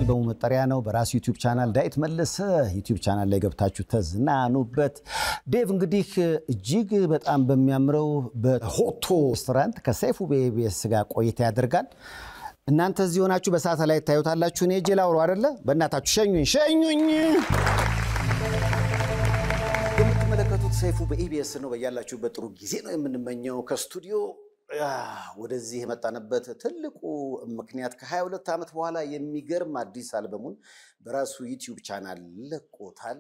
የአልበሙ መጠሪያ ነው። በራሱ ዩቲዩብ ቻናል ዳዊት መለሰ ዩቲዩብ ቻናል ላይ ገብታችሁ ተዝናኑበት። ዴቭ እንግዲህ እጅግ በጣም በሚያምረው በሆቶ ሬስቶራንት ከሰይፉ በኢቢኤስ ጋር ቆይታ ያደርጋል። እናንተ እዚህ ሆናችሁ በሳተላይት ታዩታላችሁ። እኔ ጄላ አውሮ አይደለ በእናታችሁ ሸኙኝ። የምትመለከቱት ሰይፉ በኢቢኤስ ነው። በያላችሁበት ጥሩ ጊዜ ነው የምንመኘው። ከስቱዲዮ ወደዚህ የመጣንበት ትልቁ ምክንያት ከ22 ዓመት በኋላ የሚገርም አዲስ አልበሙን በራሱ ዩቲዩብ ቻናል ለቆታል።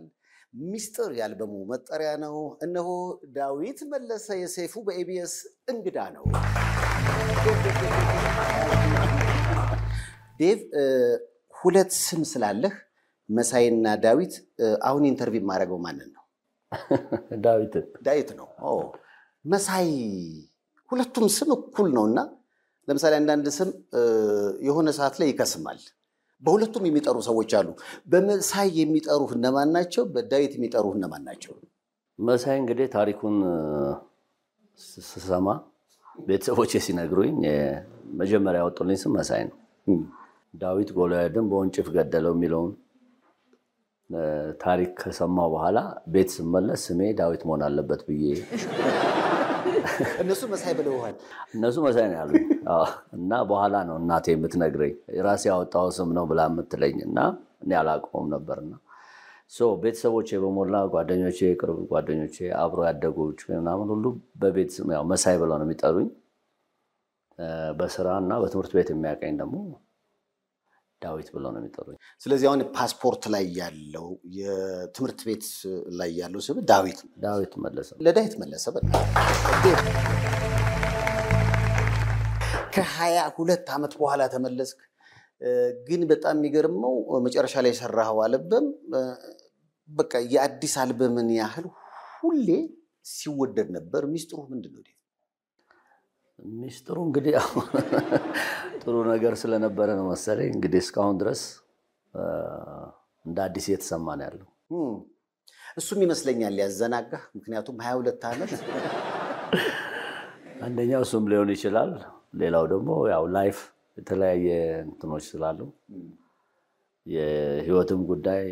ሚስጥር የአልበሙ መጠሪያ ነው። እነሆ ዳዊት መለሰ የሰይፉ በኢቢኤስ እንግዳ ነው። ዴቭ ሁለት ስም ስላለህ መሳይና ዳዊት አሁን ኢንተርቪው ማድረገው ማንን ነው? ዳዊት ነው። መሳይ ሁለቱም ስም እኩል ነውና ለምሳሌ አንዳንድ ስም የሆነ ሰዓት ላይ ይከስማል። በሁለቱም የሚጠሩ ሰዎች አሉ። በመሳይ የሚጠሩህ እነማን ናቸው? በዳዊት የሚጠሩህ እነማን ናቸው? መሳይ እንግዲህ ታሪኩን ስሰማ ቤተሰቦቼ ሲነግሩኝ መጀመሪያ ያወጡልኝ ስም መሳይ ነው። ዳዊት ጎልያድን በወንጭፍ ገደለው የሚለውን ታሪክ ከሰማው በኋላ ቤት ስመለስ ስሜ ዳዊት መሆን አለበት ብዬ እነሱ መሳይ ብለውሃል? እነሱ መሳይ ነው ያሉኝ። እና በኋላ ነው እናቴ የምትነግረኝ ራሴ ያወጣው ስም ነው ብላ የምትለኝ እና እኔ አላውቀውም ነበርና ቤተሰቦቼ በሞላ ጓደኞቼ፣ ቅርብ ጓደኞቼ፣ አብሮ ያደጉት ምናምን ሁሉ በቤት ስም ያው መሳይ ብለው ነው የሚጠሩኝ። በስራና በትምህርት ቤት የሚያቀኝ ደግሞ ዳዊት ብለው ነው የሚጠሩኝ። ስለዚህ አሁን ፓስፖርት ላይ ያለው የትምህርት ቤት ላይ ያለው ስም ዳዊት መለሰ። ለዳዊት መለሰ ከ22 ዓመት በኋላ ተመለስክ። ግን በጣም የሚገርመው መጨረሻ ላይ ሰራኸው አልበም በቃ የአዲስ አልበምን ያህል ሁሌ ሲወደድ ነበር። ሚስጥሩ ምንድነው? ሚስጥሩ እንግዲህ ጥሩ ነገር ስለነበረ ነው መሰለኝ እንግዲህ እስካሁን ድረስ እንደ አዲስ እየተሰማ ነው ያለው። እሱም ይመስለኛል ያዘናጋ። ምክንያቱም 22 ዓመት አንደኛው እሱም ሊሆን ይችላል። ሌላው ደግሞ ያው ላይፍ የተለያየ እንትኖች ስላሉ የህይወትም ጉዳይ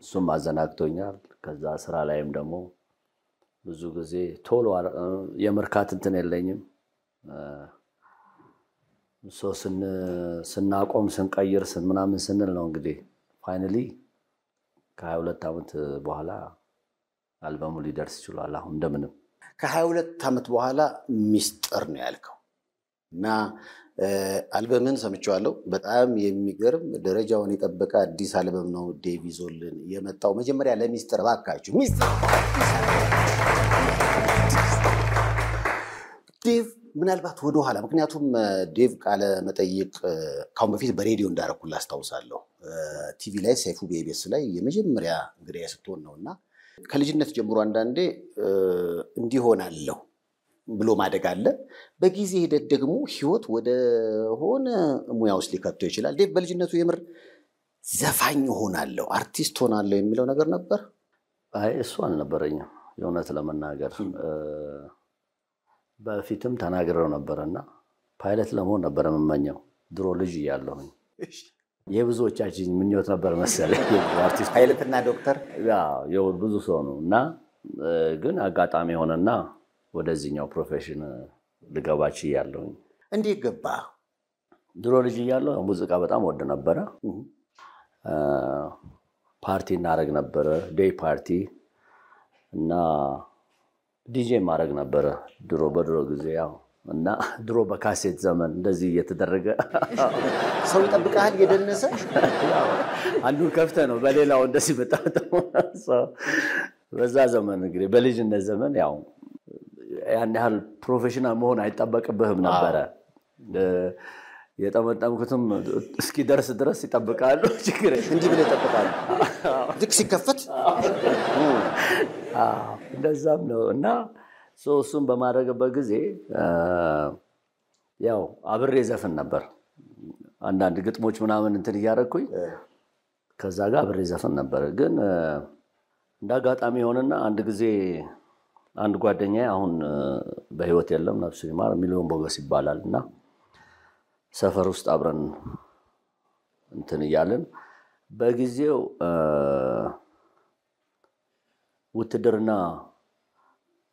እሱም አዘናግቶኛል። ከዛ ስራ ላይም ደግሞ ብዙ ጊዜ ቶሎ የመርካት እንትን የለኝም። ስናቆም ስንቀይር ምናምን ስንል ነው እንግዲህ ፋይናሊ ከ22 ዓመት በኋላ አልበሙ ሊደርስ ይችላል። አሁን እንደምንም ከ22 ዓመት በኋላ ሚስጥር ነው ያልከው እና አልበምን ሰምቼዋለሁ። በጣም የሚገርም ደረጃውን የጠበቀ አዲስ አልበም ነው ዴቭ ይዞልን የመጣው። መጀመሪያ ለሚስጥር ባካችሁ ሚስጥር ዴቭ ምናልባት ወደ ኋላ ምክንያቱም ዴቭ ቃለ መጠይቅ ካሁን በፊት በሬዲዮ እንዳረኩላ አስታውሳለሁ። ቲቪ ላይ ሰይፉ በኢቢኤስ ላይ የመጀመሪያ እንግዲህ ስትሆን ነውና ከልጅነት ጀምሮ አንዳንዴ እንዲሆናለሁ ብሎ ማደግ አለ። በጊዜ ሂደት ደግሞ ህይወት ወደ ሆነ ሙያ ውስጥ ሊከተው ይችላል። ዴቭ በልጅነቱ የምር ዘፋኝ ሆናለሁ አርቲስት ሆናለሁ የሚለው ነገር ነበር? አይ እሱ አልነበረኝም የእውነት ለመናገር። በፊትም ተናግረው ነበርና ፓይለት ለመሆን ነበር የምመኘው ድሮ ልጅ እያለሁኝ። የብዙዎቻችን ምኞት ነበር መሰለኝ አርቲስት ፓይለትና ዶክተር ያው ብዙ ሰው ነው እና ግን አጋጣሚ ሆነና ወደዚህኛው ፕሮፌሽን ልገባች እያለሁኝ። እንዴት ገባ? ድሮ ልጅ እያለሁ ሙዚቃ በጣም ወድ ነበረ። ፓርቲ እናደርግ ነበረ ዴይ ፓርቲ እና ዲጄ ማድረግ ነበረ ድሮ በድሮ ጊዜ ያው እና ድሮ በካሴት ዘመን እንደዚህ እየተደረገ ሰው ይጠብቃል የደነሰ አንዱን ከፍተህ ነው በሌላው እንደዚህ በጣም በዛ ዘመን እንግዲህ በልጅነት ዘመን ያው ያን ያህል ፕሮፌሽናል መሆን አይጠበቅብህም ነበረ። የጠመጠምኩትም እስኪ ደርስ ድረስ ይጠብቃሉ ችግር እንዲህ ብለ ይጠብቃሉ ልክ ሲከፈት እንደዛም ነው እና እሱን በማድረግበት ጊዜ ያው አብሬ ዘፈን ነበር። አንዳንድ ግጥሞች ምናምን እንትን እያደረኩኝ ከዛ ጋር አብሬ ዘፈን ነበር። ግን እንዳጋጣሚ ሆነና አንድ ጊዜ አንድ ጓደኛዬ አሁን በህይወት የለም ነፍሱ ይማር ሚሊዮን ቦገስ ይባላልና ሰፈር ውስጥ አብረን እንትን እያልን በጊዜው ውትድርና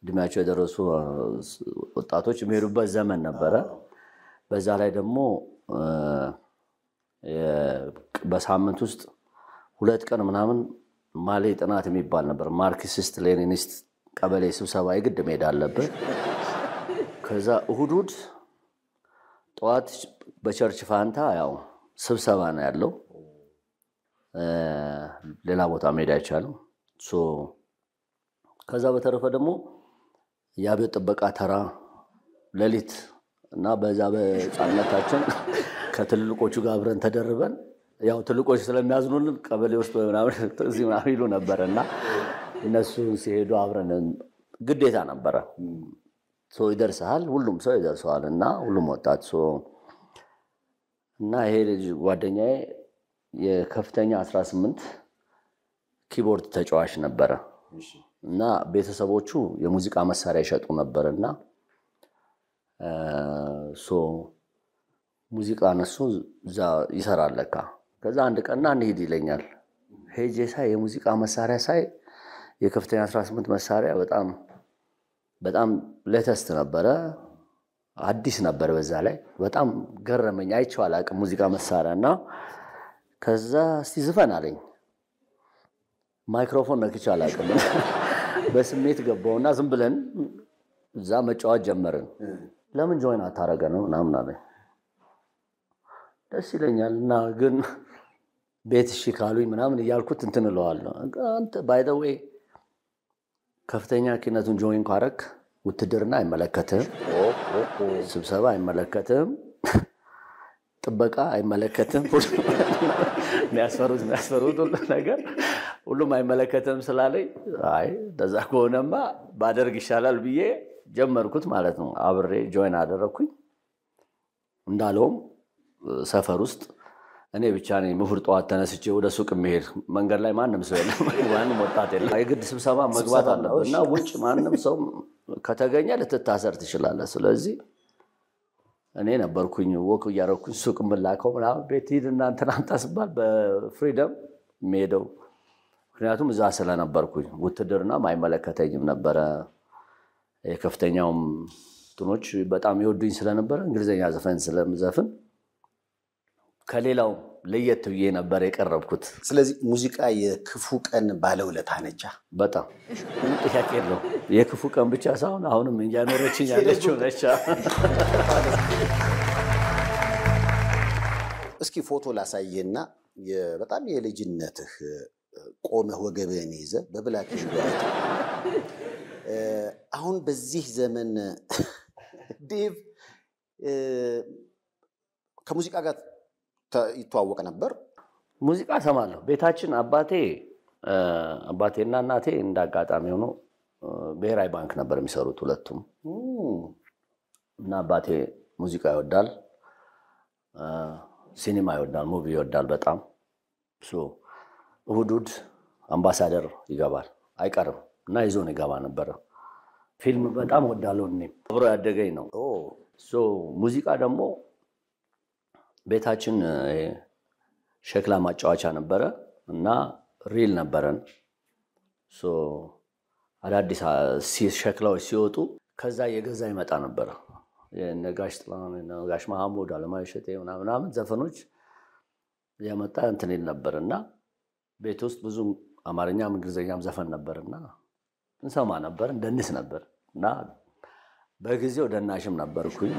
እድሜያቸው የደረሱ ወጣቶች የሚሄዱበት ዘመን ነበረ። በዛ ላይ ደግሞ በሳምንት ውስጥ 2 ቀን ምናምን ማሌ ጥናት የሚባል ነበር። ማርክሲስት ሌኒኒስት ቀበሌ ስብሰባ የግድ መሄድ አለበት። ከዛ እሁድ ጠዋት በቸርች ፋንታ ያው ስብሰባ ነው ያለው። ሌላ ቦታ መሄድ አይቻልም። ከዛ በተረፈ ደግሞ የአብዮት ጥበቃ ተራ ሌሊት እና በዛ በጻነታችን ከትልልቆቹ ጋር አብረን ተደርበን ያው ትልቆች ስለሚያዝኑልን ቀበሌ ውስጥ ምናምን እዚህ ምናምን ይሉ ነበርና እነሱ ሲሄዱ አብረን ግዴታ ነበረ። ይደርሳል፣ ሁሉም ሰው ይደርሳል እና ሁሉም ወጣት እና ይሄ ልጅ ጓደኛዬ የከፍተኛ 18 ኪቦርድ ተጫዋች ነበረ እና ቤተሰቦቹ የሙዚቃ መሳሪያ ይሸጡ ነበርና ሙዚቃ ነሱ እዛ ይሰራል ለካ። ከዛ አንድ ቀን እንሂድ ይለኛል። ሄጄ ሳይ የሙዚቃ መሳሪያ ሳይ የከፍተኛ 18 መሳሪያ በጣም ሌተስት ነበረ፣ አዲስ ነበር። በዛ ላይ በጣም ገረመኝ። አይቼው አላውቅም ሙዚቃ መሳሪያና ከዛ እስቲ ዝፈን አለኝ። ማይክሮፎን ነክቼ አላውቅም። በስሜት ገባውና ዝም ብለን እዛ መጫወት ጀመርን። ለምን ጆይን አታረገንም ምናምን አለኝ። ደስ ይለኛል እና ግን ቤት እሺ ካሉኝ ምናምን እያልኩት እንትን እለዋለሁ። አንተ ባይ ዘ ዌይ ከፍተኛ ኪነቱን ጆይን ካረክ ውትድርና አይመለከትህም፣ ስብሰባ አይመለከትህም፣ ጥበቃ አይመለከትህም፣ የሚያስፈሩት ሁሉ ነገር ሁሉም አይመለከትህም ስላለኝ አይ እንደዛ ከሆነማ ባደርግ ይሻላል ብዬ ጀመርኩት ማለት ነው። አብሬ ጆይን አደረኩኝ። እንዳለውም ሰፈር ውስጥ እኔ ብቻ ነኝ ምሁር ጠዋት ተነስቼ ወደ ሱቅ መሄድ። መንገድ ላይ ማንም ሰው የለም፣ ማንም ወጣት የለም። የግድ ስብሰባ መግባት አለበት እና ውጭ ማንም ሰው ከተገኘ ልትታሰር ትችላለህ። ስለዚህ እኔ ነበርኩኝ ወክ እያደረኩኝ ሱቅ የምላከው ምናምን ቤት ሂድ እናንተ ናምጣ ስባል በፍሪደም የምሄደው። ምክንያቱም እዛ ስለነበርኩኝ ውትድርና አይመለከተኝም ነበረ። የከፍተኛውም እንትኖች በጣም ይወዱኝ ስለነበረ እንግሊዘኛ ዘፈን ስለምዘፍን ከሌላው ለየት ብዬ ነበር የቀረብኩት። ስለዚህ ሙዚቃ የክፉ ቀን ባለውለታ ነች። በጣም ጥያቄ የለው። የክፉ ቀን ብቻ ሳይሆን አሁንም እያኖረችኝ ያለችው ነች። እስኪ ፎቶ ላሳየና በጣም የልጅነትህ ቆመህ ወገብህን ይዘህ በብላክ አሁን በዚህ ዘመን ዴቭ ከሙዚቃ ጋር ይተዋወቅ ነበር? ሙዚቃ ሰማለሁ። ቤታችን አባቴና እናቴ እንዳጋጣሚ ሆኖ ብሔራዊ ባንክ ነበር የሚሰሩት ሁለቱም። እና አባቴ ሙዚቃ ይወዳል፣ ሲኒማ ይወዳል፣ ሙቪ ይወዳል በጣም። እሑድ አምባሳደር ይገባል አይቀርም እና ይዞን ይገባ ነበር። ፊልም በጣም ወዳለሁ። እኔም አብሮ ያደገኝ ነው። ሙዚቃ ደግሞ ቤታችን ሸክላ ማጫወቻ ነበረ እና ሪል ነበረን። አዳዲስ ሸክላዎች ሲወጡ ከዛ የገዛ ይመጣ ነበረ። የነጋሽ ጥላሁን፣ ነጋሽ መሐሙድ፣ አለማየሁ እሸቴ ምናምን ዘፈኖች ያመጣ እንትን ይል ነበርና ቤት ውስጥ ብዙ አማርኛም እንግሊዘኛም ዘፈን ነበርና እንሰማ ነበር፣ እንደንስ ነበር እና በጊዜው ደናሽም ነበርኩኝ።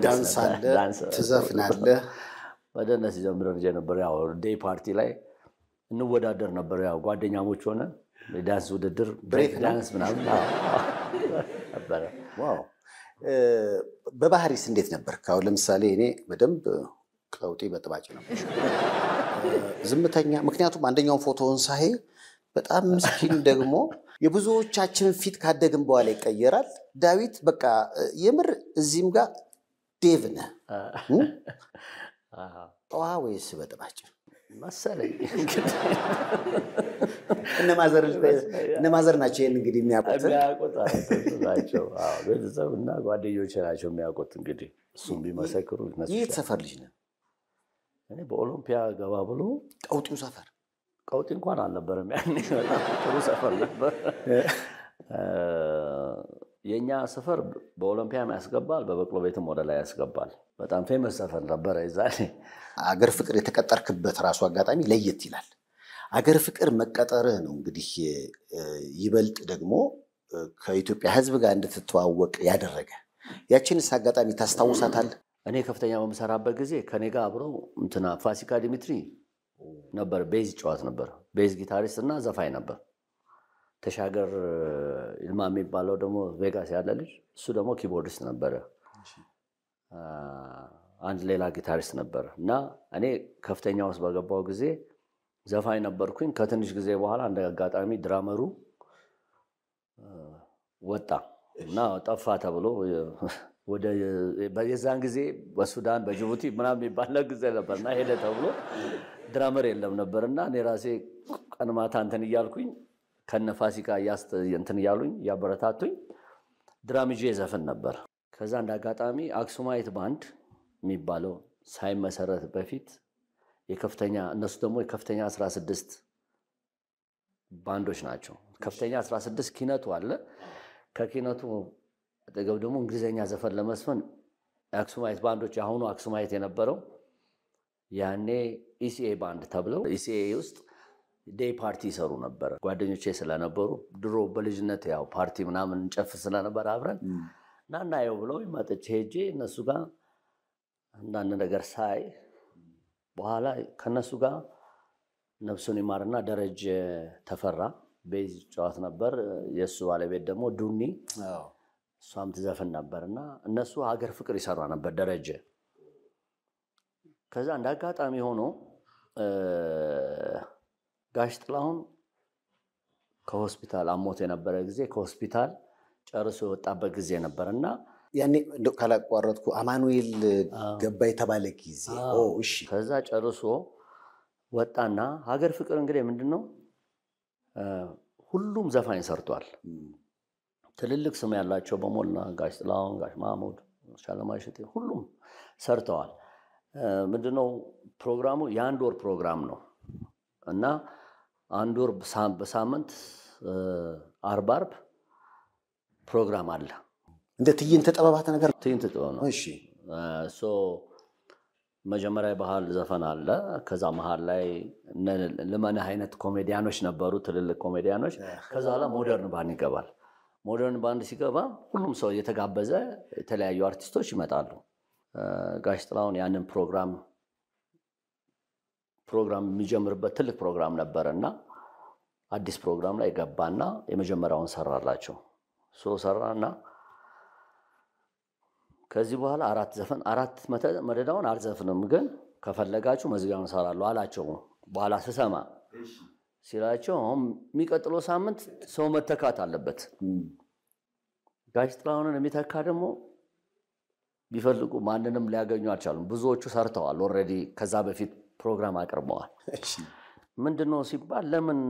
ዳንስ ትዘፍናለህ? በደነስ ጀምረን ነበር። ያው ዴይ ፓርቲ ላይ እንወዳደር ነበር። ያው ጓደኛሞች ሆነ ዳንስ ውድድር ብሬክ ዳንስ ምናምን ነበር። ዋው! በባህሪስ እንዴት ነበር? ካው ለምሳሌ እኔ በደንብ ቀውጤ በጥባጭ ነበር፣ ዝምተኛ። ምክንያቱም አንደኛውን ፎቶውን ሳይ በጣም ምስኪን ደግሞ የብዙዎቻችን ፊት ካደግን በኋላ ይቀየራል። ዳዊት በቃ የምር እዚህም ጋር ዴቭ ነህ። ጠዋ ወይስ በጥባጭ? መሰለኝ እነ ማዘር ናቸው ይሄን እንግዲህ የሚያውቁት ናቸው። ቤተሰብ እና ጓደኞቼ ናቸው የሚያውቁት። እንግዲህ እሱም ቢመሰክሩ የት ሰፈር ልጅ ነህ? እኔ በኦሎምፒያ ገባ ብሎ ቀውጢው ሰፈር ቀውጢ እንኳን አልነበረም ያኔ፣ በጣም ጥሩ ሰፈር ነበር። የኛ ሰፈር በኦሎምፒያም ያስገባል፣ በበቅሎ ቤትም ወደ ላይ ያስገባል። በጣም ፌመስ ሰፈር ነበረ የዛኔ። አገር ፍቅር የተቀጠርክበት ራሱ አጋጣሚ ለየት ይላል። አገር ፍቅር መቀጠርህ ነው እንግዲህ ይበልጥ ደግሞ ከኢትዮጵያ ሕዝብ ጋር እንድትተዋወቅ ያደረገ። ያችንስ አጋጣሚ ታስታውሳታለህ? እኔ ከፍተኛ በምሰራበት ጊዜ ከኔ ጋር አብረው እንትና ፋሲካ ዲሚትሪ ነበር፣ ቤዝ ጨዋት ነበር። ቤዝ ጊታሪስት እና ዘፋኝ ነበር። ተሻገር ይልማ የሚባለው ደግሞ ቬጋስ ያለ ልጅ፣ እሱ ደግሞ ኪቦርዲስት ነበረ። አንድ ሌላ ጊታሪስት ነበር እና እኔ ከፍተኛ ውስጥ በገባው ጊዜ ዘፋኝ ነበርኩኝ። ከትንሽ ጊዜ በኋላ እንደ አጋጣሚ ድራመሩ ወጣ እና ጠፋ ተብሎ ወደ የዛን ጊዜ በሱዳን በጅቡቲ ምናምን የሚባል ጊዜ ነበርና ሄደ ተብሎ ድራመር የለም ነበርና እኔ ራሴ ቀን ማታ እንትን እያልኩኝ ከነ ፋሲካ እንትን እያሉኝ ያበረታቱኝ ድራም ይዤ ዘፈን ነበር። ከዛ እንደ አጋጣሚ አክሱማይት ባንድ የሚባለው ሳይመሰረት በፊት የከፍተኛ እነሱ ደግሞ የከፍተኛ 16 ባንዶች ናቸው። ከፍተኛ 16 ኪነቱ አለ። ከኪነቱ አጠገብ ደግሞ እንግሊዘኛ ዘፈን ለመስፈን አክሱማይት ባንዶች አሁኑ አክሱማይት የነበረው ያኔ ኢሲኤ ባንድ ተብለው ኢሲኤ ውስጥ ዴይ ፓርቲ ይሰሩ ነበር። ጓደኞቼ ስለነበሩ ድሮ በልጅነት ያው ፓርቲ ምናምን እንጨፍ ስለነበር አብረን እናየው ብለው መጥቼ ሄጄ እነሱ ጋር አንዳንድ ነገር ሳይ በኋላ ከነሱ ጋር ነፍሱን ይማርና ደረጀ ተፈራ ቤዝ ጨዋት ነበር። የሱ ባለቤት ደግሞ ዱኒ እሷም ትዘፍን ነበርና እነሱ ሀገር ፍቅር ይሰራ ነበር ደረጀ። ከዛ እንደ አጋጣሚ ሆኖ ጋሽ ጥላሁን ከሆስፒታል አሞት የነበረ ጊዜ ከሆስፒታል ጨርሶ የወጣበት ጊዜ ነበርና ያኔ እንደው ካላቋረጥኩ አማኑኤል ገባ የተባለ ጊዜ እሺ። ከዛ ጨርሶ ወጣና ሀገር ፍቅር እንግዲህ ምንድነው ሁሉም ዘፋኝ ሰርቷል። ትልልቅ ስም ያላቸው በሞላ ጋሽ ጥላሁን፣ ጋሽ ማሙድ፣ ሻለማሽቴ ሁሉም ሰርተዋል። ምንድነው ፕሮግራሙ የአንድ ወር ፕሮግራም ነው እና አንድ ወር በሳምንት አርብ ፕሮግራም አለ። እንደ ትዕይንተ ጥበባት ነገር ትዕይንተ ጥበብ ነው። እሺ መጀመሪያ ባህል ዘፈን አለ። ከዛ መሃል ላይ ለማንህ አይነት ኮሜዲያኖች ነበሩ፣ ትልልቅ ኮሜዲያኖች። ከዛ በኋላ ሞደርን ባንድ ይገባል። ሞደርን ባንድ ሲገባ ሁሉም ሰው የተጋበዘ የተለያዩ አርቲስቶች ይመጣሉ። ጋሽ ጥላሁን ያንን ፕሮግራም የሚጀምርበት ትልቅ ፕሮግራም ነበርና አዲስ ፕሮግራም ላይ ገባና የመጀመሪያውን ሰራላቸው። ሰራና ከዚህ በኋላ አራት መደዳውን አልዘፍንም ግን ከፈለጋችሁ መዝጊያውን ሰራለሁ አላቸው። በኋላ ስሰማ ሲላቸው የሚቀጥለው ሳምንት ሰው መተካት አለበት። ጋሽ ጥላሁንን የሚተካ ደግሞ ቢፈልጉ ማንንም ሊያገኙ አልቻሉም። ብዙዎቹ ሰርተዋል ኦልሬዲ ከዛ በፊት ፕሮግራም አቅርበዋል። ምንድነው ሲባል ለምን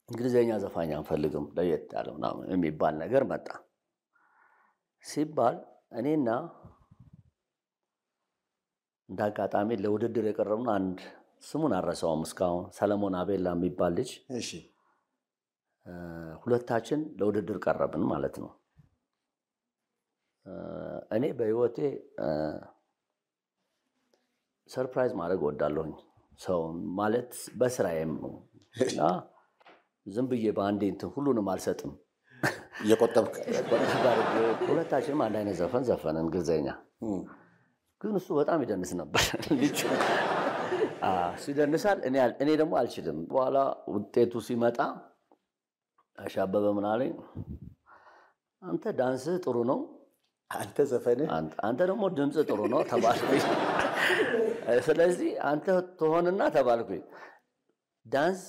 እንግሊዘኛ ዘፋኝ አንፈልግም ለየት ያለ ምናምን የሚባል ነገር መጣ ሲባል እኔና እንዳጋጣሚ ለውድድር የቀረብነው አንድ ስሙን አረሳውም እስካሁን ሰለሞን አቤላ የሚባል ልጅ ሁለታችን ለውድድር ቀረብን ማለት ነው። እኔ በህይወቴ ሰርፕራይዝ ማድረግ ወዳለሁኝ ሰው ማለት በስራዬም እና ዝም ብዬ በአንዴ እንትን ሁሉንም አልሰጥም። የቆጠብክ ሁለታችንም አንድ አይነት ዘፈን ዘፈንን እንግሊዘኛ። ግን እሱ በጣም ይደንስ ነበር ልጅ ሲደንሳል እኔ ደግሞ አልችልም። በኋላ ውጤቱ ሲመጣ አሻበበ ምን አለኝ፣ አንተ ዳንስህ ጥሩ ነው፣ አንተ ዘፈንህ አንተ ደግሞ ድምጽ ጥሩ ነው ተባልኩኝ። ስለዚህ አንተ ትሆንና ተባልኩኝ ዳንስ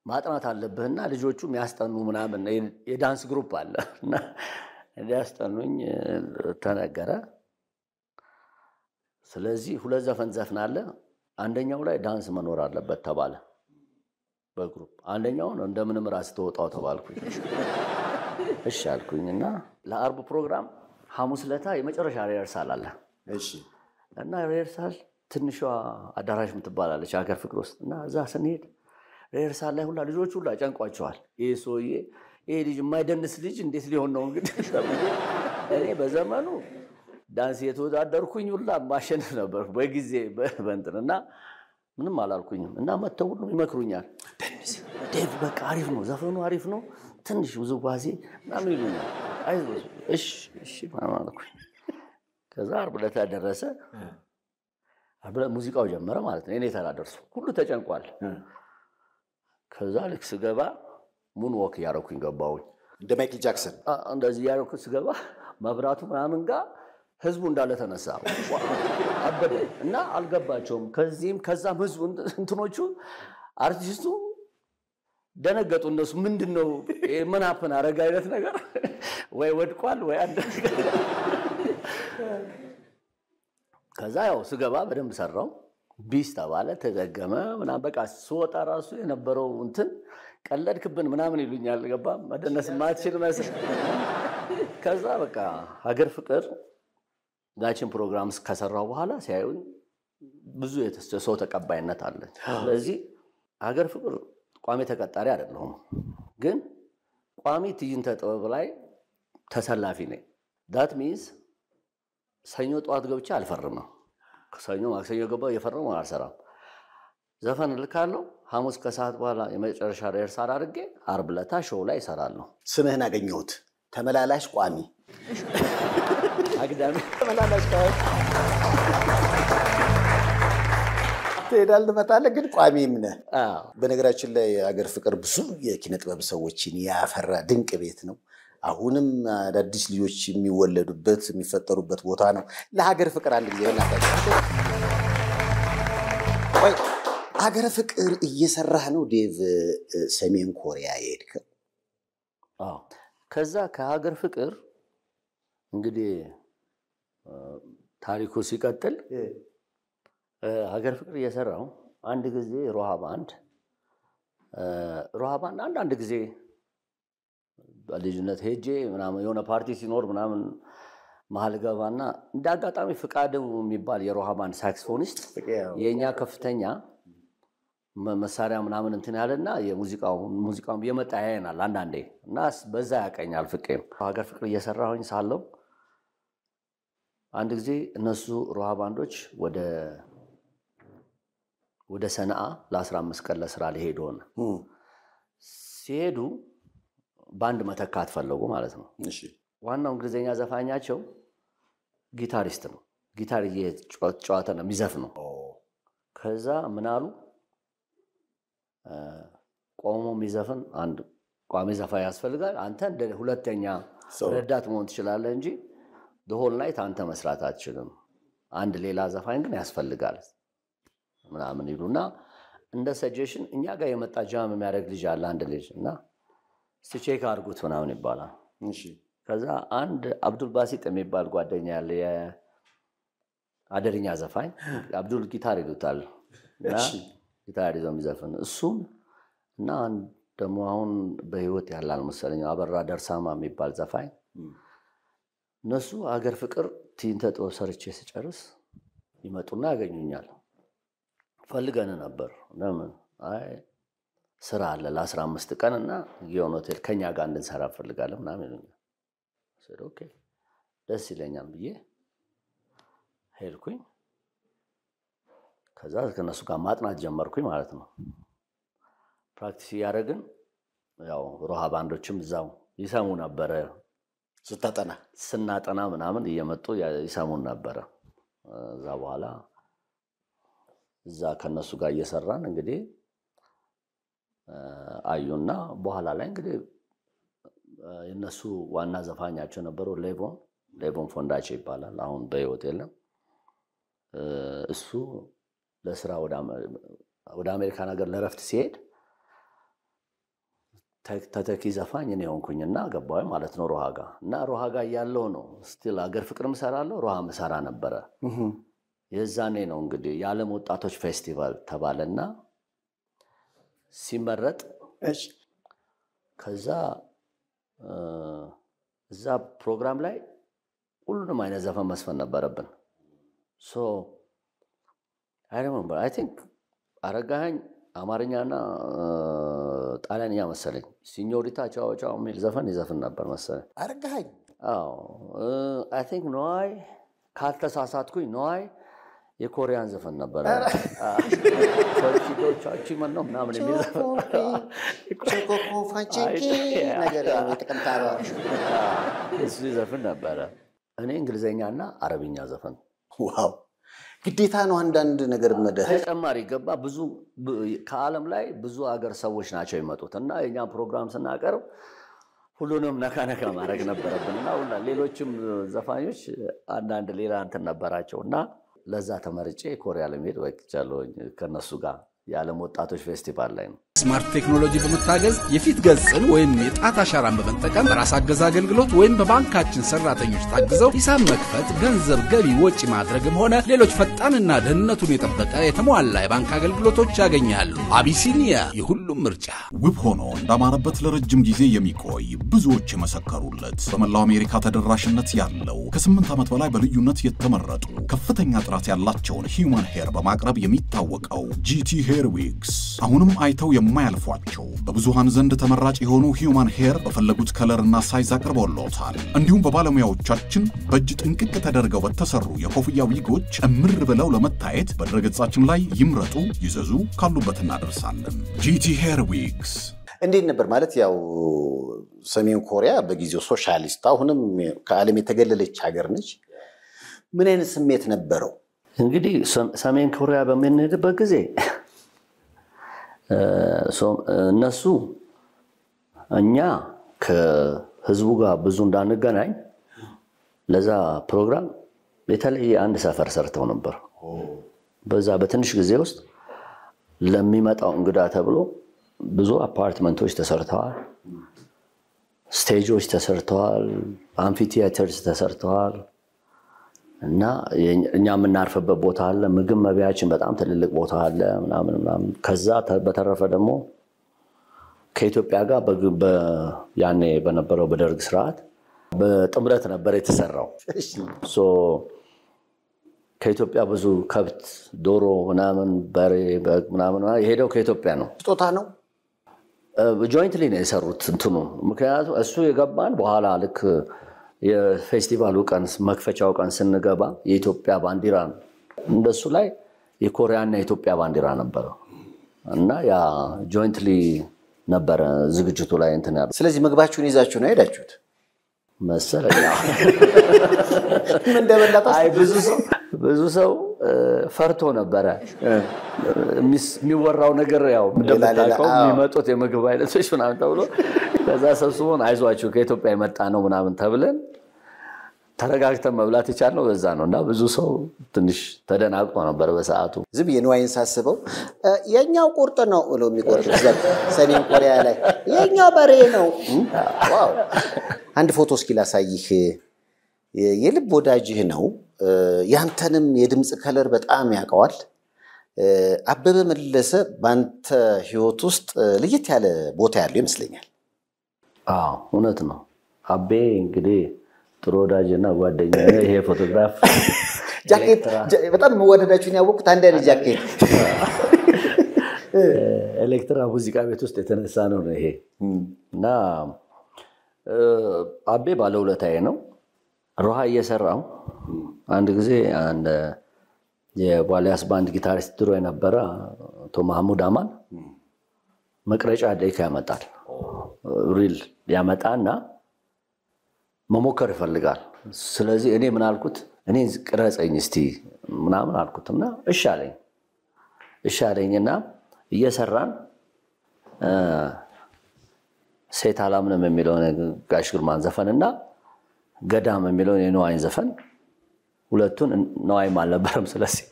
ማጥናት አለብህና ልጆቹም ያስጠኑ ምናምን የዳንስ ግሩፕ አለና እንዲያስጠኑኝ ተነገረ። ስለዚህ ሁለት ዘፈን ዘፍናለህ አንደኛው ላይ ዳንስ መኖር አለበት ተባለ በግሩፕ አንደኛውን እንደምንም ራስ ተወጣው ተባልኩኝ እሺ አልኩኝና ለአርብ ፕሮግራም ሐሙስ ለታ የመጨረሻ ሪሄርሳል አለ እሺ እና ሪሄርሳል ትንሿ አዳራሽ የምትባላለች ሀገር ፍቅር ውስጥ እና እዛ ስንሄድ ሪሄርሳል ላይ ሁላ ልጆች ሁላ ጨንቋቸዋል ይሄ ሰውዬ ይሄ ልጅ የማይደንስ ልጅ እንዴት ሊሆን ነው እንግዲህ እኔ በዘመኑ ዳንስ የተወዳደርኩኝ ሁላ ማሸነፍ ነበር በጊዜ በእንትንና ምንም አላልኩኝም እና መተው ሁሉ ይመክሩኛል ዴቭ በቃ አሪፍ ነው ዘፈኑ አሪፍ ነው ትንሽ ውዝዋዜ ምናምን ይሉኛል አይዞህ እሺ ምናምን አልኩኝ ከዛ ዓርብ ዕለት ደረሰ ዓርብ ዕለት ሙዚቃው ጀመረ ማለት ነው እኔ ተራደርሱ ሁሉ ተጨንቋል ከዛ ልክ ስገባ ሙን ወክ ያረኩኝ ገባሁኝ እንደ ማይክል ጃክሰን እንደዚህ ያረኩት ስገባ መብራቱ ምናምን ጋር ህዝቡ እንዳለ ተነሳ አበደ እና አልገባቸውም ከዚህም ከዛም ህዝቡ እንትኖቹ አርቲስቱ ደነገጡ እነሱ ምንድነው ምን ሀፕን አረጋ አይነት ነገር ወይ ወድቋል ወይ አንድ ከዛ ያው ስገባ በደንብ ሰራው ቢስ ተባለ ተደገመ ምናምን በቃ ስወጣ ራሱ የነበረው እንትን ቀለድክብን ምናምን ይሉኛል ገባ መደነስ ማትችል መስል ከዛ በቃ ሀገር ፍቅር ጋችን ፕሮግራምስ ከሰራው በኋላ ሲያዩን ብዙ የተሰሰው ተቀባይነት አለ ስለዚህ ሀገር ፍቅር ቋሚ ተቀጣሪ አይደለም ግን ቋሚ ትዕይንተ ጥበብ ላይ ተሰላፊ ነኝ that means ሰኞ ጧት ገብቼ አልፈርምም ከሰኞ ማክሰኞ ገባው የፈረመው አልሰራም ዘፈን ልካለው ሐሙስ ከሰዓት በኋላ የመጨረሻ ሪሄርሳል አድርጌ ዓርብ ዕለት ሾው ላይ እሰራለሁ ስምህን አገኘሁት ተመላላሽ ቋሚ አግዳሚ ተመላላሽ ቋሚ ትሄዳለህ ትመጣለህ ግን ቋሚም ነህ በነገራችን ላይ ሀገር ፍቅር ብዙ የኪነ ጥበብ ሰዎችን ያፈራ ድንቅ ቤት ነው አሁንም አዳዲስ ልጆች የሚወለዱበት የሚፈጠሩበት ቦታ ነው ለሀገር ፍቅር አንድ ጊዜ እናታችሁ ወይ ሀገር ፍቅር እየሰራህ ነው ዴቭ ሰሜን ኮሪያ የሄድከው ከዛ ከሀገር ፍቅር እንግዲህ ታሪኩ ሲቀጥል ሀገር ፍቅር እየሰራው አንድ ጊዜ ሮሃ ባንድ አንድ ጊዜ በልጅነት ሄጄ ምናምን የሆነ ፓርቲ ሲኖር ምናምን መሃል ገባና እንዳጋጣሚ ፍቃዱ የሚባል የሮሃ ባንድ ሳክስፎኒስት የኛ ከፍተኛ መሳሪያ ምናምን እንትን ያለና የሙዚቃው የመጣ ያየናል አንዳንዴ እና በዛ ያቀኛል ፍቄም ሀገር ፍቅር እየሰራሁኝ ሳለው አንድ ጊዜ እነሱ ሮሃ ባንዶች ወደ ሰነአ ለ15 ቀን ለስራ ሊሄዱ ሆነ ሲሄዱ ባንድ መተካት ፈለጉ ማለት ነው እሺ ዋናው እንግሊዘኛ ዘፋኛቸው ጊታሪስት ነው ጊታር እየጫወተ ነው የሚዘፍነው ከዛ ምን አሉ ቆሞ የሚዘፍን አንድ ቋሚ ዘፋኝ ያስፈልጋል አንተ እንደ ሁለተኛ ረዳት መሆን ትችላለህ እንጂ the whole night አንተ መስራት አትችልም አንድ ሌላ ዘፋኝ ግን ያስፈልጋል ምናምን ይሉና እንደ ሰጀሽን እኛ ጋር የመጣ ጃም የሚያደርግ ልጅ አለ አንድ ልጅ እና ቼክ አድርጉት ምናምን ይባላል እሺ ከዛ አንድ አብዱል ባሲጥ የሚባል ጓደኛ ያለ የአደርኛ ዘፋኝ አብዱል ጊታር ይሉታል እሺ ጊታር ይዞ የሚዘፍን እሱም እና ደግሞ አሁን በህይወት ያላል መሰለኝ አበራ ደርሳማ የሚባል ዘፋኝ እነሱ ሀገር ፍቅር ትዕይንተ ጥበብ ሰርቼ ስጨርስ ይመጡና ያገኙኛል ፈልገን ነበር ለምን አይ ስራ አለ ለ15 ቀንና የሆነ ሆቴል ከኛ ጋር እንድንሰራ ፈልጋለን ምናምን ይሉኛል ሰው ኦኬ ደስ ይለኛል ብዬ ሄድኩኝ ከዛ ከነሱ ጋር ማጥናት ጀመርኩኝ ማለት ነው ፕራክቲስ ያደረግን ያው ሮሃ ባንዶችም እዛው ይሰሙ ነበር ስናጠና ምናምን እየመጡ ይሰሙን ነበር እዛ በኋላ እዛ ከነሱ ጋር እየሰራን እንግዲህ አዩና በኋላ ላይ እንግዲህ የነሱ ዋና ዘፋኛቸው ነበሩ ሌቮን ፎንዳቼ ይባላል አሁን በህይወት የለም እሱ ለስራ ወደ አሜሪካ ነገር ለረፍት ሲሄድ ተተኪ ዘፋኝ እኔ ሆንኩኝና ገባሁ ማለት ነው ሮሃ ጋር ያለው ነው ስቲል ሀገር ፍቅርም ሰራለው ሮሃም ሰራ ነበር የዛኔ ነው እንግዲህ የዓለም ወጣቶች ፌስቲቫል ተባለና ሲመረጥ እሺ ከዛ እዛ ፕሮግራም ላይ ሁሉንም አይነት ዘፈን መስፈን ነበረብን ሶ I remember I think አረጋኸኝ አማርኛና ጣሊያንኛ መሰለኝ ሲኞሪታ ቻው ቻው የሚል ዘፈን ይዘፍን ነበር መሰለኝ አረጋኸኝ አዎ I think ነዋይ ካልተሳሳትኩኝ ነዋይ የኮሪያን ዘፈን ነበር ቸርቺዶቻቺ ማነው ምናምን የሚል ቾኮኮ ፋንቺንኪ ነገር የተቀምጣራ እሱ ዘፈን ነበር እኔ እንግሊዘኛና አረብኛ ዘፈን ዋው ግዴታ ነው አንዳንድ ነገር መደህ ተጨማሪ ገባ ብዙ ከዓለም ላይ ብዙ ሀገር ሰዎች ናቸው ይመጡትና የኛ ፕሮግራም ስናቀርብ ሁሉንም ነካነካ ማድረግ ነበረብንና ሌሎችም ዘፋኞች አንዳንድ ሌላ እንትን ነበራቸውና ለዛ ተመርጬ ኮሪያ ለመሄድ ወጥቻለሁ ከነሱ ጋር የዓለም ወጣቶች ፌስቲቫል ላይ ነው ስማርት ቴክኖሎጂ በመታገዝ የፊት ገጽን ወይም የጣት አሻራን በመጠቀም ራስ አገዝ አገልግሎት ወይም በባንካችን ሰራተኞች ታግዘው ሂሳብ መክፈት ገንዘብ ገቢ ወጪ ማድረግም ሆነ ሌሎች ፈጣንና ደህንነቱን የጠበቀ የተሟላ የባንክ አገልግሎቶች ያገኛሉ አቢሲኒያ የሁሉም ምርጫ ውብ ሆኖ እንዳማረበት ለረጅም ጊዜ የሚቆይ ብዙዎች የመሰከሩለት በመላው አሜሪካ ተደራሽነት ያለው ከ8 ዓመት በላይ በልዩነት የተመረጡ ከፍተኛ ጥራት ያላቸውን ሂውማን ሄር በማቅረብ የሚታወቀው GT Hair Wigs አሁንም አይተው የማያልፏቸው በብዙሃን ዘንድ ተመራጭ የሆኑ ሂውማን ሄር በፈለጉት ከለርና ሳይዝ አቅርበውልዎታል እንዲሁም በባለሙያዎቻችን በእጅ ጥንቅቅ ተደርገው በተሰሩ የኮፍያ ዊጎች እምር ብለው ለመታየት በድረገጻችን ላይ ይምረጡ ይዘዙ ካሉበት እናደርሳለን GT Hair Wigs እንዴት ነበር ማለት ያው ሰሜን ኮሪያ በጊዜው ሶሻሊስት አሁንም ከዓለም የተገለለች ሀገር ነች ምን አይነት ስሜት ነበረው እንግዲህ ሰሜን ኮሪያ በመነደበት ጊዜ እነሱ እኛ ከህዝቡ ጋር ብዙ እንዳንገናኝ ለዛ ፕሮግራም በተለይ አንድ ሰፈር ሰርተው ነበር በዛ በትንሽ ጊዜ ውስጥ ለሚመጣው እንግዳ ተብሎ ብዙ አፓርትመንቶች ተሰርተዋል ስቴጆች ተሰርተዋል አምፊቲያተርስ ተሰርተዋል እና እኛ የምናርፈበት ቦታ አለ ምግብ መብያችን በጣም ትልልቅ ቦታ አለ ምናምን ከዛ በተረፈ ደግሞ ከኢትዮጵያ ጋር ያኔ በነበረው በደርግ ስርዓት በጥምረት ነበር የተሰራው ሶ ከኢትዮጵያ ብዙ ከብት ዶሮ ምናምን በሬ ምናምን የሄደው ከኢትዮጵያ ነው ስጦታ ነው ጆይንትሊ ነው የሰሩት እንትኑ ምክንያቱም እሱ የገባን በኋላ ልክ የፌስቲቫሉ ቀን መክፈቻው ቀን ስንገባ የኢትዮጵያ ባንዲራ እንደሱ ላይ የኮሪያና የኢትዮጵያ ባንዲራ ነበር እና ያ ጆይንትሊ ነበር ዝግጅቱ ላይ እንትን ያለው ስለዚህ ምግባችሁን ይዛችሁ ነው ሄዳችሁት መሰለኝ ምን እንደበላጣ አይ ብዙ ሰው ፈርቶ ነበር የሚወራው ነገር ያው እንደምታውቀው የሚመጡት የምግብ አይነቶች ምናምን ተብሎ ከዛ ሰብስቦን አይዟችሁ ከኢትዮጵያ የመጣ ነው ምናምን ተብለን ተረጋግተን መብላት ይቻላል በዛ ነውና ብዙ ሰው ትንሽ ተደናቅጦ ነበር በሰዓቱ ዝም የነዋይን ሳስበው የኛው ቁርጥ ነው ብሎ የሚቆርጥ ሰሜን ኮሪያ ላይ የኛው በሬ ነው ዋው አንድ ፎቶ እስኪ ላሳይህ የልብ ወዳጅህ ነው ያንተንም የድምጽ ከለር በጣም ያቀዋል አበበ መለሰ ባንተ ህይወት ውስጥ ለየት ያለ ቦታ ያለው ይመስለኛል አዎ እውነት ነው አቤ እንግዲህ ጥሩ ወዳጅና ጓደኛ ነው ይሄ ፎቶግራፍ ጃኬት በጣም ወደዳችሁኝ ያወቁት አንድ አይነት ጃኬት ኤሌክትራ ሙዚቃ ቤት ውስጥ የተነሳ ነው ይሄ እና አቤ ባለውለታዬ ነው ሮሃ እየሰራው አንድ ጊዜ አንድ የዋሊያስ ባንድ ጊታሪስት ድሮ የነበረ አቶ ማህሙድ አማን መቅረጫ ደቂቃ ያመጣል ሪል ያመጣና መሞከር ይፈልጋል ስለዚህ እኔ ምን አልኩት እኔ ቅረጸኝ እስቲ ምናምን አልኩትና እሺ አለኝና እየሰራን ሴት አላምንም የሚለው ጋሽ ግርማን ዘፈንና ገዳም የሚለው የነዋይን ዘፈን ሁለቱን ነዋይም አልነበረም ስለዚህ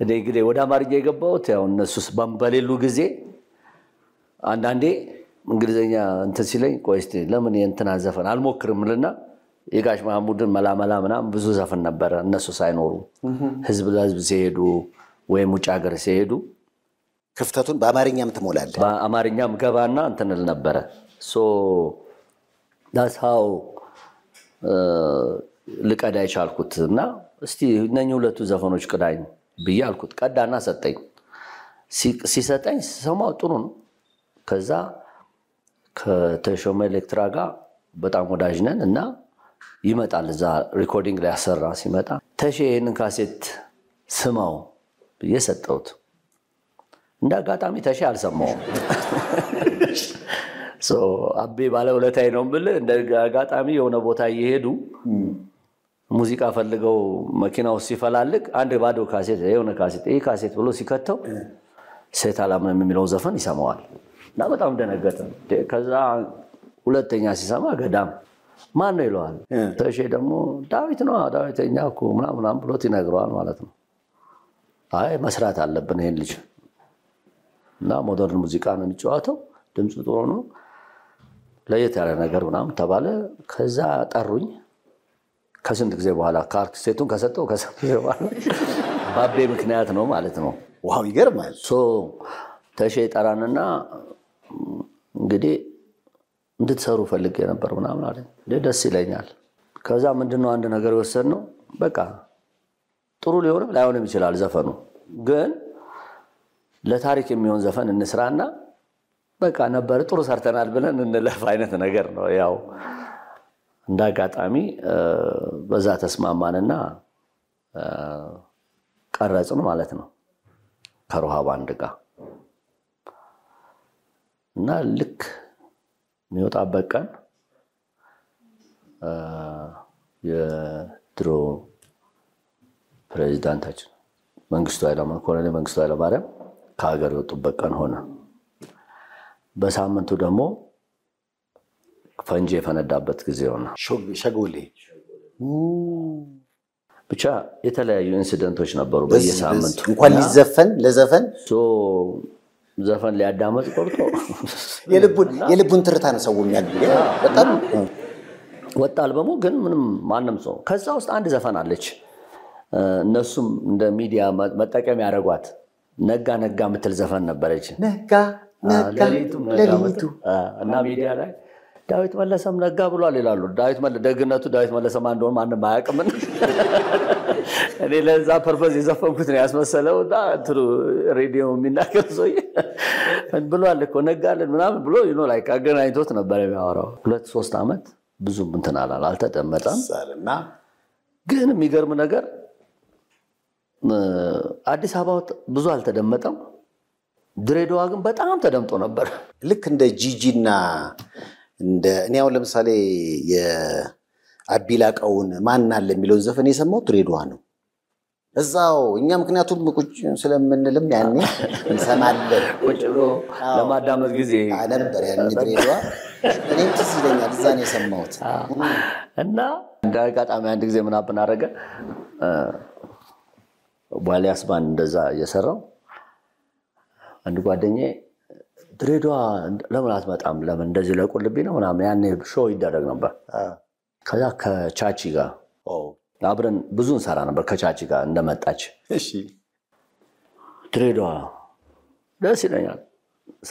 እኔ እንግዲህ ወደ አማርኛ የገባሁት ያው እነሱስ በሌሉ ጊዜ አንዳንዴ እንግሊዘኛ እንትን ሲለኝ ቆይ እስቲ ለምን የእንትና ዘፈን አልሞክርምልና የጋሽ ማሙድን መላመላ ምናምን ብዙ ዘፈን ነበረ እነሱ ሳይኖሩ ህዝብ ለህዝብ ሲሄዱ ወይም ውጭ ሀገር ሲሄዱ ክፍተቱን በአማርኛም ትሞላለህ በአማርኛም ገባና እንትንል ነበረ ሶ that's how ልቀዳ ይቻልኩትና እስቲ እነኚህ ሁለቱ ዘፈኖች ቅዳኝ ብያልኩት ቀዳና ሰጠኝ ሲሰጠኝ ሰማው ጥሩ ነው ከዛ ከተሾመ ኤሌክትራ ጋር በጣም ወዳጅ ነን እና ይመጣል እዛ ሪኮርዲንግ ላይ አሰራ ሲመጣ ተሼን ካሴት ስማው በየሰጠውት እንደ አጋጣሚ ተሼ አልሰማውም ሶ አቤ ባለ ሁለታይ ነው ብለ እንደ አጋጣሚ የሆነ ቦታ እየሄዱ ሙዚቃ ፈልገው መኪናው ሲፈላልቅ አንድ ባዶ ካሴት የሆነ ካሴት ይሄ ካሴት ብሎ ሲከተው ሴት አላምንም የሚለው ዘፈን ይሰማዋል እና በጣም ደነገጠ ከዛ ሁለተኛ ሲሰማ ገዳም ማን ነው ይለዋል ተሼ ደግሞ ዳዊት ነው ዳዊተኛ እኮ ምናምን ብሎት ይነግረዋል ማለት ነው አይ መስራት አለብን ይሄን ልጅ እና ሞደርን ሙዚቃ ነው የሚጫወተው ድምፁ ጥሩ ነው ለየት ያለ ነገር ምናምን ተባለ ከዛ ጠሩኝ ከስንት ጊዜ በኋላ ካሴቱን ከሰጠው ከስንት ጊዜ በኋላ ባቤ ምክንያት ነው ማለት ነው ዋው ይገርማል ሶ ተሼ ጠራንና እንግዲህ እንድትሰሩ ፈልጌ ነበር ምናምን አለ ደስ ይለኛል ከዛ ምንድነው አንድ ነገር ወሰድነው በቃ ጥሩ ሊሆንም ላይሆንም ይችላል ዘፈኑ ግን ለታሪክ የሚሆን ዘፈን እንስራና በቃ ነበር ጥሩ ሰርተናል ብለን እንለፍ አይነት ነገር ነው ያው እንዳጋጣሚ በዛ ተስማማንና ቀረጽን ማለት ነው ከሮሃ ባንድ ጋር እና ልክ የሚወጣበት ቀን የድሮ ፕሬዝዳንታችን መንግስቱ ኃይለማርያም ከሀገር የወጡበት ቀን ሆነ በሳምንቱ ደግሞ ፈንጂ የፈነዳበት ጊዜ ሆነ ሸጎሌ ብቻ የተለያዩ ኢንሲደንቶች ነበሩ በየሳምንቱ እንኳን ሊዘፈን ለዘፈን ዘፈን ሊያዳመጥ ቆርጦ የልቡን ትርታ ነው ሰው የሚያግኝ በጣም ወጣ አልበሙ ግን ምንም ማንም ሰው ከዛ ውስጥ አንድ ዘፈን አለች እነሱም እንደ ሚዲያ መጠቀም ያደርጓት ነጋ የምትል ዘፈን ነበረች ነጋ ለሊቱ እና ሚዲያ ላይ ዳዊት መለሰም ነጋ ብሏል ይላሉ ደግነቱ ዳዊት መለሰም አንዱን ማንም አያውቅም እኔ ለዛ ፐርፐዝ የዘፈንኩት ነው ያስመሰለውና እንትሩ ሬዲዮ የሚናገር ሰው ብሏል እኮ ነጋልን ምናምን ብሎ ላይክ አገናኝቶት ነበር የሚያወራው 2-3 አመት ብዙ እንትን አልተደመጠም ግን የሚገርም ነገር አዲስ አበባ ብዙ አልተደመጠም ድሬዳዋ ግን በጣም ተደምጦ ነበር ልክ እንደ ጂጂና እንደ እኔው ለምሳሌ የአቢላቀውን ማን አለ የሚለው ዘፈን የሰማው ድሬዳዋ ነው እዛው እኛ ምክንያቱም ቁጭ ስለምንልም ያኔ እንሰማለን ቁጭ ብሎ ለማዳመጥ ጊዜ ነበር ያኔ ድሬዳዋ እኔም ትዝ ይለኛል እዛ ነው የሰማሁት እና እንዳጋጣሚ አንድ ጊዜ ምን አብን አረገ ዋሊያስ ባንድ እንደዛ እየሰራው አንድ ጓደኛዬ ድሬዳዋ ለምን አትመጣም ለምን እንደዚህ ለቁልቢ ነው ምናምን ያኔ ሾው ይደረግ ነበር ከዛ ከቻቺ ጋር አብረን ብዙ እንሰራ ነበር ከቻቺ ጋር እንደመጣች እሺ ድሬዳዋ ደስ ይለኛል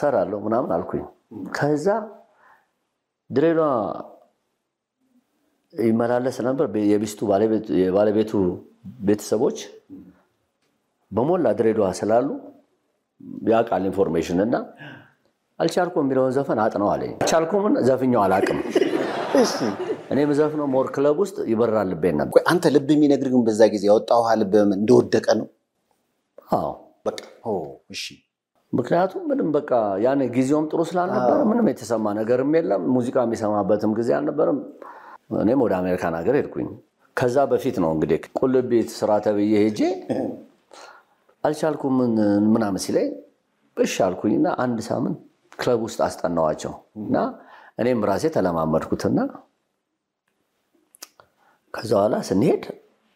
ሰራለሁ ምናምን አልኩኝ ከዛ ድሬዳዋ ይመላለስ ነበር የባለቤቱ ቤተሰቦች በሞላ ድሬዳዋ ስላሉ ያቃል ኢንፎርሜሽን እና አልቻልኩም የሚለውን ዘፈን አጥነው አለኝ አልቻልኩም ዘፍኛው አላቅም እሺ እኔ መዘፍነው ሞር ክለብ ውስጥ ይበራል ልቤን ነበር አንተ ልብ የሚነግር ግን በዛ ጊዜ ያወጣው ልብም እንደወደቀ ነው አዎ በቃ እሺ ምክንያቱም ምንም በቃ ያኔ ጊዜውም ጥሩ ስላልነበር ምንም የተሰማ ነገርም የለም ሙዚቃ የሚሰማበትም ጊዜ አልነበረም እኔም ወደ አሜሪካን ሀገር ሄድኩኝ ከዛ በፊት ነው እንግዲህ ቁልቢ ስራ ተብዬ ሄጄ አልቻልኩም ምናምን ሲለኝ እሺ አልኩኝና አንድ ሳምንት ክለብ ውስጥ አስጠናዋቸውና እኔም ራሴ ተለማመድኩትና ከዛ በኋላ ስንሄድ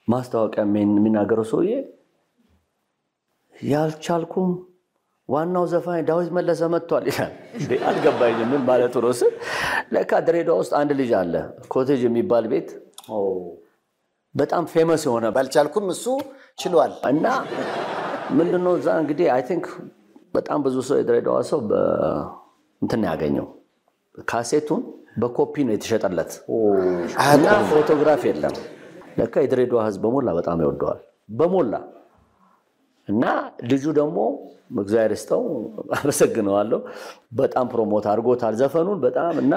ማስታወቂያ የሚናገረው ሰውዬ ያልቻልኩም ዋናው ዘፋኝ ዳዊት መለሰ መጥቷል ይላል አልገባኝም ምን ማለት ነው ለካ ድሬዳዋ ውስጥ አንድ ልጅ አለ ኮቴጅ የሚባል ቤት በጣም ፌመስ የሆነ ባልቻልኩም እሱ ችሏል እና ምንድነው እዛ እንግዲህ አይ ቲንክ በጣም ብዙ ሰው የድሬዳዋ ሰው እንትን ያገኘው ካሴቱን በኮፒ ነው የተሸጠለት እና ፎቶግራፍ የለም ለካ የድሬዳዋ ህዝብ በሞላ በጣም ይወደዋል በሞላ እና ልጁ ደግሞ እግዚአብሔር ይስጠው አመሰግነዋለሁ በጣም ፕሮሞት አድርጎታል ዘፈኑን በጣም እና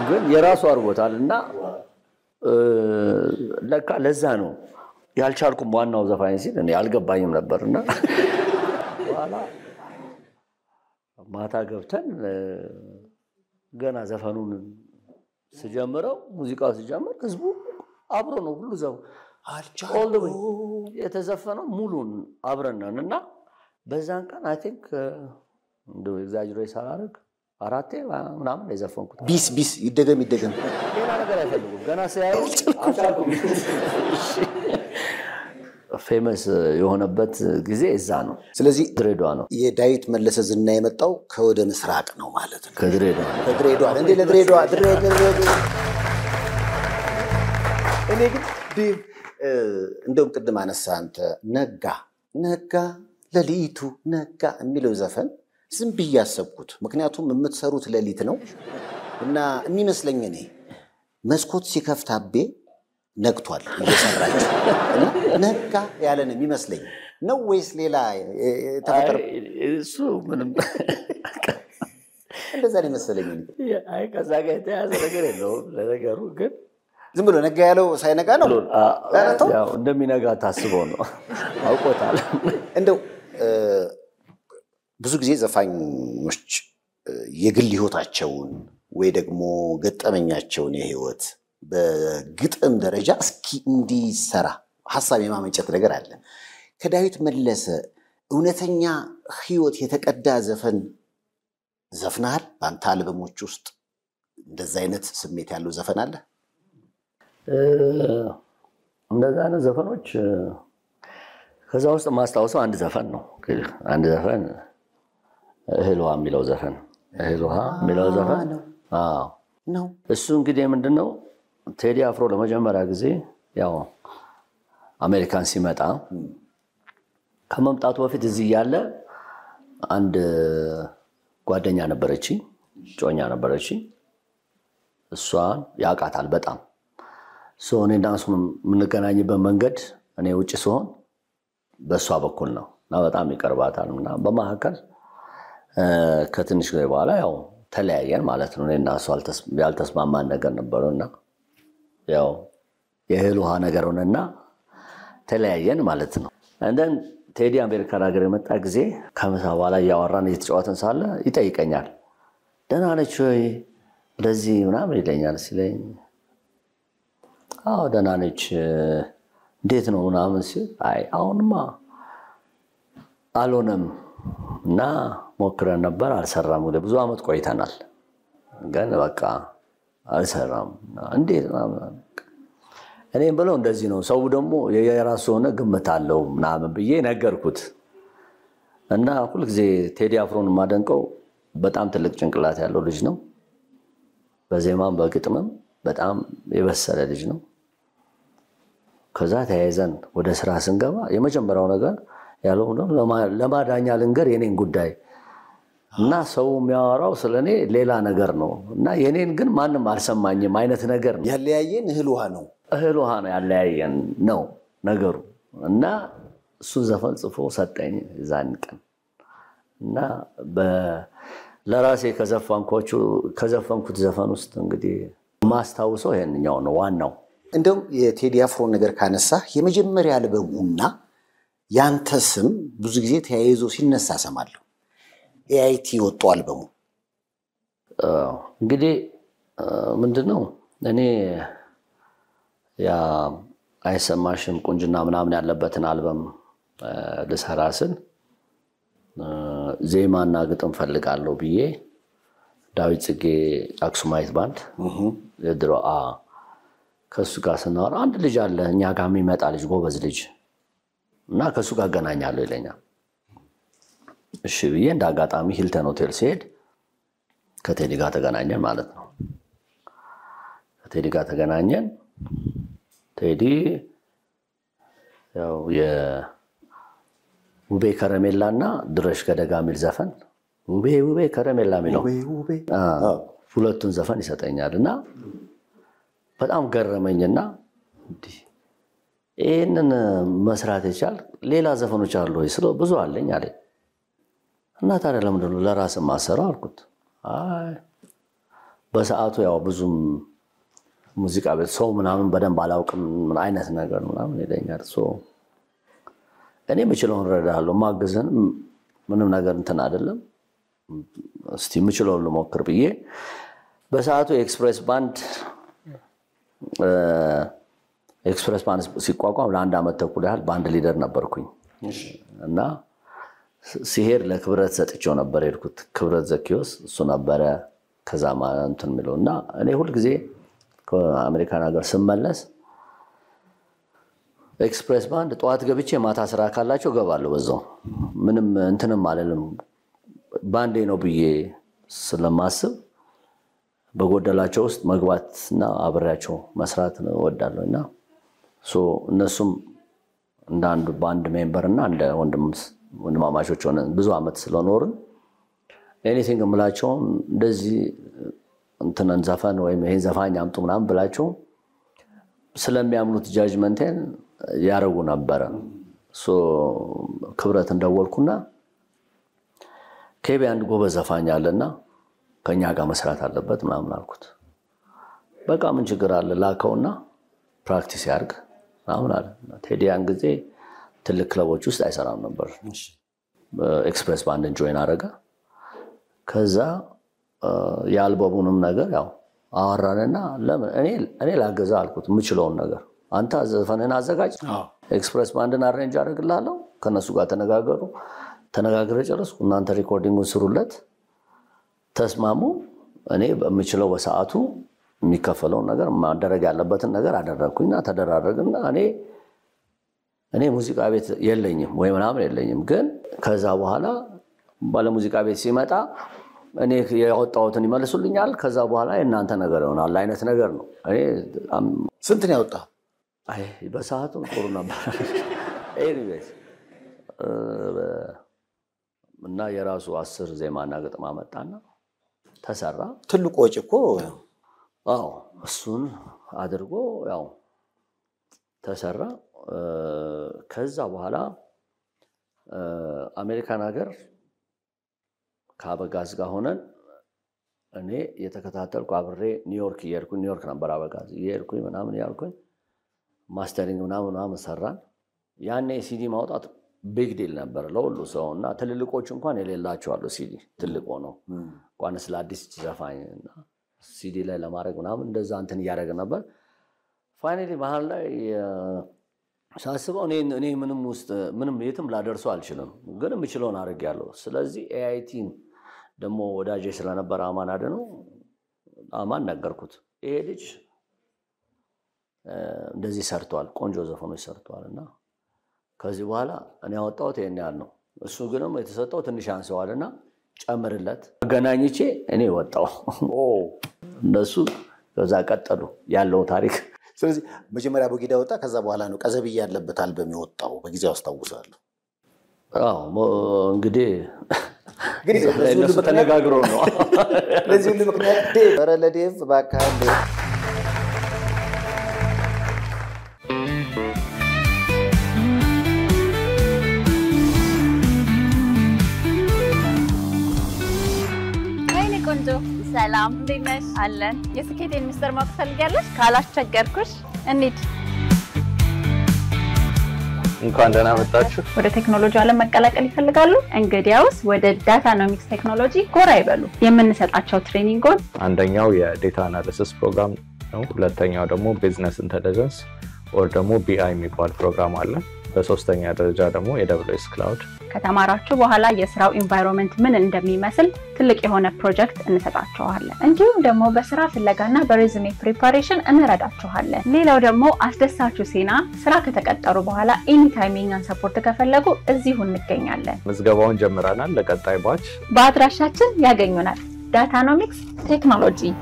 ግን የራሱ አድርጎታል እና ለካ ለዛ ነው ያልቻልኩም ዋናው ዘፋኝ ሲል እኔ አልገባኝም ነበርና በኋላ ማታ ገብተን ገና ዘፈኑን ስጀምረው ሙዚቃው ሲጀምር ህዝቡ አብሮ ነው ሁሉ ዘው አልቻልኩም የተዘፈነው ሙሉን አብረናልና በዛን ቀን አይ ቲንክ እንደው ኤግዛጀሬት ሳላደርግ አራቴ ምናምን የዘፈንኩት ቢስ ይደገም ሌላ ነገር አይፈልጉም ገና ሲያዩ አልቻልኩም ፌመስ የሆነበት ጊዜ እዛ ነው ስለዚህ ድሬዳዋ ነው የዳዊት መለሰ ዝና የመጣው ከወደ ምስራቅ ነው ማለት ነው ከድሬዳዋ እንዴ ለድሬዳዋ እኔ ግን እንደውም ቅድም አነሳ አንተ ነጋ ለሊቱ ነጋ የሚለው ዘፈን ዝም ብዬ ያሰብኩት ምክንያቱም የምትሰሩት ለሊት ነው እና የሚመስለኝ እኔ መስኮት ሲከፍት አቤ ነግቷል እየሰራች እና ነጋ ያለን የሚመስለኝ ነው ወይስ ሌላ ተፈጠረ እሱ ምንም እንደዛ ነው መሰለኝ አይ ከዛ ጋር የተያዘ ነገር የለውም ለነገሩ ግን ዝም ብሎ ነጋ ያለው ሳይነጋ ነው ያው እንደሚነጋ ታስበው ነው አውቆታል እንደው ብዙ ጊዜ ዘፋኞች የግል ህይወታቸውን ወይ ደግሞ ገጠመኛቸውን የህይወት በግጥም ደረጃ እስኪ እንዲሰራ ሐሳብ የማመንጨት ነገር አለ ከዳዊት መለሰ እውነተኛ ህይወት የተቀዳ ዘፈን ዘፍናል በአንተ አልበሞች ውስጥ እንደዛ አይነት ስሜት ያለው ዘፈን አለ እንደዛ አይነት ዘፈኖች ከዛ ውስጥ ማስታወሰው አንድ ዘፈን ነው አንድ ዘፈን እህልዋ የሚለው ዘፈን ነው እሱ እንግዲህ ምንድነው ቴዲ አፍሮ ለመጀመሪያ ጊዜ ያው አሜሪካን ሲመጣ ከመምጣቱ በፊት እዚህ ያለ አንድ ጓደኛ ነበረች ጮኛ ነበረች እሷን ያቃታል በጣም እኔና እሱ የምንገናኝበት መንገድ እኔ ውጪ ስሆን በሷ በኩል ነው እና በጣም ይቀርባታልና በመሐከል ከትንሽ ጊዜ በኋላ ያው ተለያየን ማለት ነው እኔና እሱ ያልተስማማን ነገር ነበርና ያው የእህል ውሃ ነገር ሆነና ተለያየን ማለት ነው እንደን ቴዲ አሜሪካ ሀገር የመጣ ጊዜ ከምሳ በኋላ ያወራን እየተጫወተን ሳለ ይጠይቀኛል ደህና ነች ወይ ለዚህ ምናምን ይለኛል ሲለኝ አዎ ደህና ነች እንዴት ነው ምናምን ሲል አይ አሁንማ አልሆነም እና ሞክረን ነበር አልሰራም ወደ ብዙ አመት ቆይተናል ግን በቃ አልሰራም እንዴት ምናምን እኔም ብለው እንደዚህ ነው ሰው ደግሞ የራሱ ሆነ ግምት አለው ምናምን ብዬ ነገርኩት እና ሁሉ ጊዜ ቴዲ አፍሮን ማደንቀው በጣም ትልቅ ጭንቅላት ያለው ልጅ ነው በዜማም በግጥምም በጣም የበሰለ ልጅ ነው ከዛ ተያይዘን ወደ ስራ ስንገባ የመጀመሪያው ነገር ያለው ነው ለማዳኛ ልንገር የኔን ጉዳይ እና ሰው የሚያወራው ስለኔ ሌላ ነገር ነው እና የኔን ግን ማንም አልሰማኝም አይነት ነገር ነው ያለያየን እህል ውሃ ነው ያለያየን ነው ነገሩ እና እሱ ዘፈን ጽፎ ሰጠኝ ዛን ቀን እና ለራሴ ከዘፈንኩት ዘፈን ውስጥ እንግዲህ ማስታወሰው ይሄንኛው ነው ዋናው እንደውም የቴዲ አፍሮ ነገር ካነሳ የመጀመሪያ አልበሙና ያንተ ስም ብዙ ጊዜ ተያይዞ ሲነሳ ሰማለሁ ኤአይቲ ወጣው አልበሙ እንግዲህ ምንድነው እኔ ያ አይሰማሽም ቁንጅና ምናምን ያለበትን አልበም ልሰራ ስል ዜማና ግጥም ፈልጋለሁ ብዬ ዳዊት ጽጌ አክሱማይት ባንድ የድሮ ከሱ ጋር ስናወራ አንድ ልጅ አለ እኛ ጋር የሚመጣ ልጅ ጎበዝ ልጅ እና ከሱ ጋር ገናኛለሁ ይለኛል እሺ ብዬ እንዳጋጣሚ ሂልተን ሆቴል ሲሄድ ከቴዲ ጋር ተገናኘን ማለት ነው ከቴዲ ጋር ተገናኘን ቴዲ ያው የውቤ ከረሜላና ድረሽ ከደጋ የሚል ዘፈን ውቤ ከረሜላ የሚለው ሁለቱን ዘፈን ይሰጠኛልና በጣም ገረመኝና ይሄንን መስራት ይቻል ሌላ ዘፈኖች አሉ ወይ ስለ ብዙ አለኝ አለ እና ታዲያ ለምንድን ነው ለራስ ማሰራው አልኩት አይ በሰዓቱ ያው ብዙም ሙዚቃ ቤት ሰው ምናምን በደንብ አላውቅም ምን አይነት ነገር ምናምን ይለኛል እኔ ምችለውን ረዳለሁ ማገዘን ምንም ነገር እንትን አይደለም እስቲ ምችለውን ልሞክር ብዬ በሰዓቱ ኤክስፕሬስ ባንድ ሲቋቋም ለአንድ አመት ተኩል ያህል ባንድ ሊደር ነበርኩኝ እና ሲሄድ ለክብረት ሰጥቼው ነበር ሄድኩት ክብረት ዘኪዮስ እሱ ነበረ ከዛ እንትን የሚለውና እኔ ሁሉ ጊዜ ከአሜሪካን ሀገር ስመለስ ኤክስፕሬስ ባንድ ጠዋት ገብቼ ማታ ስራ ካላቸው ገባለሁ በዛው ምንም እንትንም አለለም ባንዴ ነው ብዬ ስለማስብ በጎደላቸው ውስጥ መግባትና አብሬያቸው መስራት ነው ወዳለውና እነሱም እንደ አንድ ባንድ ሜምበር እና እንደ ወንድማማቾች ሆነን ብዙ አመት ስለኖርን ኤኒቲንግ ምላቸው እንደዚህ እንትነን ዘፈን ወይ ይሄን ዘፋኝ አምጡ ምናምን ብላቸው ስለሚያምኑት ጃጅመንቴን ያረጉ ነበር ክብረት እንደወልኩና ከቤ አንድ ጎበዝ ዘፋኝ አለና ከኛ ጋር መስራት አለበት ምናምን አልኩት በቃ ምን ችግር አለ ላከውና ፕራክቲስ ያርግ ምናምን አለ ቴዲያን ጊዜ ትልቅ ክለቦች ውስጥ አይሰራም ነበር ኤክስፕሬስ ባንድን ጆይን አረጋ ከዛ የአልበሙንም ነገር ያው አወራንና ለምን እኔ ላገዛ አልኩት ምችለውን ነገር አንተ ዘፈንን አዘጋጅ ኤክስፕሬስ ባንድን አሬንጅ አደርግልሃለሁ ከነሱ ጋር ተነጋግረ ጨረስኩ እናንተ ሪኮርዲንጉን ስሩለት ተስማሙ እኔ በምችለው በሰዓቱ የሚከፈለውን ነገር ማደረግ ያለበትን ነገር አደረኩኝና ተደራረግና እኔ ሙዚቃ ቤት የለኝም ወይ ምናምን የለኝም ግን ከዛ በኋላ ባለ ሙዚቃ ቤት ሲመጣ እኔ ያወጣሁትን ይመልሱልኛል ከዛ በኋላ እናንተ ነገር ይሆናል አይነት ነገር ነው እኔ ስንት ነው ያወጣው አይ በሰዓቱ ጥሩ ነበር ኤኒዌይስ እና የራሱ 10 ዜማና ግጥም አመጣና ተሰራ ትልቁ ወጪ እኮ እሱን አድርጎ ያው ተሰራ ከዛ በኋላ አሜሪካን ሀገር ከአበጋዝ ጋር ሆነን እኔ የተከታተልኩ አብሬ ኒውዮርክ ነበር አበጋዝ ይሄድኩኝ ምናምን ያልኩኝ ማስተሪንግ ምናምን ሰራን ያኔ ሲዲ ማውጣት ቢግ ዲል ነበር ለሁሉ ሰውና ትልልቆች እንኳን የሌላቸው አሉ ሲዲ ትልቅ ሆኖ እንኳን ስለ አዲስ ዘፋኝና ሲዲ ላይ ለማድረግ ምናምን እንደዛ እንትን ያደረገ ነበር ፋይናሊ መሃል ላይ ሳስበው እኔ ምንም የትም ላደርሰው አልችልም ግን ምችለውን አድርጌያለሁ ስለዚህ ኤአይቲን ደሞ ወዳጄ ስለነበር አማን አደነው አማን ነገርኩት ይሄ ልጅ እንደዚህ ሰርቷል ቆንጆ ዘፈኖች ሰርቷልና ከዚህ በኋላ እኔ አወጣሁት ይሄን ያህል ነው እሱ ግንም የተሰጠው ትንሽ አንሰዋልና ጨምርለት አገናኝቼ እኔ ወጣው እነሱ ከዛ ቀጠሉ ያለው ታሪክ ስለዚህ መጀመሪያ በጊዳ ወጣ ከዛ በኋላ ነው ቀዘብያ ያለበት አልበም የወጣው በጊዜው አስተዋውሳለሁ እንግዲህ ግን ለሱ ተነጋግሮ ነው ለዚህ ሁሉ ምክንያት ለዴቭ ባካል ሰላም እንዴት ነሽ አለን የስኬቴን ሚስተር ማወቅ ፈልጊያለሽ ካላስቸገርኩሽ እንሂድ እንኳን ደህና መጣችሁ ወደ ቴክኖሎጂ ዓለም መቀላቀል ይፈልጋሉ እንግዲያውስ ወደ ዳታኖሚክስ ቴክኖሎጂ ጎራ ይበሉ የምንሰጣቸው ትሬኒንጎች አንደኛው የዴታ አናሊሲስ ፕሮግራም ነው ሁለተኛው ደግሞ ቢዝነስ ኢንተለጀንስ or ደግሞ BI የሚባል ፕሮግራም አለ በሶስተኛ ደረጃ ደግሞ AWS ክላውድ ከተማራችሁ በኋላ የስራው ኢንቫይሮንመንት ምን እንደሚመስል ትልቅ የሆነ ፕሮጀክት እንሰጣችኋለን እንዲሁም ደግሞ በስራ ፍለጋና በሬዝሜ ፕሪፓሬሽን እንረዳችኋለን ሌላው ደግሞ አስደሳቹ ዜና ስራ ከተቀጠሩ በኋላ ኤኒ ታይሚንግ and ሰፖርት ከፈለጉ እዚሁ እንገኛለን ምዝገባውን ጀምረናል ለቀጣይ ባች በአድራሻችን ያገኙናል ዳታኖሚክስ ቴክኖሎጂ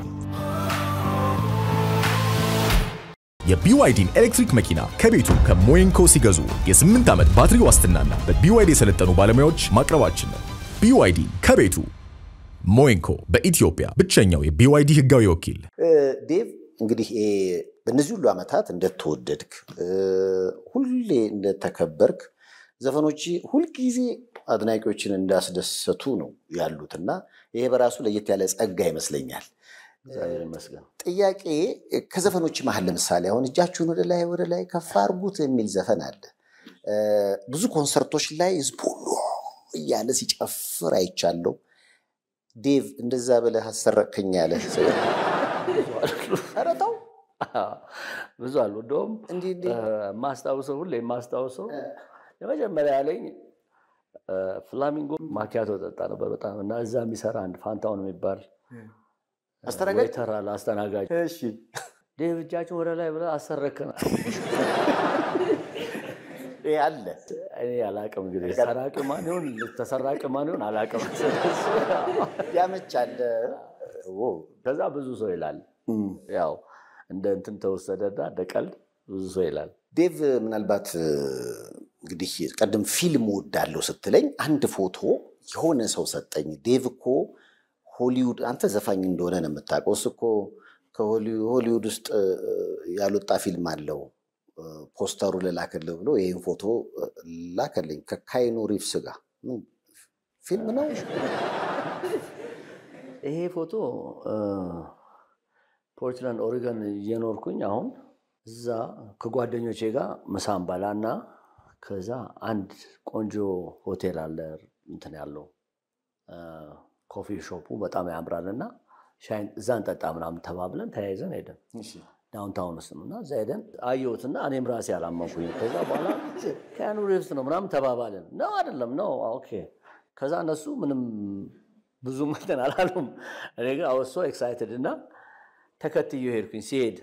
የቢዋይዲን ኤሌክትሪክ መኪና ከቤቱ ከሞይንኮ ሲገዙ የ8 ዓመት ባትሪ ዋስትናና በቢዋይዲ የሰለጠኑ ባለሙያዎች ማቅረባችን ነው። ቢዋይዲ ከቤቱ ሞይንኮ በኢትዮጵያ ብቸኛው የቢዋይዲ ህጋዊ ወኪል። ዴቭ እንግዲህ በእነዚህ ሁሉ ዓመታት እንደተወደድክ ሁሌ እንደተከበርክ ዘፈኖች ሁልጊዜ አድናቂዎችን እንዳስደሰቱ ነው ያሉትና ይሄ በራሱ ለየት ያለ ጸጋ ይመስለኛል። ጥያቄ ከዘፈኖች መሃል ለምሳሌ አሁን እጃችሁን ወደ ላይ ከፍ አድርጉት የሚል ዘፈን አለ። ብዙ ኮንሰርቶች ላይ ህዝቡ እያለ ሲጨፍር አይቻለሁ። ዴቭ እንደዛ ብለህ አሰረከኝ ያለ ኧረ ተው ብዙ አሉ። እንደውም ማስታውሰው ሁሌ ማስታውሰው የመጀመሪያ ያለኝ ፍላሚንጎ ማኪያቶ ጠጣ ነበር በጣም እና እዛ የሚሰራ አንድ ፋንታውን የሚባል አስተናጋጅ እሺ ዴቭ እጃችሁን ወደ ላይ ብለህ አሰረከና አለ እኔ አላውቅም እንግዲህ ሰራቂ ማን ይሁን ተሰራቂ ማን ይሁን አላውቅም። ያመቻል። ከዛ ብዙ ሰው ይላል ያው እንደ እንትን ተወሰደና ደቀልድ ብዙ ሰው ይላል። ዴቭ ምናልባት እንግዲህ ቀደም ፊልም ወዳለው ስትለኝ አንድ ፎቶ የሆነ ሰው ሰጠኝ። ዴቭ እኮ ሆሊውድ አንተ ዘፋኝ እንደሆነ ነው የምታውቀው። እሱ እኮ ከሆሊውድ ውስጥ ያልወጣ ፊልም አለው ፖስተሩ ለላከልህ ብሎ ይሄን ፎቶ ላከልኝ ከካይኑ ሪቭስ ጋር ፊልም ነው ይሄ ፎቶ። ፖርትላንድ ኦሪገን እየኖርኩኝ አሁን እዛ ከጓደኞቼ ጋር ምሳም በላና ከዛ አንድ ቆንጆ ሆቴል አለ እንትን ያለው ኮፊ ሾፑ በጣም ያምራልና ሻይ እዛ እንጠጣ ምናምን ተባብለን ተያይዘን ሄደን ዳውንታውን ውስጥና እዛ ሄደን አየሁትና እኔም ራሴ አላመንኩኝ። ከዛ በኋላ ካይኑ ሪቭስ ነው ምናምን ተባባለን። ነው አይደለም ነው ኦኬ። ከዛ እነሱ ምንም ብዙ እንትን አላሉም። እኔ ግን I was so excited እና ተከትዬ ሄድኩኝ። ሲሄድ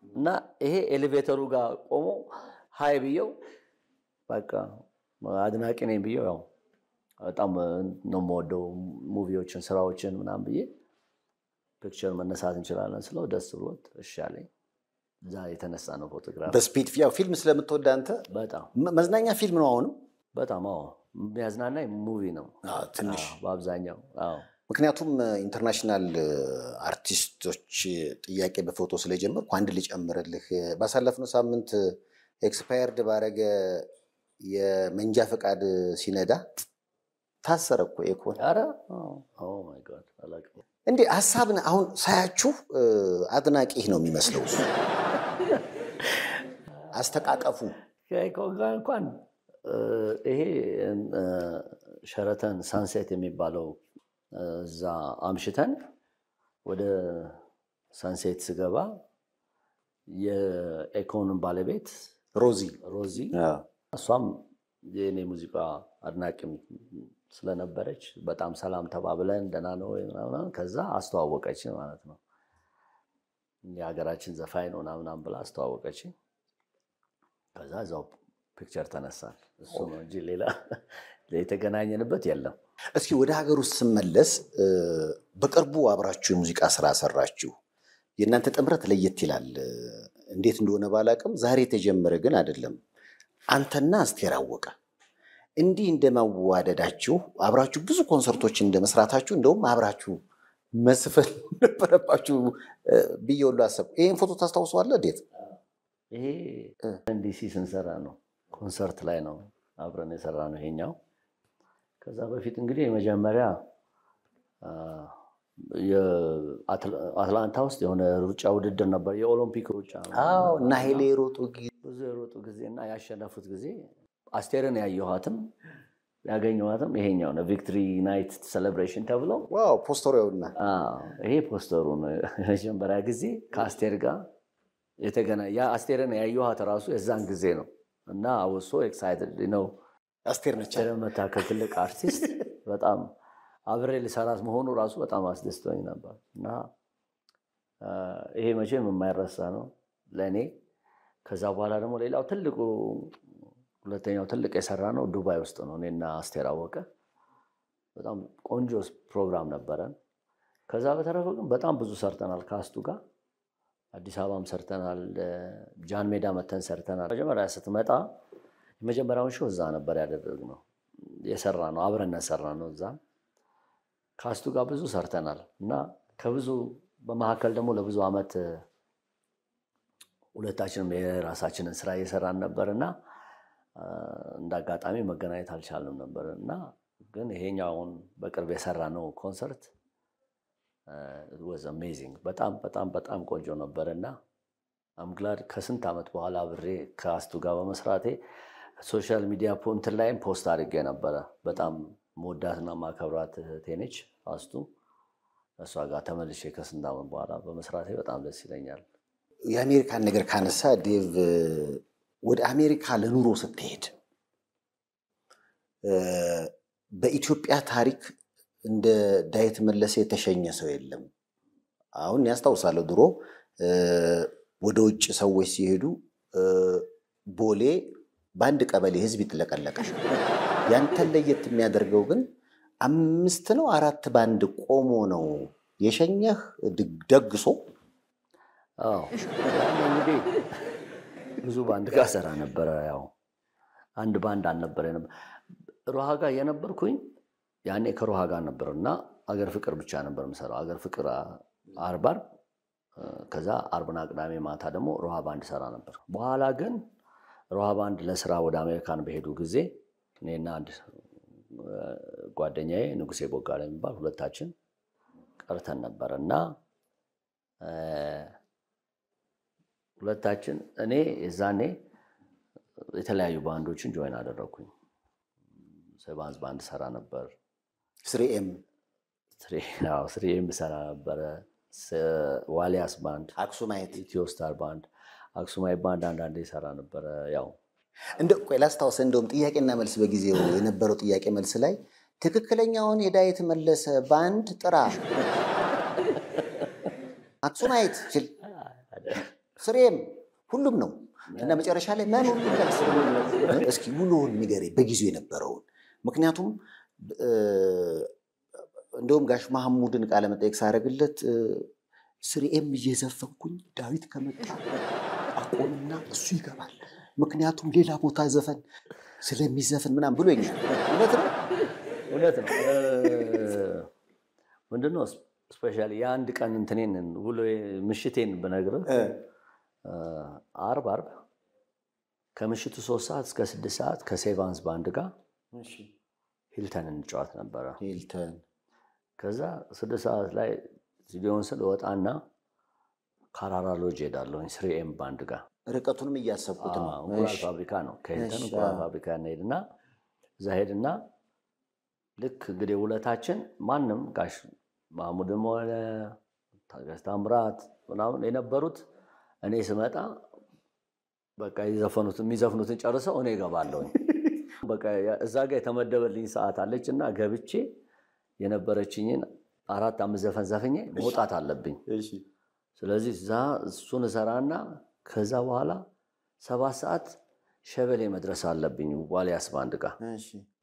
እና ይሄ ኤሌቬተሩ ጋር ቆሞ ሃይ ብየው በቃ አድናቂ ነኝ ብየው ያው በጣም ነው የምወደው ሙቪዎችን ስራዎችን ምናምን ብዬ ፒክቸር መነሳት እንችላለን ስለው ደስ ብሎት እሺ አለኝ። እዛ የተነሳ ነው ፎቶግራፍ በስፒድ ያው ፊልም ስለምትወድ አንተ በጣም መዝናኛ ፊልም ነው አሁንም በጣም የሚያዝናናኝ ሙቪ ነው ትንሽ በአብዛኛው። ምክንያቱም ኢንተርናሽናል አርቲስቶች ጥያቄ በፎቶ ስለጀመርኩ አንድ ልጨምርልህ። ባሳለፍነው ሳምንት ኤክስፓየርድ ባረገ የመንጃ ፈቃድ ሲነዳ ታሰረ እኮ ኤኮን። ኧረ ኦ ማይ ጋድ አላውቅም እንዴ ሐሳብን አሁን ሳያችሁ አድናቂህ ነው የሚመስለው አስተቃቀፉ ከኤኮን ጋር እንኳን ይሄ ሸረተን ሳንሴት የሚባለው እዛ አምሽተን ወደ ሳንሴት ስገባ የኤኮንን ባለቤት ሮዚ እሷም የኔ ሙዚቃ አድናቂም ስለነበረች በጣም ሰላም ተባብለን ደህና ነው ምናምን ከዛ አስተዋወቀች ማለት ነው። የሀገራችን ዘፋኝ ነው ምናምን ብላ አስተዋወቀች። ከዛ እዛው ፒክቸር ተነሳን። እሱ ነው እንጂ ሌላ የተገናኘንበት የለም። እስኪ ወደ ሀገር ውስጥ ስመለስ በቅርቡ አብራችሁ የሙዚቃ ስራ ሰራችሁ። የእናንተ ጥምረት ለየት ይላል። እንዴት እንደሆነ ባላቅም ዛሬ የተጀመረ ግን አይደለም። አንተና አስቴር አወቀ እንዲህ እንደማዋደዳችሁ አብራችሁ ብዙ ኮንሰርቶች እንደመስራታችሁ እንደውም አብራችሁ መስፈን ነበረባችሁ ብዬ ሁሉ አሰብኩ። ይሄን ፎቶ ታስታውሰዋለህ? እንዴት ይሄ እንዲሲ ስንሰራ ነው ኮንሰርት ላይ ነው አብረን የሰራ ነው ይሄኛው። ከዛ በፊት እንግዲህ የመጀመሪያ የአትላንታ ውስጥ የሆነ ሩጫ ውድድር ነበር የኦሎምፒክ ሩጫ። አዎ እና ኃይሌ ሮጡ ጊዜና ያሸነፉት ጊዜ አስቴርን ያየኋትም ያገኘኋትም ይሄኛው ነው ቪክትሪ ናይት ሴሌብሬሽን ተብሎ ዋው ፖስተሩ ያውና ይሄ ፖስተሩ ነው የመጀመሪያ ጊዜ ከአስቴር ጋር የተገናኘ ያ አስቴርን ያየኋት ራሱ የዛን ጊዜ ነው እና I was so excited አስቴር ነች መታከል ትልቅ አርቲስት በጣም አብሬ ልሰራት መሆኑ ራሱ በጣም አስደስቶኝ ነበር እና ይሄ መቼም የማይረሳ ነው ለኔ። ከዛ በኋላ ደግሞ ሌላው ትልቁ ሁለተኛው ትልቅ የሰራ ነው ዱባይ ውስጥ ነው እኔና አስቴር አወቀ። በጣም ቆንጆ ፕሮግራም ነበረን። ከዛ በተረፈ ግን በጣም ብዙ ሰርተናል ካስቱ ጋር አዲስ አበባም ሰርተናል፣ ጃን ሜዳ መተን ሰርተናል። መጀመሪያ ስትመጣ የመጀመሪያውን ሾው እዛ ነበር ያደረግነው የሰራነው አብረን ሰራነው እዛ ካስቱ ጋር ብዙ ሰርተናል እና ከብዙ በመሐከል ደግሞ ለብዙ አመት ሁለታችንም የራሳችንን ስራ እየሰራን ነበርና እንዳጋጣሚ መገናኘት አልቻልንም ነበርና ግን ይሄኛውን በቅርብ የሰራነው ኮንሰርት it was amazing በጣም ቆንጆ ነበርና I'm glad ከስንት አመት በኋላ አብሬ ካስቱ ጋር በመስራቴ ሶሻል ሚዲያ ፖንት ላይ ፖስት አድርጌ ነበር። በጣም ሞዳትና ማከብራት ቴኔች ካስቱ እሷ ጋር ተመልሼ ከስንት አመት በኋላ በመስራቴ በጣም ደስ ይለኛል። የአሜሪካን ነገር ካነሳ ዴቭ ወደ አሜሪካ ለኑሮ ስትሄድ በኢትዮጵያ ታሪክ እንደ ዳዊት መለሰ የተሸኘ ሰው የለም። አሁን ያስታውሳለሁ ድሮ ወደ ውጭ ሰዎች ሲሄዱ ቦሌ ባንድ ቀበሌ ህዝብ ይጥለቀለቃል። ያንተን ለየት የሚያደርገው ግን 5 ነው 4 ባንድ ቆሞ ነው የሸኘህ ደግሶ። አዎ እንግዲህ ብዙ ባንድ ጋር ሰራ ነበር። ያው አንድ ባንድ አልነበረንም። ሮሃ ጋር የነበርኩኝ ያኔ ከሮሃ ጋር ነበርና አገር ፍቅር ብቻ ነበር የምሰራው። አገር ፍቅር አርባር ከዛ አርብና ቅዳሜ ማታ ደግሞ ሮሃ ባንድ ሰራ ነበር። በኋላ ግን ሮሃ ባንድ ለስራ ወደ አሜሪካን በሄዱ ጊዜ እኔና አንድ ጓደኛዬ ንጉሴ ቦጋለ የሚባል ሁለታችን ቀርተን ነበርና ሁለታችን እኔ የዛኔ የተለያዩ ባንዶችን ጆይን አደረኩኝ። ሰባንስ ባንድ ሰራ ነበር። 3M ሰራ ነበር። ዋሊያስ ባንድ፣ አክሱማይት፣ ኢትዮ ስታር ባንድ፣ አክሱማይት ባንድ አንዳንዴ ሰራ ነበር። ያው እንደ ቆይ ላስታውስ እንደውም ጥያቄና መልስ በጊዜው የነበረው ጥያቄ መልስ ላይ ትክክለኛውን የዳዊት መለሰ ባንድ ጥራ አክሱማይት ሲል 3M ሁሉም ነው እና መጨረሻ ላይ ማን ሁሉ መልስ እስኪ ሙሉውን ንገረኝ በጊዜው የነበረውን። ምክንያቱም እንደውም ጋሽ መሐሙድን ቃለ መጠይቅ ሳረግለት 3M እየዘፈንኩኝ ዳዊት ከመጣ አቆምና እሱ ይገባል ምክንያቱም ሌላ ቦታ ዘፈን ስለሚዘፈን ምናምን ብሎኛል። እውነት ነው ምንድነው ስፔሻሊ የአንድ ቀን እንትኔን ሁሉ ምሽቴን በነገር አርብ ከምሽቱ 3 ሰዓት እስከ 6 ሰዓት ከሴቫንስ ባንድ ጋር ሂልተን እንጫወት ነበር። ሂልተን ከዛ 6 ሰዓት ላይ ስቱዲዮን ስለወጣና ካራራ ሎጅ ሄዳለሁ 3M ባንድ ጋር። ርቀቱንም እያሰብኩት ነው። እንቁላል ፋብሪካ ነው ከሂልተን እንቁላል ፋብሪካ እንሄድና እዛ ሄድና ልክ እንግዲህ ውለታችን ማንም ጋሽ ማሙድም ሆነ ታገስ ታምራት ምናምን የነበሩት እኔ ስመጣ በቃ የሚዘፍኑትን ጨርሰው እኔ እገባለሁ። በቃ እዛ ጋር የተመደበልኝ ሰዓት አለችና ገብቼ የነበረችኝን 4-5 ዘፈን ዘፈኜ መውጣት አለብኝ። ስለዚህ እሱን ሰራና ከዛ በኋላ 7 ሰዓት ሸበሌ መድረስ አለብኝ ዋሊያስ ባንድ ጋር።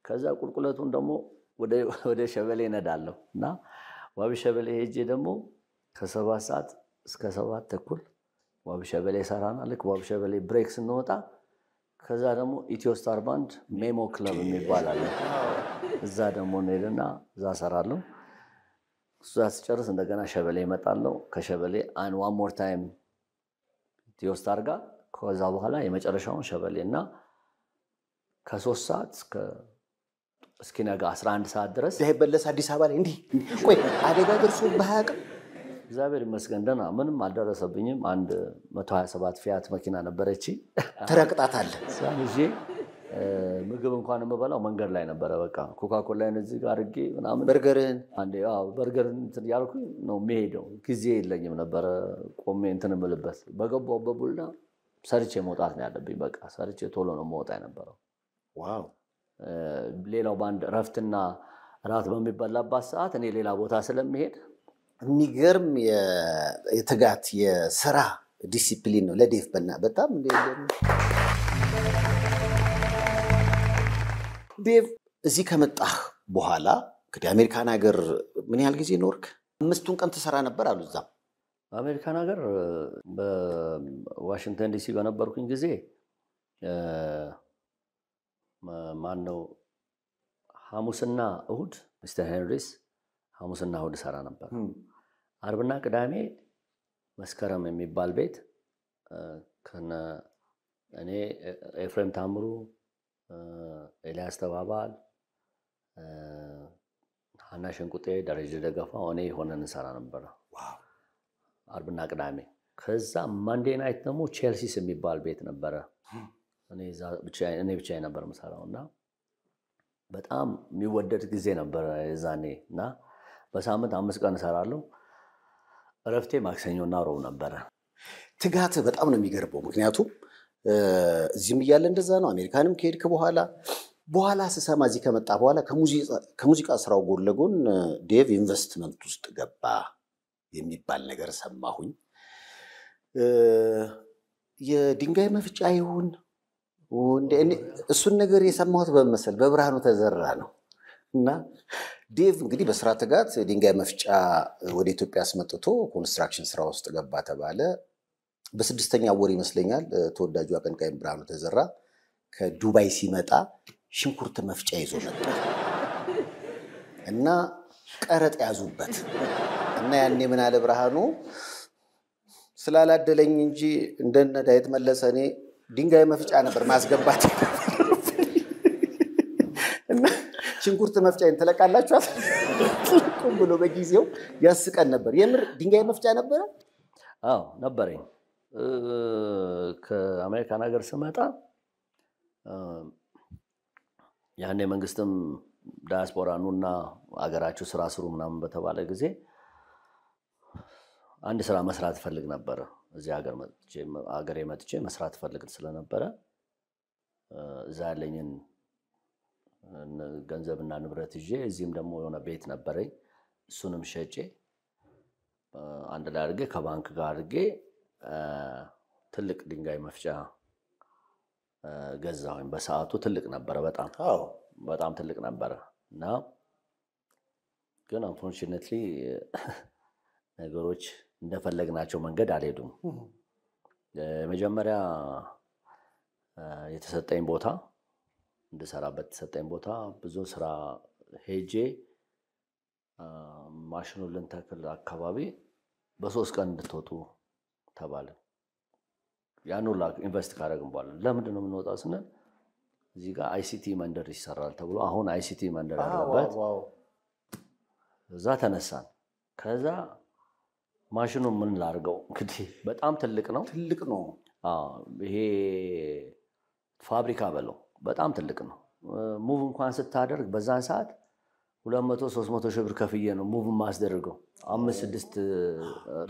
ከዛ ቁልቁለቱን ደግሞ ወደ ሸበሌ ነዳለሁና ዋቢ ሸበሌ ሄጄ ደግሞ ከ7 ሰዓት እስከ 7 ተኩል ዋቢ ሸበሌ ሰራና ልክ ዋቢ ሸበሌ ብሬክ ስንወጣ ከዛ ደግሞ ኢትዮ ስታር ባንድ ሜሞ ክለብ የሚባል አለ። እዛ ደግሞ እንሄድና እዛ ሰራለሁ። እዛ ስጨርስ እንደገና ሸበሌ እመጣለሁ። ከሸበሌ one more time ኢትዮ ስታር ጋር ከዛ በኋላ የመጨረሻውን ሸበሌና ከ3 ሰዓት እስኪነጋ 11 ሰዓት ድረስ ዳዊት መለሰ አዲስ አበባ ላይ እንዲህ ቆይ አደጋ ደርሶብህ አያውቅም? እግዚአብሔር ይመስገን ደህና ምንም አልደረሰብኝም። አንድ 127 ፊያት መኪና ነበረች። ተረቅጣታለህ? ሳንጂ ምግብ እንኳን የምበላው መንገድ ላይ ነበረ። በቃ ኮካኮላን እዚህ ጋር አድርጌ ምናምን በርገርን አንዴ በርገር እንትን ያልኩኝ ነው የምሄደው። ጊዜ የለኝም ነበረ ቆሜ እንትን የምልበት። በገባሁበት ቡልና ሰርቼ መውጣት ነው ያለብኝ። በቃ ሰርቼ ቶሎ ነው መውጣት የነበረው። ዋው ሌላው ባንድ ረፍትና ራት በሚበላባት ሰዓት እኔ ሌላ ቦታ ስለምሄድ የሚገርም የትጋት የሥራ ዲሲፕሊን ነው ለዴቭ በጣም ዴቭ እዚህ ከመጣህ በኋላ እንግዲህ አሜሪካን ሀገር ምን ያህል ጊዜ ኖርክ? 5 ቀን ተሰራ ነበር አሉ እዛም። አሜሪካን ሀገር በዋሽንግተን ዲሲ በነበርኩኝ ጊዜ ማነው ሐሙስና እሁድ ሚስተር ሄንሪስ ሐሙስና እሁድ ሰራ ነበር። አርብና ቅዳሜ መስከረም የሚባል ቤት ከነ እኔ ኤፍሬም ታምሩ፣ ኤልያስ ተባባል፣ ሀና ሸንቁጤ፣ ደረጀ ደገፋው እኔ ሆነን እንሰራ ነበር አርብና ቅዳሜ። ከዛ ማንዴ ናይት ደግሞ ቼልሲስ የሚባል ቤት ነበረ። እኔ ብቻዬን ነበር የምሰራውና በጣም የሚወደድ ጊዜ ነበረ የዛኔ እና በሳምንት 5 ቀን እሰራለሁ። እረፍቴ ማክሰኞና ሮብ ነበረ። ትጋት በጣም ነው የሚገርመው። ምክንያቱም እዚህም እያለ እንደዛ ነው። አሜሪካንም ከሄድክ በኋላ ስሰማ እዚህ ከመጣ በኋላ ከሙዚቃ ስራው ጎን ለጎን ዴቭ ኢንቨስትመንት ውስጥ ገባ የሚባል ነገር ሰማሁኝ። የድንጋይ መፍጫ ይሁን እሱን ነገር የሰማሁት በመሰል በብርሃኑ ተዘራ ነው። እና ዴቭ እንግዲህ በስራ ትጋት ድንጋይ መፍጫ ወደ ኢትዮጵያ አስመጥቶ ኮንስትራክሽን ስራ ውስጥ ገባ ተባለ። በ6ኛ ወር ይመስለኛል ተወዳጁ አቀንቃኝ ብርሃኑ ተዘራ ከዱባይ ሲመጣ ሽንኩርት መፍጫ ይዞ መጣ እና ቀረጥ ያዙበት እና ያኔ ምን አለ ብርሃኑ ስላላደለኝ እንጂ እንደነ ዳዊት መለሰ እኔ ድንጋይ መፍጫ ነበር ማስገባት እና ሽንኩርት መፍጫ እንተለቃላችሁ ቁም ብሎ በጊዜው ያስቀን ነበር። የምር ድንጋይ መፍጫ ነበረ? አዎ ነበረኝ። ከአሜሪካን ሀገር ስመጣ ያኔ መንግስትም ዳያስፖራ ኑና አገራችሁ ስራ ስሩ ምናምን በተባለ ጊዜ አንድ ስራ መስራት ፈልግ ነበር። እዚህ ሀገር መጥቼ መስራት ፈልግ ስለነበረ እዛ ያለኝን ገንዘብና ንብረት ይዤ እዚህም ደግሞ የሆነ ቤት ነበረኝ እሱንም ሸጬ አንድ ላይ አድርጌ ከባንክ ጋር አድርጌ ትልቅ ድንጋይ መፍጫ ገዛሁኝ። በሰዓቱ ትልቅ ነበረ፣ በጣም ትልቅ ነበረ እና ግን አንፎርቹኔትሊ ነገሮች እንደፈለግናቸው መንገድ አልሄዱም። መጀመሪያ የተሰጠኝ ቦታ እንድሰራበት የተሰጠኝ ቦታ ብዙ ስራ ሄጄ ማሽኑን ልንተክል አካባቢ በ3 ቀን እንድትወጡ ተባለ። ያን ሁላ ኢንቨስት ካደረግን በኋላ ለምንድን ነው የምንወጣው ስንል እዚህ ጋር አይሲቲ መንደር ይሰራል ተብሎ አሁን አይሲቲ መንደር ያለበት እዛ ተነሳን። ከዛ ማሽኑ ምን ላድርገው እንግዲህ በጣም ትልቅ ነው። ይሄ ፋብሪካ በለው በጣም ትልቅ ነው። ሙቭ እንኳን ስታደርግ በዛን ሰዓት 200-300 ሺህ ብር ከፍዬ ነው ሙቭ ማስደርገው። 5-6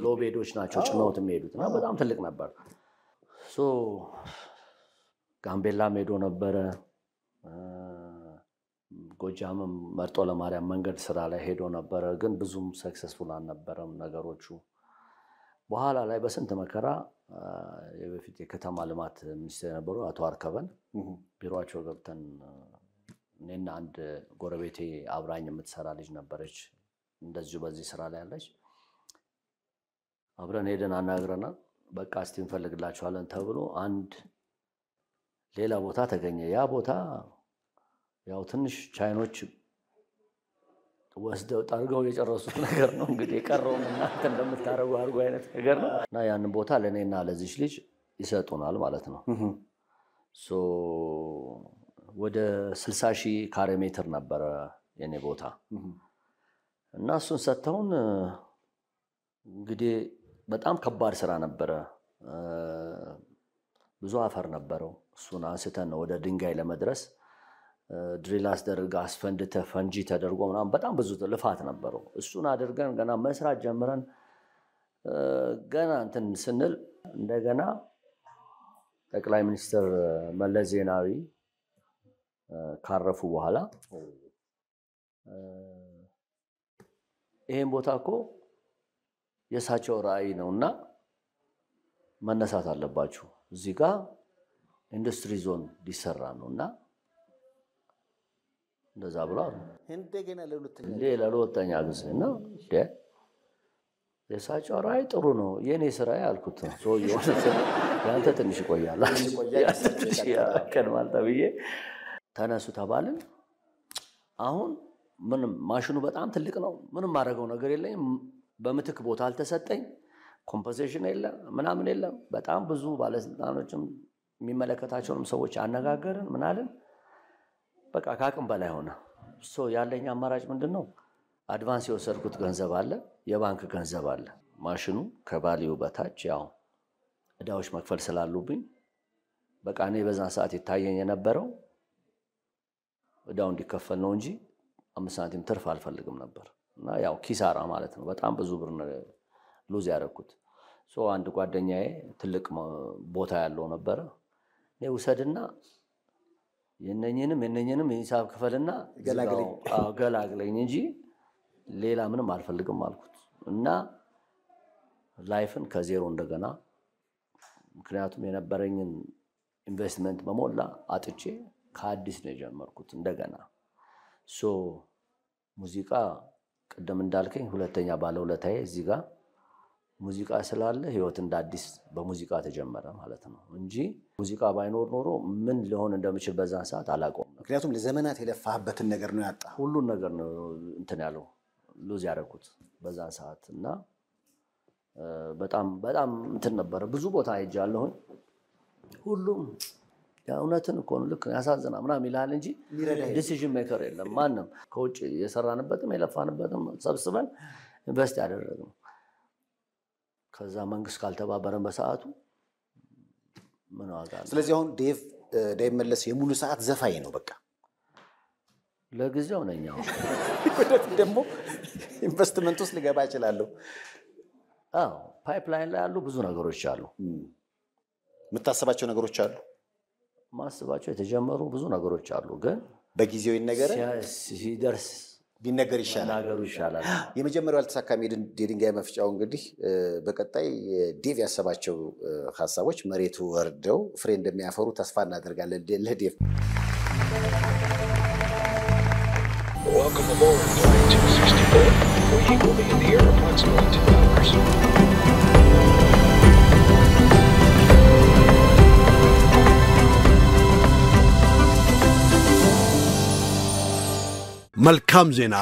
ሎቤዶች ናቸው ጭነውት የሚሄዱት እና በጣም ትልቅ ነበር። ጋምቤላም ሄዶ ነበረ፣ ጎጃምም መርጦ ለማርያም መንገድ ስራ ላይ ሄዶ ነበረ። ግን ብዙም ሰክሰስፉል አልነበረም ነገሮቹ። በኋላ ላይ በስንት መከራ የበፊት የከተማ ልማት ሚኒስትር የነበሩ አቶ አርከበን ቢሮአቸው ገብተን እኔና አንድ ጎረቤቴ አብራኝ የምትሰራ ልጅ ነበረች እንደዚሁ በዚህ ስራ ላይ ያለች። አብረን ሄደን አናግረናል። በቃ እስቲ እንፈልግላችኋለን ተብሎ አንድ ሌላ ቦታ ተገኘ። ያ ቦታ ያው ትንሽ ቻይኖች ወስደው ጠርገው የጨረሱት ነገር ነው። እንግዲህ የቀረውን እናንተ እንደምታረጉ አድርጎ አይነት ነገር ነው እና ያንን ቦታ ለእኔና ለዚች ልጅ ይሰጡናል ማለት ነው። ወደ 60,000 ካሬ ሜትር ነበረ የኔ ቦታ እና እሱን ሰጥተውን እንግዲህ በጣም ከባድ ስራ ነበረ። ብዙ አፈር ነበረው። እሱን አንስተን ወደ ድንጋይ ለመድረስ ድሪል አስደርጋ አስፈንድተ ፈንጂ ተደርጎ ምናምን በጣም ብዙ ልፋት ነበረው። እሱን አድርገን ገና መስራት ጀምረን ገና እንትን ስንል እንደገና ጠቅላይ ሚኒስትር መለስ ዜናዊ ካረፉ በኋላ ይሄን ቦታ እኮ የሳቸው ራዕይ ነውና መነሳት አለባችሁ፣ እዚህ ጋር ኢንዱስትሪ ዞን ሊሰራ ነውና እንደዛ ብሏል። እንደገና ለሁለተኛ ጊዜ ነው የሳቸው ራይ ጥሩ ነው የኔ ስራ ያልኩት ሶ የሆነ ያንተ ትንሽ ይቆያል ከነማል ተብዬ ተነሱ ተባልን አሁን ምንም ማሽኑ በጣም ትልቅ ነው ምንም ማድረገው ነገር የለኝም በመትክ ቦታ አልተሰጠኝ ኮምፖዚሽን የለም ምናምን የለም በጣም ብዙ ባለስልጣኖችም የሚመለከታቸውም ሰዎች አነጋገርን ምን አለን በቃ ካቅም በላይ ሆነ ሶ ያለኝ አማራጭ ምንድነው አድቫንስ የወሰድኩት ገንዘብ አለ የባንክ ገንዘብ አለ ማሽኑ ከባሊው በታች ያው እዳዎች መክፈል ስላሉብኝ በቃ እኔ በዛን ሰዓት ይታየኝ የነበረው እዳው እንዲከፈል ነው እንጂ 5 ሳንቲም ትርፍ አልፈልግም ነበር እና ያው ኪሳራ ማለት ነው በጣም ብዙ ብር ሉዝ ያደረኩት ሶ አንድ ጓደኛዬ ትልቅ ቦታ ያለው ነበር እኔ ወሰድና የነኝንም ሂሳብ ክፈልና ገላግለኝ እንጂ ሌላ ምንም አልፈልግም አልኩት እና ላይፍን ከዜሮ እንደገና ምክንያቱም የነበረኝን ኢንቨስትመንት በሞላ አጥቼ ከአዲስ ነው የጀመርኩት እንደገና ሶ ሙዚቃ ቀደም እንዳልከኝ ሁለተኛ ባለውለታዬ እዚህ ጋር ሙዚቃ ስላለ ህይወት እንዳዲስ በሙዚቃ ተጀመረ ማለት ነው እንጂ ሙዚቃ ባይኖር ኖሮ ምን ሊሆን እንደምችል በዛን ሰዓት አላቆም ምክንያቱም ለዘመናት የለፋህበትን ነገር ነው ያጣ ሁሉን ነገር ነው እንትን ያለው ሉዝ ያደረኩት በዛን ሰዓት እና በጣም እንትን ነበር ብዙ ቦታ ሄጃለሁ ሁሉም ያውነትን እኮ ነው ልክ ያሳዝና ምናምን ይላል እንጂ ዲሲዥን ሜከር የለም ማንንም ከውጭ የሰራንበትም የለፋንበትም ሰብስበን ኢንቨስት ያደረግነው ከዛ መንግስት ካልተባበረን በሰዓቱ ምን ዋጋ ስለዚህ አሁን ዴቭ መለስ የሙሉ ሰዓት ዘፋኝ ነው በቃ ለጊዜው ነኛው ወደፊት ደግሞ ኢንቨስትመንት ውስጥ ሊገባ ይችላል ፓይፕላይን ላይ ያሉ ብዙ ነገሮች አሉ የምታስባቸው ነገሮች አሉ ማስባቸው የተጀመሩ ብዙ ነገሮች አሉ ግን በጊዜው ይነገር ሲደርስ ቢነገር ይሻላል የመጀመሪያው አልተሳካም የድንጋይ መፍጫው እንግዲህ በቀጣይ ዴቭ ያሰባቸው ሐሳቦች መሬቱ ወርደው ፍሬ እንደሚያፈሩ ተስፋ እናደርጋለን ለዴቭ Welcome aboard Flight 264. We will be in the air approximately 2 hours. መልካም ዜና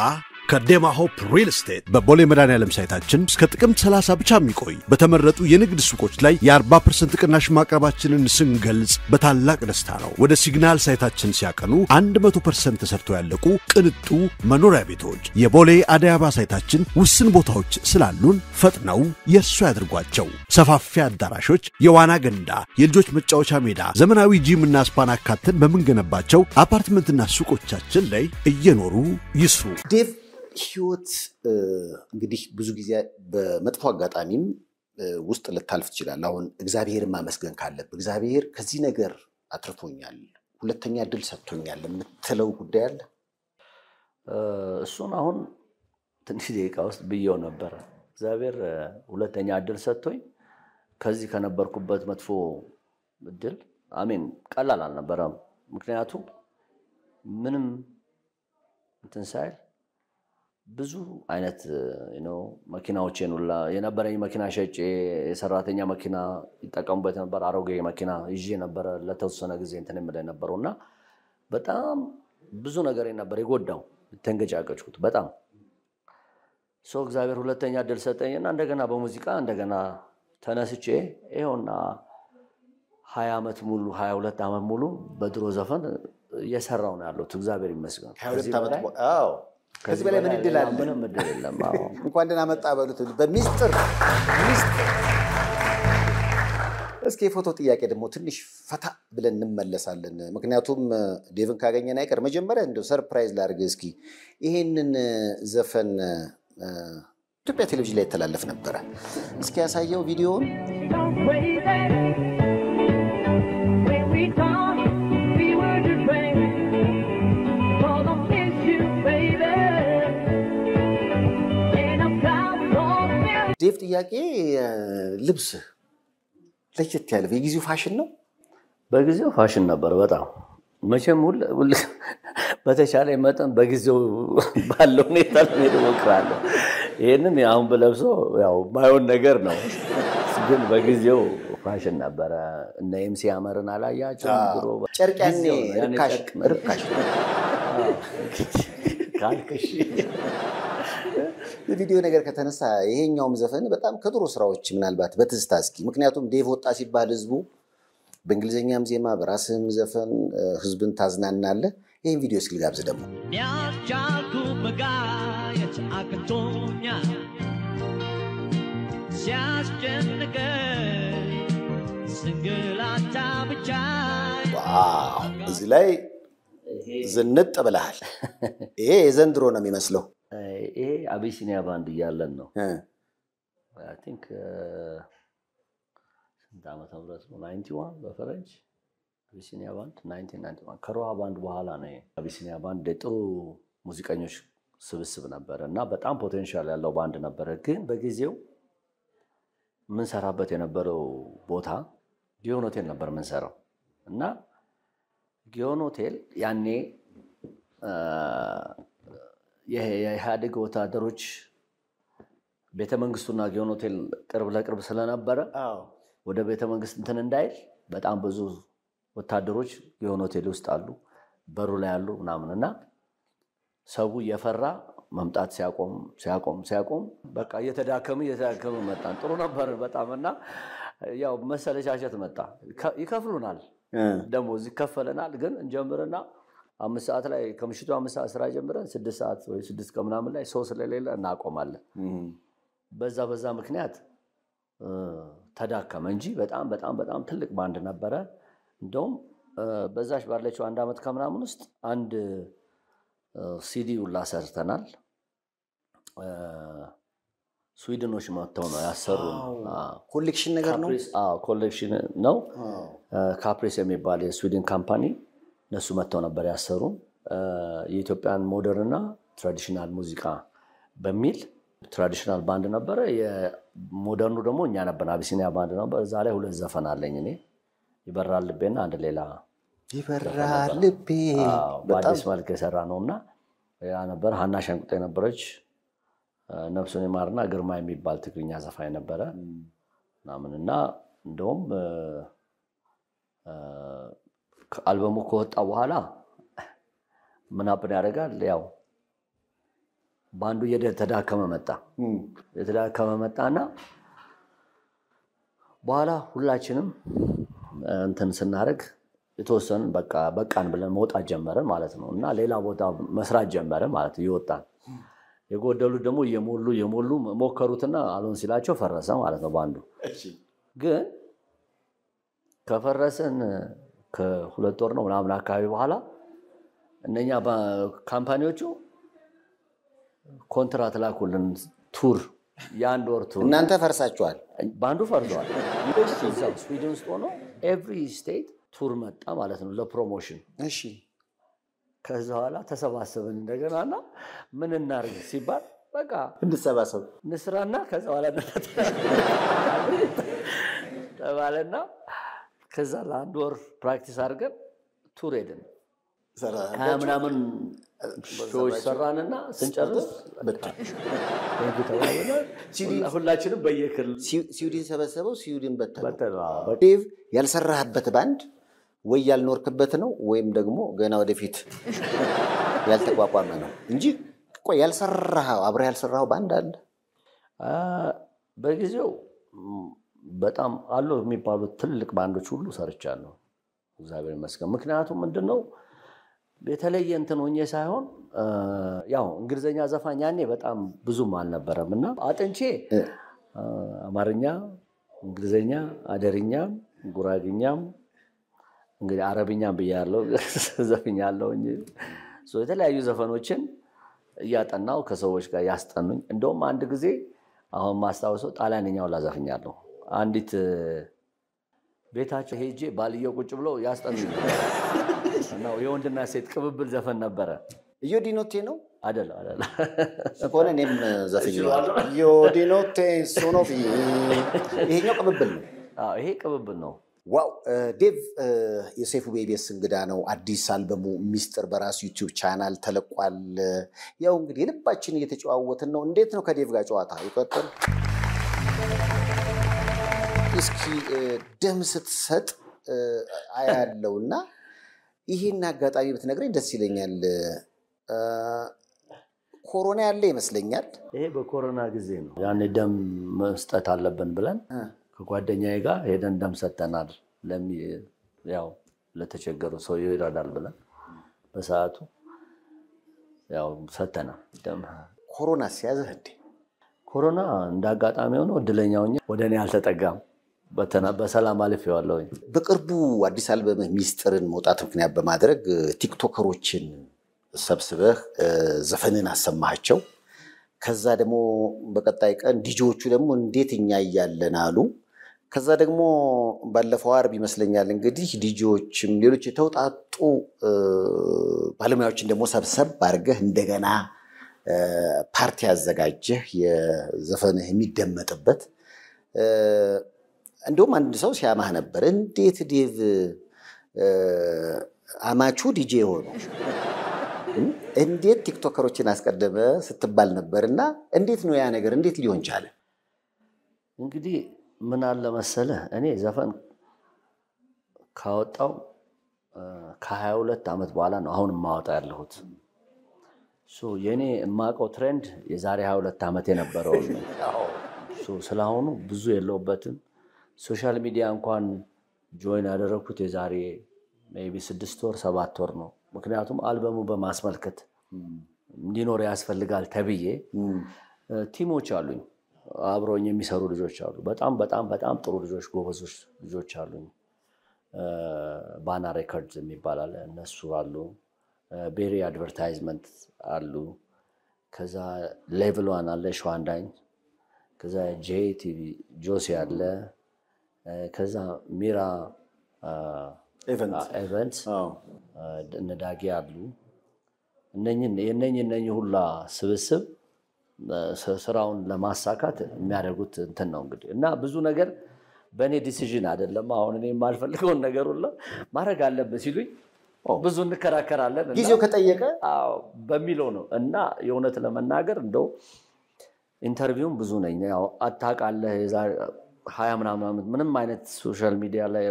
ከዴማ ሆፕ ሪል ስቴት በቦሌ መድኃኔዓለም ሳይታችን እስከ ጥቅምት 30 ብቻ የሚቆይ በተመረጡ የንግድ ሱቆች ላይ የ40% ቅናሽ ማቅረባችንን ስንገልጽ በታላቅ ደስታ ነው። ወደ ሲግናል ሳይታችን ሲያቀኑ 100% ተሰርተው ያለቁ ቅንጡ መኖሪያ ቤቶች የቦሌ አደይ አበባ ሳይታችን ውስን ቦታዎች ስላሉን ፈጥነው የእርሱ ያድርጓቸው። ሰፋፊ አዳራሾች፣ የዋና ገንዳ፣ የልጆች መጫወቻ ሜዳ፣ ዘመናዊ ጂምና ስፓን አካተን በመንገነባቸው አፓርትመንትና ሱቆቻችን ላይ እየኖሩ ይስሩ። ዴቭ ህይወት እንግዲህ ብዙ ጊዜ በመጥፎ አጋጣሚም ውስጥ ልታልፍ ይችላል አሁን እግዚአብሔርን ማመስገን ካለብህ እግዚአብሔር ከዚህ ነገር አትርፎኛል ሁለተኛ እድል ሰጥቶኛል የምትለው ጉዳይ አለ እሱን አሁን ትንሽ ደቂቃ ውስጥ ብየው ነበር እግዚአብሔር ሁለተኛ እድል ሰጥቶኝ ከዚህ ከነበርኩበት መጥፎ እድል አሜን ቀላል አልነበረም ምክንያቱም ምንም እንትን ሳይል ብዙ አይነት መኪናዎችን ሁላ የነበረኝ መኪና ሸጬ የሰራተኛ መኪና ይጠቀሙበት ነበር አሮጌ መኪና ይዤ ነበር ለተወሰነ ጊዜ እንትን የምልህ ነበርና በጣም ብዙ ነገር ነበር የጎዳው ተንገጫገጭኩት በጣም ሶ እግዚአብሔር ሁለተኛ እድል ሰጠኝና እንደገና በሙዚቃ እንደገና ተነስቼ ይሄውና 20 አመት ሙሉ 22 አመት ሙሉ በድሮ ዘፈን እየሰራው ነው ያለው እግዚአብሔር ይመስገን 22 አመት አዎ ከዚህ በላይ ምን ይደላል ምንም እድል የለም እንኳን ደህና መጣ በሉት በሚስጥር እስኪ ፎቶ ጥያቄ ደግሞ ትንሽ ፈታ ብለን እንመለሳለን ምክንያቱም ዴቭን ካገኘን አይቀር መጀመሪያ እንደው ሰርፕራይዝ ላድርግ እስኪ ይሄንን ዘፈን ኢትዮጵያ ቴሌቪዥን ላይ ተላለፈ ነበር እስኪ ያሳየው ቪዲዮውን ዴቭ ጥያቄ ልብስ ለየት ያለ የጊዜው ፋሽን ነው በጊዜው ፋሽን ነበር በጣም መቼም በተቻለ መጠን በጊዜው ባለው ሁኔታ ለመሞክራለሁ ይሄንን አሁን በለብሰው ያው ባይሆን ነገር ነው ግን በጊዜው ፋሽን ነበረ እና ኤምሲ አመርን አላያቸው ድሮ ጨርቅ ያኔ ርካሽ ካልክሽ ቪዲዮ ነገር ከተነሳ ይሄኛውም ዘፈን በጣም ከድሮ ስራዎች ምናልባት በትዝታ እስኪ ምክንያቱም ዴቭ ወጣ ሲባል ህዝቡ በእንግሊዘኛም ዜማ በራስህም ዘፈን ህዝብን ታዝናናለህ ይሄን ቪዲዮ እስኪ ልጋብዝ ደግሞ ያቻልኩ መጋየት አቅቶኛል ሲያስጨንቀኝ ስንግላታ ብቻ ዋው እዚህ ላይ ዝንጥ ብለሃል ይሄ የዘንድሮ ነው የሚመስለው ይሄ አቢሲኒያ ባንድ እያለን ነው አይ ቲንክ ስንት ዓመተ ምህረት ነው 91 በፈረንጅ አቢሲኒያ ባንድ 1991 ከሮሃ ባንድ በኋላ ነው አቢሲኒያ ባንድ ጥሩ ሙዚቀኞች ስብስብ ነበር እና በጣም ፖቴንሻል ያለው ባንድ ነበር ግን በጊዜው ምን ሰራበት የነበረው ቦታ ጊዮን ሆቴል ነበር ምን ሰራው እና ጊዮን ሆቴል ያኔ የኢህአዴግ ወታደሮች ቤተመንግስቱና ጊዮን ሆቴል ቅርብ ለቅርብ ስለነበረ ወደ ቤተመንግስት እንትን እንዳይል በጣም ብዙ ወታደሮች ጊዮን ሆቴል ውስጥ አሉ በሩ ላይ ያሉ ምናምንና ሰው የፈራ መምጣት ሲያቆም በቃ እየተዳከመ መጣን ጥሩ ነበር በጣምና ያው መሰለቻቸት መጣ ይከፍሉናል ደሞዝ ይከፈለናል ግን እንጀምርና 5 ሰዓት ላይ ከምሽቱ 5 ሰዓት ስራ ጀምረን 6 ሰዓት ወይ 6 ከምናምን ላይ ሰው ስለሌለ እናቆማለን በዛ ምክንያት ተዳከመ እንጂ በጣም ትልቅ ባንድ ነበረ እንደውም በዛሽ ባለችው አንድ አመት ከምናምን ውስጥ አንድ ሲዲ ሁላ ሰርተናል ስዊድኖች መጥተው ነው ያሰሩን ኮሌክሽን ነገር ነው ኮሌክሽን ነው ካፕሪስ የሚባል የስዊድን ካምፓኒ ነሱ መጥተው ነበር ያሰሩን የኢትዮጵያን ሞደርንና ትራዲሽናል ሙዚቃ በሚል ትራዲሽናል ባንድ ነበረ የሞደርኑ ደግሞ እኛ ነበር አቢሲኒያ ባንድ ነበር እዛ ላይ ሁለት ዘፈን አለኝ እኔ ይበራል ልቤና አንድ ሌላ ይበራል ልቤ በአዲስ መልክ የሰራ ነውና ያ ነበር ሀና ሸንቁጤ ነበረች ነፍሱን ይማርና ግርማ የሚባል ትግርኛ ዘፋኝ ነበረ ናምንና እንደውም አልበሙ ከወጣ በኋላ ምን አፕን ያደርጋል ያው ባንዱ የተዳከመ መጣና በኋላ ሁላችንም እንትን ስናረግ የተወሰነ በቃን ብለን መውጣት ጀመረን ማለት ነው እና ሌላ ቦታ መስራት ጀመረ ማለት ይወጣን የጎደሉ ደግሞ የሞሉ ሞከሩትና አሎን ሲላቸው ፈረሰ ማለት ነው ባንዱ ግን ከፈረሰን ከሁለት ወር ነው ምናምን አካባቢ በኋላ እነኛ ካምፓኒዎቹ ኮንትራት ላኩልን ቱር የአንድ ወር ቱር እናንተ ፈርሳችኋል ባንዱ ፈርሷል ስዊድን ውስጥ ሆኖ ኤቭሪ ስቴት ቱር መጣ ማለት ነው ለፕሮሞሽን እሺ ከዛ በኋላ ተሰባሰብን እንደገናና ምን እናርግ ሲባል በቃ እንሰባሰብ ንስራና ከዛ በኋላ ተባለና ከዛ ለአንድ ወር ፕራክቲስ አድርገን ቱር ሄድን ምናምን ሾዎች ሰራንና ስንጨርስ ሁላችንም በየክልል ስዊድን ሰበሰበው ስዊድን በተለው ዴቭ ያልሰራህበት ባንድ ወይ ያልኖርክበት ነው ወይም ደግሞ ገና ወደፊት ያልተቋቋመ ነው እንጂ ቆይ ያልሰራው አብረህ ያልሰራው ባንድ አለ በጊዜው በጣም አሉ የሚባሉ ትልቅ ባንዶች ሁሉ ሰርቻለሁ እግዚአብሔር ይመስገን ምክንያቱም ምንድነው በተለየ እንትን ሆኜ ሳይሆን ያው እንግሊዘኛ ዘፋኝ ያኔ በጣም ብዙም አልነበረምና አጥንቼ አማርኛ እንግሊዘኛ አደርኛ ጉራግኛም እንግዲህ አረብኛም በያለው ዘፈኛለሁ እንጂ የተለያዩ ዘፈኖችን እያጠናው ከሰዎች ጋር ያስጠኑኝ እንደውም አንድ ጊዜ አሁን ማስታወሰው ጣሊያንኛው ላዘፈኛለሁ አንዲት ቤታቸው ሄጄ ባልየው ቁጭ ብሎ ያስጠኑኝ ነው የወንድና ሴት ቅብብል ዘፈን ነበረ ዮዲኖቴ ነው አይደለ ስኮነ እኔም ዘፈኛለሁ ዮዲኖቴ ሶኖፊ ይሄኛው ቅብብል ነው ይሄ ቅብብል ነው ዋው ዴቭ የሰይፉ ቤቤስ እንግዳ ነው። አዲስ አልበሙ ሚስጥር በራሱ ዩቲዩብ ቻናል ተለቋል። ያው እንግዲህ ልባችን እየተጨዋወትን ነው። እንዴት ነው ከዴቭ ጋር ጨዋታ ይቀጥል? እስኪ ደም ስትሰጥ አያለውና ይሄን አጋጣሚ ብትነግረኝ ደስ ይለኛል። ኮሮና ያለ ይመስለኛል። ይሄ በኮሮና ጊዜ ነው። ያኔ ደም መስጠት አለብን ብለን ከጓደኛዬ ጋር ሄደን ደም ሰጥተናል። ያው ለተቸገሩ ሰው ይረዳል ብለን በሰዓቱ ያው ሰጥተናል ደም። ኮሮና ሲያዘህ እንዴ? ኮሮና እንዳጋጣሚ ሆኖ እድለኛው ወደኔ አልተጠጋም። በሰላም አልፌዋለሁ። በቅርቡ አዲስ አልበም ሚስጥርን መውጣት ምክንያት በማድረግ ቲክቶከሮችን ሰብስበህ ዘፈንን አሰማቸው። ከዛ ደግሞ በቀጣይ ቀን ዲጂዎቹ ደግሞ እንዴት እኛ እያለን አሉ። ከዛ ደግሞ ባለፈው አርብ ይመስለኛል እንግዲህ ዲጂዎችም ሌሎች የተውጣጡ ባለሙያዎችን ደግሞ ሰብሰብ አድርገህ እንደገና ፓርቲ አዘጋጀህ የዘፈንህ የሚደመጥበት። እንደውም አንድ ሰው ሲያማህ ነበር። እንዴት ዴቭ አማቹ ዲጄ ሆኖ እንዴት ቲክቶከሮችን አስቀደመ ስትባል ነበርና እንዴት ነው ያ ነገር እንዴት ሊሆን ቻለ? እንግዲህ ምን አለ መሰለህ እኔ ዘፈን ካወጣው ከ22 ዓመት በኋላ ነው አሁን ማወጣ ያለሁት። የኔ የማውቀው ትሬንድ የዛሬ 22 ዓመት የነበረው ነው። ስለአሁኑ ብዙ የለውበትም። ሶሻል ሚዲያ እንኳን ጆይን ያደረኩት የዛሬ ሜቢ 6 ወር 7 ወር ነው። ምክንያቱም አልበሙ በማስመልከት እንዲኖር ያስፈልጋል ተብዬ ቲሞች አሉኝ። አብሮኝ የሚሰሩ ልጆች አሉ። በጣም በጣም በጣም ጥሩ ልጆች ጎበዞች ልጆች አሉኝ። ባና ሬኮርድስ የሚባል አለ እነሱ አሉ። ቤሪ አድቨርታይዝመንት አሉ። ከዛ ሌቭል 1 አለ ሸዋንዳኝ። ከዛ ጄቲቪ ጆሲ አለ። ከዛ ሚራ ኢቨንት እነዳጊ አሉ። እነኚህ ሁላ ስብስብ ስራውን ለማሳካት የሚያደርጉት እንትን ነው እንግዲህ እና ብዙ ነገር በእኔ ዲሲዥን አይደለም። አሁን እኔ የማልፈልገውን ነገር ሁላ ማድረግ አለብን ሲሉኝ ብዙ እንከራከራለን። ጊዜው ከጠየቀ በሚለው ነው እና የእውነት ለመናገር እንደው ኢንተርቪውም ብዙ ነኝ። ያው አታውቃለህ የዛሬ 20 ምናምን ዓመት ምንም አይነት ሶሻል ሚዲያ ላይ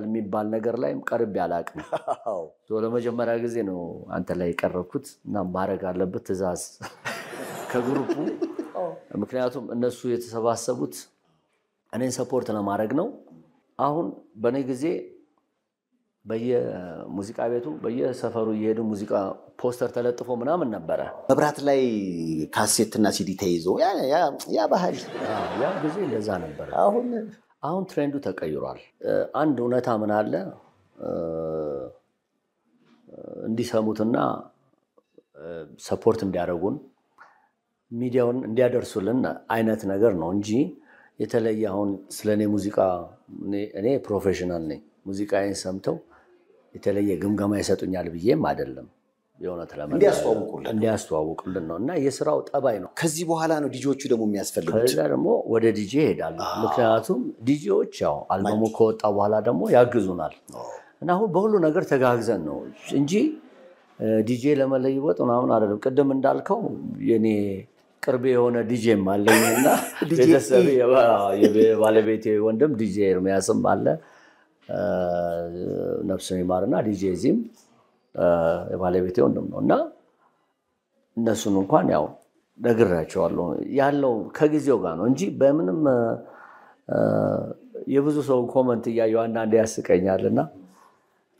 የሚባል ነገር ላይ ቀርቤ አላውቅም። ለመጀመሪያ ጊዜ ነው አንተ ላይ የቀረብኩት እና ማድረግ አለበት ትዕዛዝ ከግሩፑ። ምክንያቱም እነሱ የተሰባሰቡት እኔን ሰፖርት ለማድረግ ነው። አሁን በእኔ ጊዜ በየሙዚቃ ቤቱ በየሰፈሩ እየሄዱ ሙዚቃ ፖስተር ተለጥፎ ምናምን ነበረ። መብራት ላይ ካሴትና ሲዲ ተይዞ ያ ባህል ያ ጊዜ እንደዛ ነበር። አሁን ትሬንዱ ተቀይሯል። አንድ እውነታ ምን አለ እንዲሰሙትና ሰፖርት እንዲያደርጉን ሚዲያውን እንዲያደርሱልን አይነት ነገር ነው እንጂ የተለየ አሁን ስለኔ ሙዚቃ እኔ ፕሮፌሽናል ነኝ። ሙዚቃዬን ሰምተው የተለየ ግምገማ ይሰጡኛል ብዬም አይደለም። የሆነ እንዲያስተዋውቁልን ነው እና የስራው ጠባይ ነው። ከዚህ በኋላ ነው ዲጂዎቹ ደግሞ የሚያስፈልጉት። ከዛ ደግሞ ወደ ዲጂ ይሄዳሉ። ምክንያቱም ዲጂዎች ያው አልበሙ ከወጣ በኋላ ደግሞ ያግዙናል እና አሁን በሁሉ ነገር ተጋግዘን ነው እንጂ ዲጂ ለመለይወጥ ምናምን አይደለም። ቅድም እንዳልከው የኔ ቅርብ የሆነ ዲጂም አለኝና ቤተሰብ የባለቤቴ ወንድም ዲጂ ኤርሚያስም አለ ነፍሱን ይማርና ዲጂ ዚም የባለቤቴ ወንድም ነው እና እነሱን እንኳን ያው ነግራቸዋለሁ ያለው ከጊዜው ጋር ነው እንጂ በምንም የብዙ ሰው ኮሜንት እያየሁ አንዳንዴ ያስቀኛልና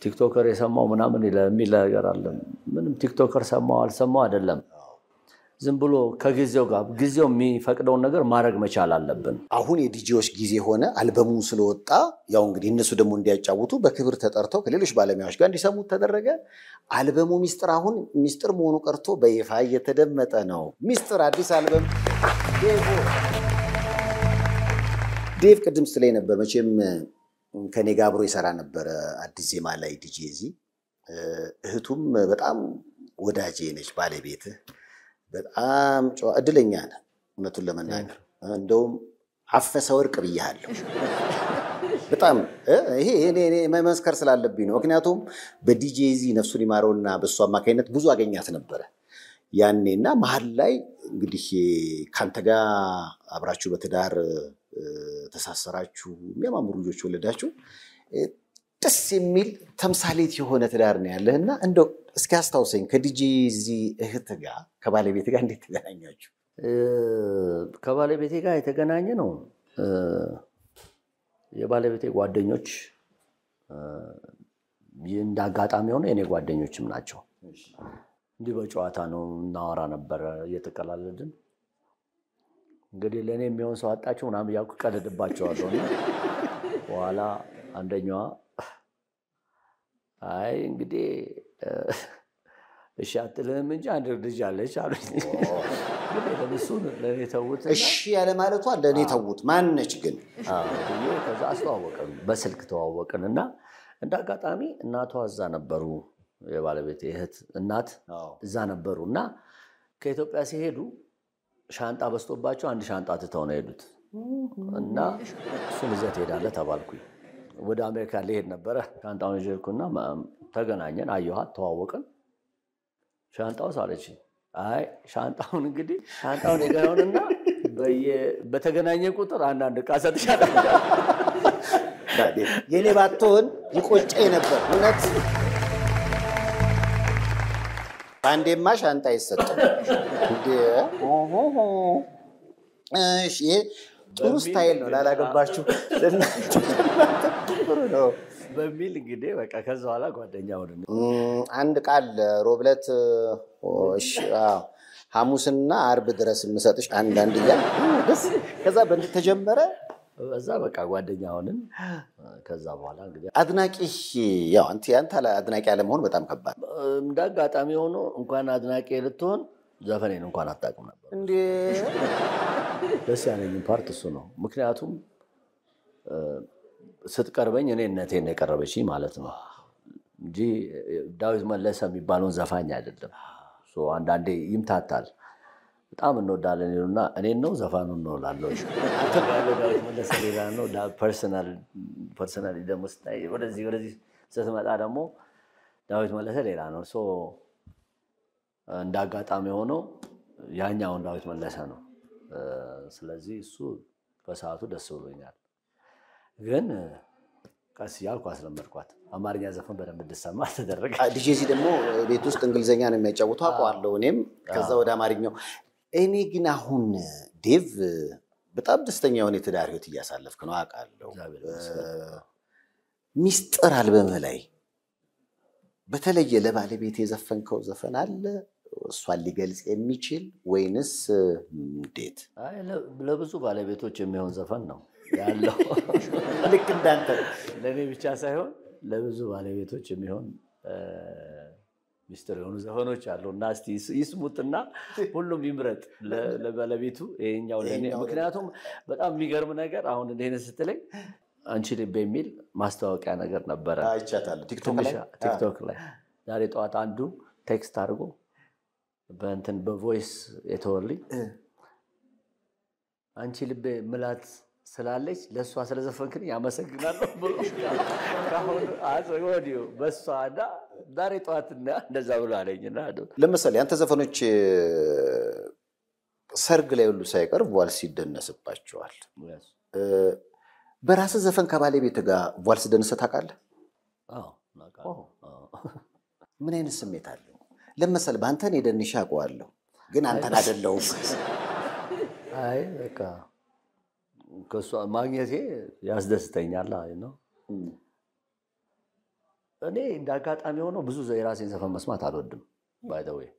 ቲክቶከር የሰማው ምናምን የሚል ነገር አለ። ምንም ቲክቶከር ሰማው አልሰማው አይደለም። ዝም ብሎ ከጊዜው ጋር ጊዜው የሚፈቅደውን ነገር ማድረግ መቻል አለብን። አሁን የዲጂዎች ጊዜ ሆነ። አልበሙ ስለወጣ ያው እንግዲህ እነሱ ደግሞ እንዲያጫውቱ በክብር ተጠርተው ከሌሎች ባለሙያዎች ጋር እንዲሰሙት ተደረገ። አልበሙ ሚስጥር አሁን ሚስጥር መሆኑ ቀርቶ በይፋ እየተደመጠ ነው። ሚስጥር አዲስ አልበም ዴቭ ቅድም ስለይ ነበር። መቼም ከኔ ጋር አብሮ ይሰራ ነበር አዲስ ዜማ ላይ ዲጂ ዚ። እህቱም በጣም ወዳጄ ነች ባለቤትህ። በጣም እድለኛ ነህ እውነቱን ለመናገር። እንደውም አፈሰ ወርቅ ብያለሁ። በጣም ይሄ እኔ መመስከር ስላለብኝ ነው። ምክንያቱም በዲጄዚ ነፍሱን ይማረውና በሱ አማካይነት ብዙ አገኛት ነበረ ያኔና መሀል ላይ እንግዲህ ካንተ ጋር አብራችሁ በትዳር ተሳሰራችሁ የሚያማምሩ ልጆች ወለዳችሁ ደስ የሚል ተምሳሌት የሆነ ትዳር ነው ያለህና እንደው እስኪ አስታውሰኝ ከዲጄዚ እህት ጋር ከባለቤት ጋር እንዴት ተገናኛችሁ? ከባለቤቴ ጋር የተገናኘ ነው የባለቤቴ ጓደኞች እንዳጋጣሚ ሆነ የኔ ጓደኞችም ናቸው። እንዲህ በጨዋታ ነው እናወራ ነበር እየተቀላለድን። እንግዲህ ለኔ የሚሆን ሰው አጣችሁ ምናምን ያውቁ ቀለድባቸዋለሁ እና በኋላ አንደኛዋ አይ እንግዲህ እሺ አትልም እንጂ አንድ ልጅ አለች አሉኝ። ለምሱን ለኔ ተውት እሺ ያለ ማለቷ ለኔ ተውት ማነች ግን ከዛ አስተዋወቀን በስልክ ተዋወቅንና እንዳጋጣሚ እናቷ እዛ ነበሩ የባለቤቴ እህት እናት እዛ ነበሩና ከኢትዮጵያ ሲሄዱ ሻንጣ በስቶባቸው አንድ ሻንጣ ትተው ነው ሄዱት እና እሱን ይዘህ ትሄዳለህ ተባልኩኝ። ወደ አሜሪካ ልሄድ ነበረ ሻንጣውን ይዤልኩና ተገናኘን አየኋት ተዋወቅን። ሻንጣው ሳለች አይ ሻንጣውን እንግዲህ ሻንጣውን የጋውንና በተገናኘ ቁጥር አንዳንድ ዕቃ ሰጥሻለሁ የኔ ባትሆን ይቆጨኝ ነበር እውነት አንዴማ ሻንጣ ይሰጣል እንዴ እሺ ጥሩ ስታይል ነው ላላገባችሁ ጥሩ ነው በሚል እንግዲህ በቃ ከዛ በኋላ ጓደኛ ሆነን አንድ ቃል ሮብለት እሺ ሐሙስና አርብ ድረስ የምሰጥሽ አንድ ይላል ከዛ በእንት ተጀመረ በዛ በቃ ጓደኛ ሆነን ከዛ በኋላ እንግዲህ አድናቂ ያው አንተ አድናቂ ያለ መሆን በጣም ከባድ እንዳጋጣሚ ሆኖ እንኳን አድናቂ ልትሆን ዘፈኔን እንኳን አጣቅም ነበር እንዴ ደስ ያለኝ ፓርት እሱ ነው። ምክንያቱም ስትቀርበኝ እኔነቴን የቀረበችኝ ማለት ነው እንጂ ዳዊት መለሰ የሚባለውን ዘፋኝ አይደለም። አንዳንዴ ይምታታል በጣም እንወዳለን ይሉና እኔን ነው ዘፋኑን ነው ላለው ዳዊት መለሰ ሌላ ነው ፐርሰናሊ ደግሞ ስታይ ወደዚህ ስትመጣ ደግሞ ዳዊት መለሰ ሌላ ነው። እንዳጋጣሚ ሆኖ ያኛውን ዳዊት መለሰ ነው። ስለዚህ እሱ በሰዓቱ ደስ ብሎኛል። ግን ቀስ ያልኩ አስለመድኳት አማርኛ ዘፈን በደንብ እንድትሰማ ተደረገ። ዲጄዚ ደግሞ ቤት ውስጥ እንግሊዘኛ ነው የሚያጫውተው አውቀዋለሁ እኔም ከዛ ወደ አማርኛው እኔ ግን አሁን ዴቭ በጣም ደስተኛ የሆነ የትዳር ህይወት እያሳለፍክ ነው አውቃለሁ። ሚስጥር አልበምህ ላይ በተለየ ለባለቤት የዘፈንከው ዘፈን አለ እሷን ሊገልጽ የሚችል ወይንስ እንዴት? አይ ለብዙ ባለቤቶች የሚሆን ዘፈን ነው ያለው ልክ እንዳንተ ለኔ ብቻ ሳይሆን ለብዙ ባለቤቶች የሚሆን ሚስጥር የሆኑ ዘፈኖች አሉና እስቲ ይስሙትና ሁሉም ይምረጥ ለባለቤቱ ይሄኛው ለኔ። ምክንያቱም በጣም የሚገርም ነገር አሁን እንደኔ ስትለኝ አንቺ ልብ የሚል ማስተዋወቂያ ነገር ነበረ አይቻታለሁ ቲክቶክ ላይ ዛሬ ጠዋት አንዱ ቴክስት አድርጎ በእንትን በቮይስ የተወልኝ አንቺ ልብ ምላት ስላለች ለሷ ስለዘፈንክኝ ያመሰግናለሁ ብሎ ካሁን አዘወዲዮ በሷና ዛሬ ጠዋትና እንደዛ ብሎ አለኝና ለምሳሌ አንተ ዘፈኖች ሰርግ ላይ ሁሉ ሳይቀር ቫልስ ይደነስባቸዋል። በራስ ዘፈን ከባለቤት ጋር ቫልስ ደንሰህ ታውቃለህ? አዎ ምን አይነት ስሜት አለው? ለምሳሌ በአንተ እኔ ደንሼ አውቀዋለሁ ግን አንተን አይደለሁም። አይ በቃ ከሷ ማግኘቴ ያስደስተኛል ነው። እኔ እንዳጋጣሚ ሆኖ ብዙ የራሴን ዘፈን መስማት አልወድም ባይ ዘ ዌይ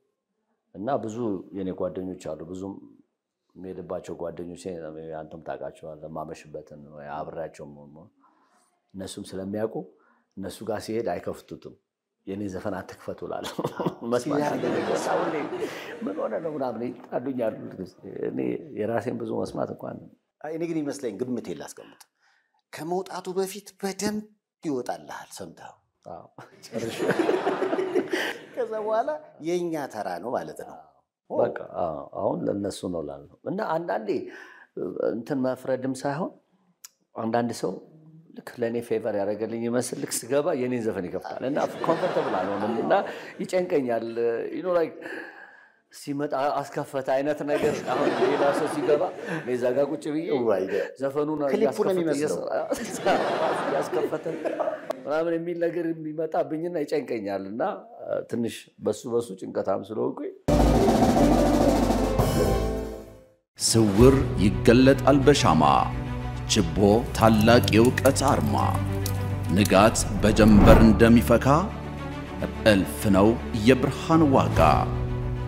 እና ብዙ የኔ ጓደኞች አሉ ብዙም የሚሄድባቸው ጓደኞች አንተም ታውቃቸዋለህ ማመሽበትን ወይ አብሬያቸው እነሱም ስለሚያውቁ እነሱ ጋር ሲሄድ አይከፍቱትም የኔ ዘፈን አትክፈቱ እላለሁ መስማት ምን ሆነ ነው ምናምን ይጣሉኛል። እኔ የራሴን ብዙ መስማት እንኳን እኔ ግን ይመስለኝ ግምት ላስቀምጥ ከመውጣቱ በፊት በደንብ ይወጣልሃል ሰምተው ጨርሼ ከዛ በኋላ የኛ ተራ ነው ማለት ነው። በቃ አሁን ለነሱ ነው ላልነው እና አንዳንዴ እንትን መፍረድም ሳይሆን አንዳንድ ሰው ልክ ለእኔ ፌቨር ያደረገልኝ ይመስል ልክ ስገባ የኔን ዘፈን ይከፍታል እና ኮምፎርተብል አልሆንም እና ይጨንቀኛል። ላይክ ሲመጣ አስከፈተ አይነት ነገር። አሁን ሌላ ሰው ሲገባ እዛ ጋር ቁጭ ብዬ ዘፈኑን ያስከፈተ ምናምን የሚል ነገር የሚመጣብኝና ይጨንቀኛል እና ትንሽ በሱ ጭንቀታም ስለሆንኩኝ ስውር ይገለጣል በሻማ ችቦ ታላቅ የእውቀት አርማ ንጋት በጀንበር እንደሚፈካ እልፍ ነው የብርሃን ዋጋ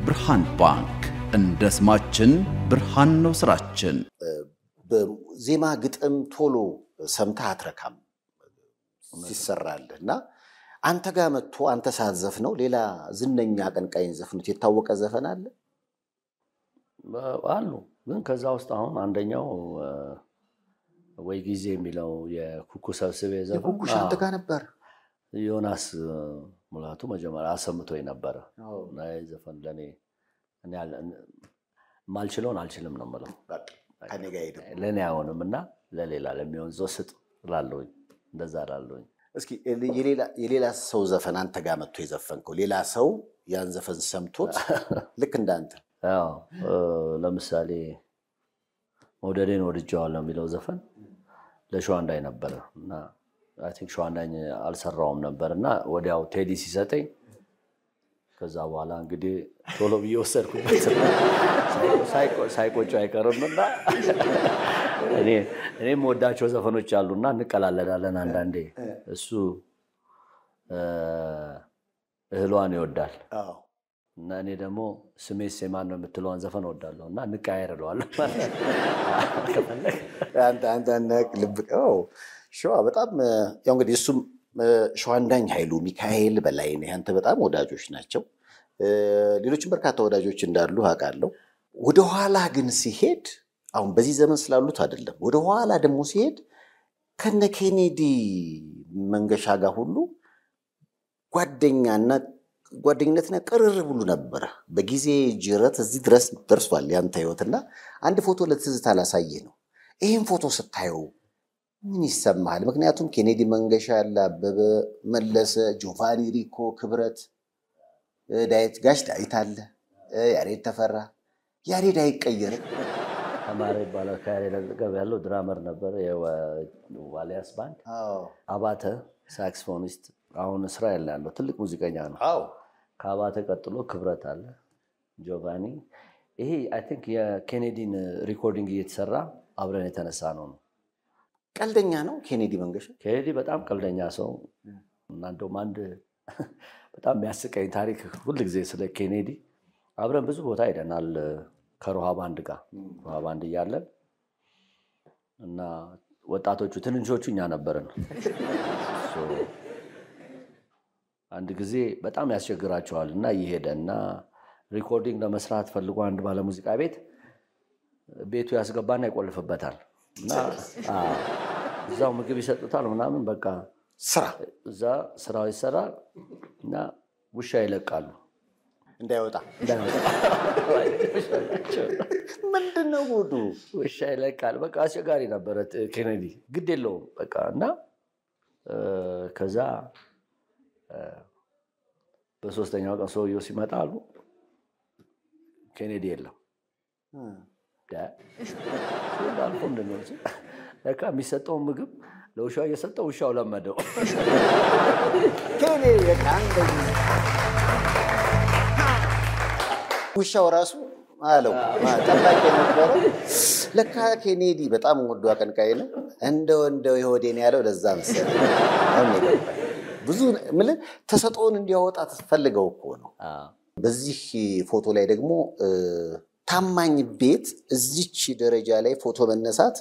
ብርሃን ባንክ እንደ ስማችን ብርሃን ነው ስራችን። ዜማ ግጥም ቶሎ ሰምተህ አትረካም ሲሰራልህ እና አንተ ጋር መጥቶ አንተ ሳትዘፍነው ሌላ ዝነኛ አቀንቃኝ ዘፍኑት የታወቀ ዘፈን አለ አሉ። ግን ከዛ ውስጥ አሁን አንደኛው ወይ ጊዜ የሚለው የኩኩ ሰብስቤ ዘፈን የኩኩ ሻንተ ጋር ነበር። ዮናስ ሙላቱ መጀመሪያ አሰምቶኝ ነበር እና ዘፈን ለኔ እኔ ማልችለውን አልችልም ነው ማለት ከኔ ጋር ሄደ ለኔ አይሆንም እና ለሌላ ለሚሆን ዘስጥ ላልኩኝ እንደዛ ላልኩኝ። እስኪ የሌላ ሰው ዘፈን አንተ ጋር መጥቶ የዘፈንከው ሌላ ሰው ያን ዘፈን ሰምቶት ልክ እንዳንተ ለምሳሌ መውደዴን ወድጄዋለሁ የሚለው ዘፈን ለሸዋንዳኝ ነበር እና አይ ቲንክ ሸዋንዳኝ አልሰራውም ነበርና ወዲያው ቴዲ ሲሰጠኝ ከዛ በኋላ እንግዲህ ቶሎ ብዬ ወሰድኩበት ሳይቆጭ አይቀርምና እኔም ወዳቸው ዘፈኖች አሉና እንቀላለዳለን አንዳንዴ። እሱ እህሏን ይወዳል እና እኔ ደግሞ ስሜስ የማን ነው የምትለዋን ዘፈን እወዳለሁ እና እንቀያየርለዋለን አንተ ልብቀው ሸዋ በጣም ያው እንግዲህ እሱም ሸዋንዳኝ ኃይሉ ሚካኤል በላይነህ አንተ በጣም ወዳጆች ናቸው። ሌሎችም በርካታ ወዳጆች እንዳሉ አውቃለሁ። ወደ ኋላ ግን ሲሄድ አሁን በዚህ ዘመን ስላሉት አይደለም ወደ ኋላ ደግሞ ሲሄድ ከነ ኬኔዲ መንገሻ ጋር ሁሉ ጓደኝነትና ቅርርብ ሁሉ ነበር። በጊዜ ጅረት እዚህ ድረስ ደርሷል ያንተ ህይወትና አንድ ፎቶ ለትዝታ ላሳየህ ነው። ይሄን ፎቶ ስታየው ምን ይሰማል? ምክንያቱም ኬኔዲ መንገሻ ያለ አበበ መለሰ፣ ጆቫኒ ሪኮ፣ ክብረት ጋሽ ዳዊት አለ፣ ያሬድ ተፈራ። ያሬድ አይቀየርም። ተማሪ ይባላል። ከያሬድ አጠገብ ያለው ድራመር ነበር የዋሊያስ ባንድ። አባተ ሳክስፎኒስት አሁን እስራኤል ላይ ያለው ትልቅ ሙዚቀኛ ነው። ከአባተ ቀጥሎ ክብረት አለ፣ ጆቫኒ። ይሄ አይ ቲንክ የኬኔዲን ሪኮርዲንግ እየተሰራ አብረን የተነሳ ነው። ቀልደኛ ነው ኬኔዲ መንገሻ። ኬኔዲ በጣም ቀልደኛ ሰው እና እንደውም አንድ በጣም የሚያስቀኝ ታሪክ ሁል ጊዜ ስለ ኬኔዲ አብረን ብዙ ቦታ ሄደናል ከሮሃ ባንድ ጋር። ሮሃ ባንድ እያለን እና ወጣቶቹ ትንንሾቹ እኛ ነበርን። አንድ ጊዜ በጣም ያስቸግራቸዋል እና ይሄደና ሪኮርዲንግ ለመስራት ፈልጎ አንድ ባለሙዚቃ ቤቱ ያስገባና ይቆልፍበታል እና እዛው ምግብ ይሰጡታል ምናምን በቃ እዛ ስራው ይሰራል እና ውሻ ይለቃሉ እንዳይወጣ ምንድነው ጉዱ? ውሻ ይለቃል። በቃ አስቸጋሪ ነበረ። ኬኔዲ ግድ የለውም በቃ እና ከዛ በሶስተኛው ቀን ሰውየው ሲመጣ አሉ ኬኔዲ የለም። አልፎ ምንድነው ለካ የሚሰጠውን ምግብ ለውሻው እየሰጠው ውሻው ለመደው። ውሻው ራሱ አለው ጠባቂ ነበረ። ለካ ኬኔዲ በጣም ወዶ አቀንቃይ ነው። እንደው የሆዴን ያለው ለዛ መሰለኝ። አሁን ብዙ ተሰጥኦን እንዲያወጣ ተፈልገው እኮ ነው። በዚህ ፎቶ ላይ ደግሞ ታማኝ ቤት እዚች ደረጃ ላይ ፎቶ መነሳት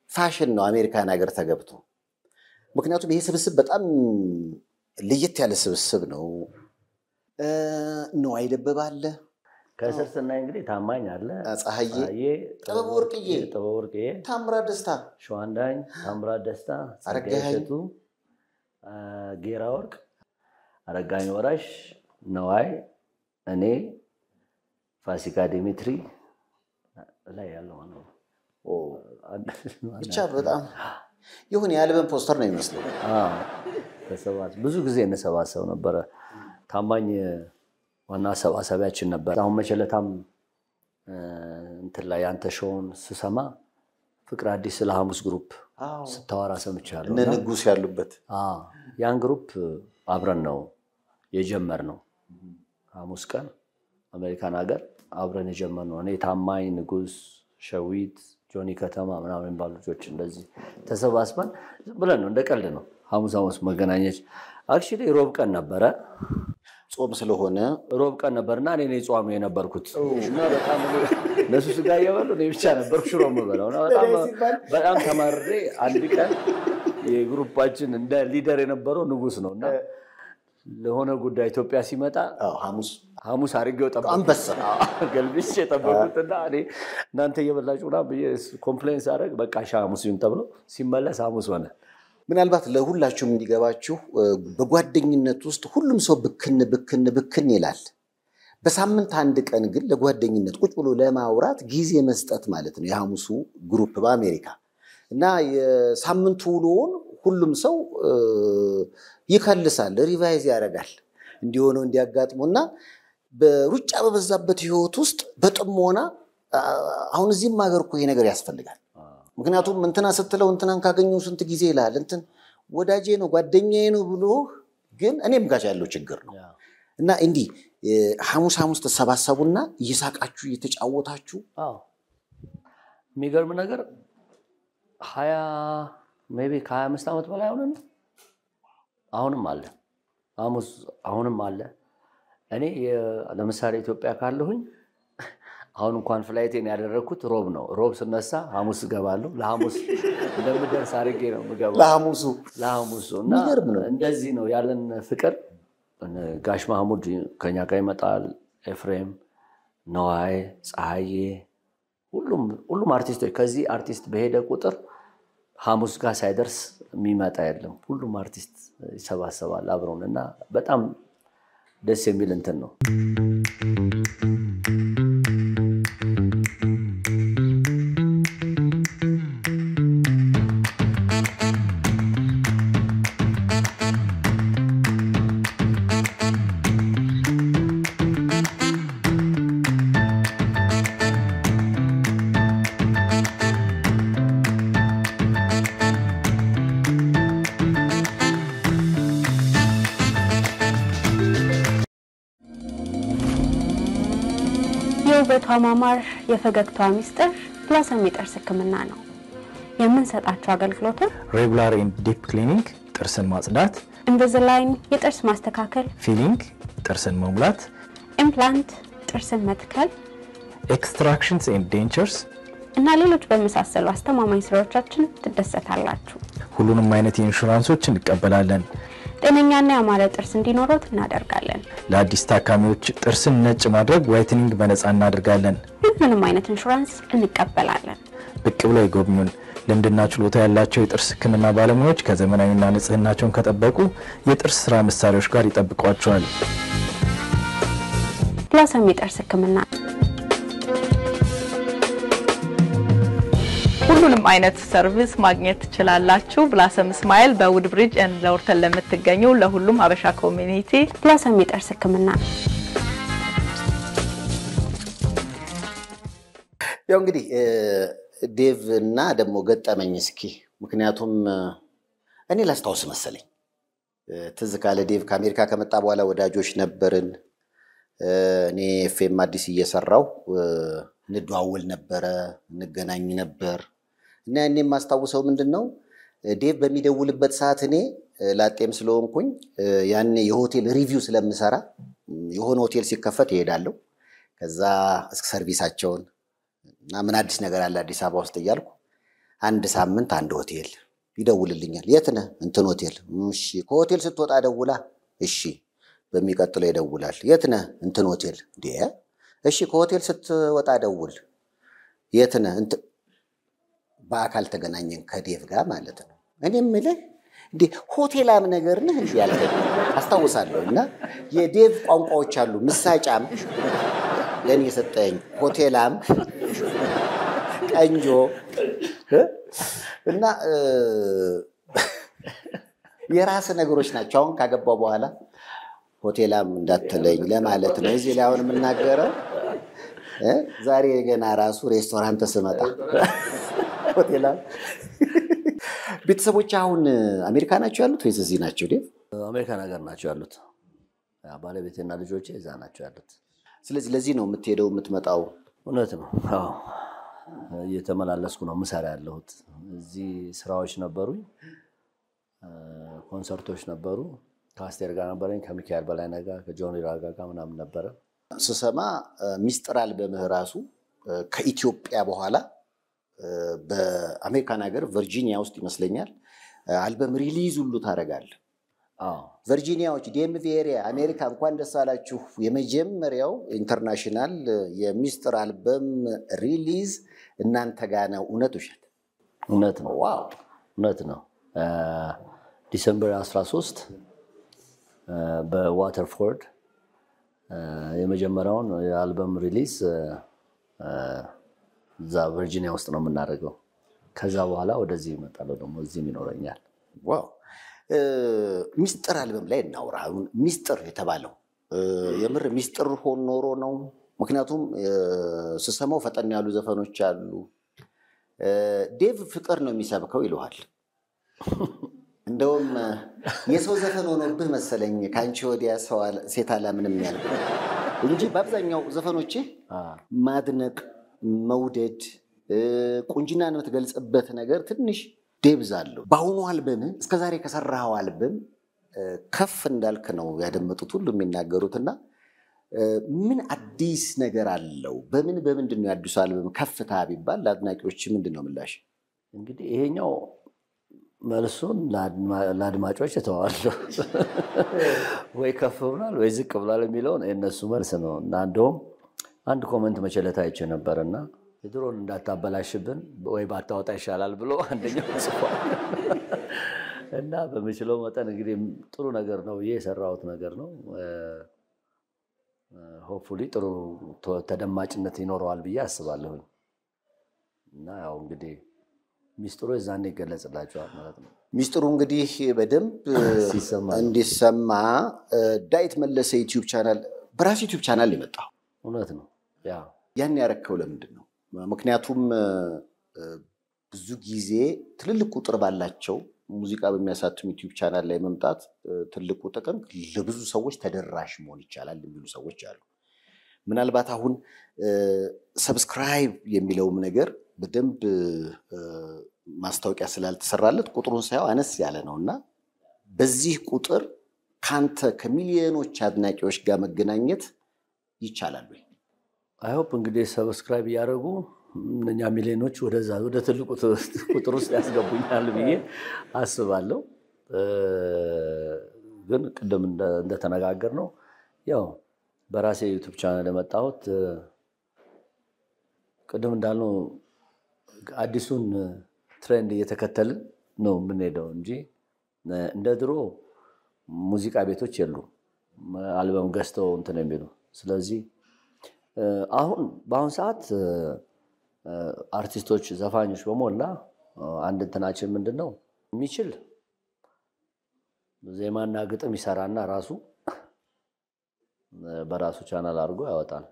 ፋሽን ነው አሜሪካን ሀገር ተገብቶ። ምክንያቱም ይሄ ስብስብ በጣም ለየት ያለ ስብስብ ነው። ነዋይ ደበበ አለ ከስር ስናይ እንግዲህ ታማኝ አለ፣ ፀሐዬ፣ ጥበብ ወርቅዬ፣ ታምራት ደስታ፣ ሸዋንዳኝ፣ ታምራት ደስታ፣ አረጋኸኝ፣ ጌራ ወርቅ፣ አረጋኝ ወራሽ፣ ነዋይ፣ እኔ፣ ፋሲካ ዲሚትሪ ላይ ያለው ነው። ብቻ በጣም ይሁን የአልበም ፖስተር ነው የሚመስለው። ብዙ ጊዜ እንሰባሰብ ነበረ። ታማኝ ዋና ሰባሰቢያችን ነበር። አሁን መቸለታም እንትን ላይ አንተ ሾውን ስሰማ ፍቅር አዲስ ስለ ሐሙስ ግሩፕ ስታወራ ሰምቻለሁ። እነ ንጉስ ያሉበት ያን ግሩፕ አብረን ነው የጀመርነው። ሐሙስ ቀን አሜሪካን ሀገር አብረን የጀመርነው እኔ ታማኝ፣ ንጉስ፣ ሸዊት፣ ጆኒ ከተማ ምናምን ባሉ ልጆች እንደዚህ ተሰባስበን ብለን ነው እንደቀልድ ነው ሐሙስ መገናኘት። አክቹሊ ሮብ ቀን ነበረ ጾም ስለሆነ ሮብ ቀን ነበርና እኔ ነኝ ጾም የነበርኩት እና በጣም ለሱ ስጋ እየበሉ እኔ ብቻ ነበርኩ ሽሮ የምበላው እና በጣም ተማርሬ አንድ ቀን የግሩፓችን እንደ ሊደር የነበረው ንጉስ ነውና ለሆነ ጉዳይ ኢትዮጵያ ሲመጣ ሐሙስ አድርጌው ጠበቅኩት። አንበሳ ገልብጬ ጠበቅኩትና እኔ እናንተ እየበላችሁና ኮምፕሌንስ አደረግ በቃ ሐሙስ ይሁን ተብሎ ሲመለስ ሐሙስ ሆነ። ምናልባት ለሁላችሁም እንዲገባችሁ በጓደኝነት ውስጥ ሁሉም ሰው ብክን ይላል። በሳምንት አንድ ቀን ግን ለጓደኝነት ቁጭ ብሎ ለማውራት ጊዜ መስጠት ማለት ነው የሐሙሱ ግሩፕ በአሜሪካ እና የሳምንቱ ውሎውን ሁሉም ሰው ይከልሳል፣ ሪቫይዝ ያደርጋል እንዲሆነው እንዲያጋጥሙና በሩጫ በበዛበት ህይወት ውስጥ በጥሞና አሁን እዚህም ሀገር እኮ ይሄ ነገር ያስፈልጋል። ምክንያቱም እንትና ስትለው እንትናን ካገኘው ስንት ጊዜ ይላል እንትን ወዳጄ ነው ጓደኛዬ ነው ብሎ ግን እኔም ጋር ያለው ችግር ነው እና እንዲህ ሐሙስ ተሰባሰቡና እየሳቃችሁ እየተጫወታችሁ የሚገርም ነገር 20 ሜቢ ከ25 ዓመት በላይ አሁንም አለ ሐሙስ አሁንም አለ። እኔ ለምሳሌ ኢትዮጵያ ካለሁኝ አሁን እንኳን ፍላይቴን ያደረኩት ሮብ ነው። ሮብ ስነሳ ሐሙስ ገባለሁ። ለሐሙስ እንደምደርስ አድርጌ ነው የምገባው ለሐሙሱ እና እንደዚህ ነው ያለን ፍቅር። ጋሽ ማህሙድ ከኛ ጋር ይመጣል፣ ኤፍሬም፣ ነዋይ፣ ፀሐዬ ሁሉም አርቲስቶች ከዚህ አርቲስት በሄደ ቁጥር ሐሙስ ጋር ሳይደርስ የሚመጣ የለም። ሁሉም አርቲስት ይሰባሰባል አብረውን እና በጣም ደስ የሚል እንትን ነው። የውበቷ ማማር የፈገግቷ ሚስጥር ብላሰም የጥርስ ህክምና ነው። የምንሰጣቸው አገልግሎቶች ሬጉላር ኤንድ ዲፕ ክሊኒንግ ጥርስን ማጽዳት፣ ኢንቪዚላይን የጥርስ ማስተካከል፣ ፊሊንግ ጥርስን መሙላት፣ ኢምፕላንት ጥርስን መትከል፣ ኤክስትራክሽንስ ኤንድ ዴንቸርስ እና ሌሎች በመሳሰሉ አስተማማኝ ስራዎቻችን ትደሰታላችሁ። ሁሉንም አይነት ኢንሹራንሶች እንቀበላለን። ጤነኛና ያማረ ጥርስ እንዲኖረው እናደርጋለን። ለአዲስ ታካሚዎች ጥርስን ነጭ ማድረግ ዋይትኒንግ በነፃ እናደርጋለን። ሁሉንም አይነት ኢንሹራንስ እንቀበላለን። ብቅ ብለው ይጎብኙን። ልምድና ችሎታ ያላቸው የጥርስ ህክምና ባለሙያዎች ከዘመናዊና ንጽህናቸውን ከጠበቁ የጥርስ ስራ መሳሪያዎች ጋር ይጠብቋቸዋል። ብላሰም የጥርስ ህክምና ሁሉንም አይነት ሰርቪስ ማግኘት ትችላላችሁ። ብላሰም ስማይል በውድ ብሪጅ ኤንድ ለወርተን ለምትገኙ ለሁሉም አበሻ ኮሚኒቲ ብላሰም የጥርስ ህክምና። ያው እንግዲህ ዴቭ እና ደግሞ ገጠመኝ እስኪ ምክንያቱም እኔ ላስታውስ መሰለኝ ትዝ ካለ ዴቭ ከአሜሪካ ከመጣ በኋላ ወዳጆች ነበርን። እኔ ኤፍኤም አዲስ እየሰራው እንደዋወል ነበረ እንገናኝ ነበር እና እኔም ማስታወሰው ምንድነው ዴቭ በሚደውልበት ሰዓት እኔ ላጤም ስለሆንኩኝ ያን የሆቴል ሪቪው ስለምሰራ የሆነ ሆቴል ሲከፈት ይሄዳለሁ። ከዛ እስከ ሰርቪሳቸውን እና ምን አዲስ ነገር አለ አዲስ አበባ ውስጥ እያልኩ አንድ ሳምንት አንድ ሆቴል ይደውልልኛል። የት ነህ? እንትን ሆቴል። እሺ ከሆቴል ስትወጣ ደውላ። እሺ በሚቀጥለው ይደውላል። የት ነህ? እንትን ሆቴል። እሺ ከሆቴል ስትወጣ ደውል። የት ነህ? በአካል ተገናኘን ከዴቭ ጋር ማለት ነው። እኔ የምልህ እንዴ ሆቴላም ነገር ነህ እንዴ ያልከኝ አስታውሳለሁ። እና የዴቭ ቋንቋዎች አሉ። ምሳጫም ለኔ የሰጠኝ ሆቴላም፣ ቀንጆ እና የራስ ነገሮች ናቸው። አሁን ካገባው በኋላ ሆቴላም እንዳትለኝ ለማለት ነው እዚህ ላይ አሁን የምናገረው። ዛሬ ገና ራሱ ሬስቶራንት ስመጣ ሆቴላም። ቤተሰቦች አሁን አሜሪካ ናቸው ያሉት ወይስ እዚህ ናቸው? ዴቭ አሜሪካ ነገር ናቸው ያሉት። ባለቤቴና ልጆቼ እዛ ናቸው ያሉት። ስለዚህ ለዚህ ነው የምትሄደው የምትመጣው? እውነት ነው። አዎ እየተመላለስኩ ነው ምሰራ ያለሁት። እዚህ ስራዎች ነበሩኝ፣ ኮንሰርቶች ነበሩ። ከአስቴር ጋር ነበረኝ፣ ከሚካኤል በላይነህ ጋር፣ ከጆኒ ራጋ ጋር ምናምን ነበረ። ስሰማ ሚስጥር አልበምህ ራሱ ከኢትዮጵያ በኋላ በአሜሪካን ሀገር ቨርጂኒያ ውስጥ ይመስለኛል አልበም ሪሊዝ ሁሉ ታደርጋለህ። ቨርጂኒያዎች ዲኤምቪ ኤሪያ አሜሪካ እንኳን ደስ አላችሁ። የመጀመሪያው ኢንተርናሽናል የሚስጥር አልበም ሪሊዝ እናንተ ጋር ነው። እውነት ውሸት? እውነት ነው። ዋው እውነት ነው። ዲሰምበር 13 በዋተርፎርድ የመጀመሪያውን የአልበም ሪሊዝ እዛ ቨርጂኒያ ውስጥ ነው የምናደርገው። ከዛ በኋላ ወደዚህ እመጣለሁ፣ ደግሞ እዚህም ይኖረኛል። ዋው ሚስጥር አልበም ላይ እናውራ። ሚስጥር የተባለው የምር ሚስጥር ሆኖ ኖሮ ነው? ምክንያቱም ስሰማው ፈጠን ያሉ ዘፈኖች አሉ። ዴቭ ፍቅር ነው የሚሰብከው ይለዋል። እንደውም የሰው ዘፈን ሆኖብህ መሰለኝ ከአንቺ ወዲያ ሴት አላምንም ያልኩህ እንጂ በአብዛኛው ዘፈኖች ማድነቅ፣ መውደድ፣ ቁንጅናን የምትገልጽበት ነገር ትንሽ ዴብዝ አለው። በአሁኑ አልበም እስከዛሬ ከሰራኸው አልበም ከፍ እንዳልክ ነው ያደመጡት ሁሉ የሚናገሩትና ምን አዲስ ነገር አለው? በምንድን ነው የአዲሱ አልበም ከፍታ ቢባል ለአድናቂዎች ምንድን ነው ምላሽ? እንግዲህ ይሄኛው መልሱን ለአድማጮች እተዋለሁ። ወይ ከፍ ብሏል ወይ ዝቅ ብሏል የሚለውን የእነሱ መልስ ነው። እና እንደውም አንድ ኮመንት መቸለታ አይቼ ነበርና የድሮን እንዳታበላሽብን ወይ ባታወጣ ይሻላል ብሎ አንደኛው ጽፏል። እና በምችለው መጠን እንግዲህ ጥሩ ነገር ነው ብዬ የሰራሁት ነገር ነው። ሆፕፉሊ ጥሩ ተደማጭነት ይኖረዋል ብዬ አስባለሁ። እና ያው እንግዲህ ሚስጥሩ እዛኔ ይገለጽላቸዋል ማለት ነው። ሚስጥሩ እንግዲህ በደንብ እንዲሰማ ዳዊት መለሰ ዩቲዩብ ቻናል በራሱ ዩቲዩብ ቻናል የመጣው እውነት ነው። ያን ያረከው ለምንድን ነው? ምክንያቱም ብዙ ጊዜ ትልልቅ ቁጥር ባላቸው ሙዚቃ በሚያሳትም ዩቲዩብ ቻናል ላይ መምጣት ትልቁ ጥቅም ለብዙ ሰዎች ተደራሽ መሆን ይቻላል የሚሉ ሰዎች አሉ። ምናልባት አሁን ሰብስክራይብ የሚለውም ነገር በደንብ ማስታወቂያ ስላልተሰራለት ቁጥሩን ሳይው አነስ ያለ ነውና በዚህ ቁጥር ካንተ ከሚሊዮኖች አድናቂዎች ጋር መገናኘት ይቻላል ወይ? አይ ሆፕ እንግዲህ ሰብስክራይብ ያደርጉ እኛ ሚሊዮኖች ወደዛ ወደ ትልቁ ቁጥር ውስጥ ያስገቡኛል ብዬ አስባለሁ። ግን ቅድም እንደተነጋገር ነው ያው በራሴ ዩቲዩብ ቻናል የመጣሁት ቅድም እንዳልነው አዲሱን ትሬንድ እየተከተልን ነው የምንሄደው እንጂ እንደ ድሮ ሙዚቃ ቤቶች የሉም አልበም ገዝተው እንትን የሚሉ። ስለዚህ በአሁን ሰዓት አርቲስቶች፣ ዘፋኞች በሞላ አንድ እንትናችን ምንድነው የሚችል ዜማና ግጥም ይሰራና ራሱ በራሱ ቻናል አድርጎ ያወጣል።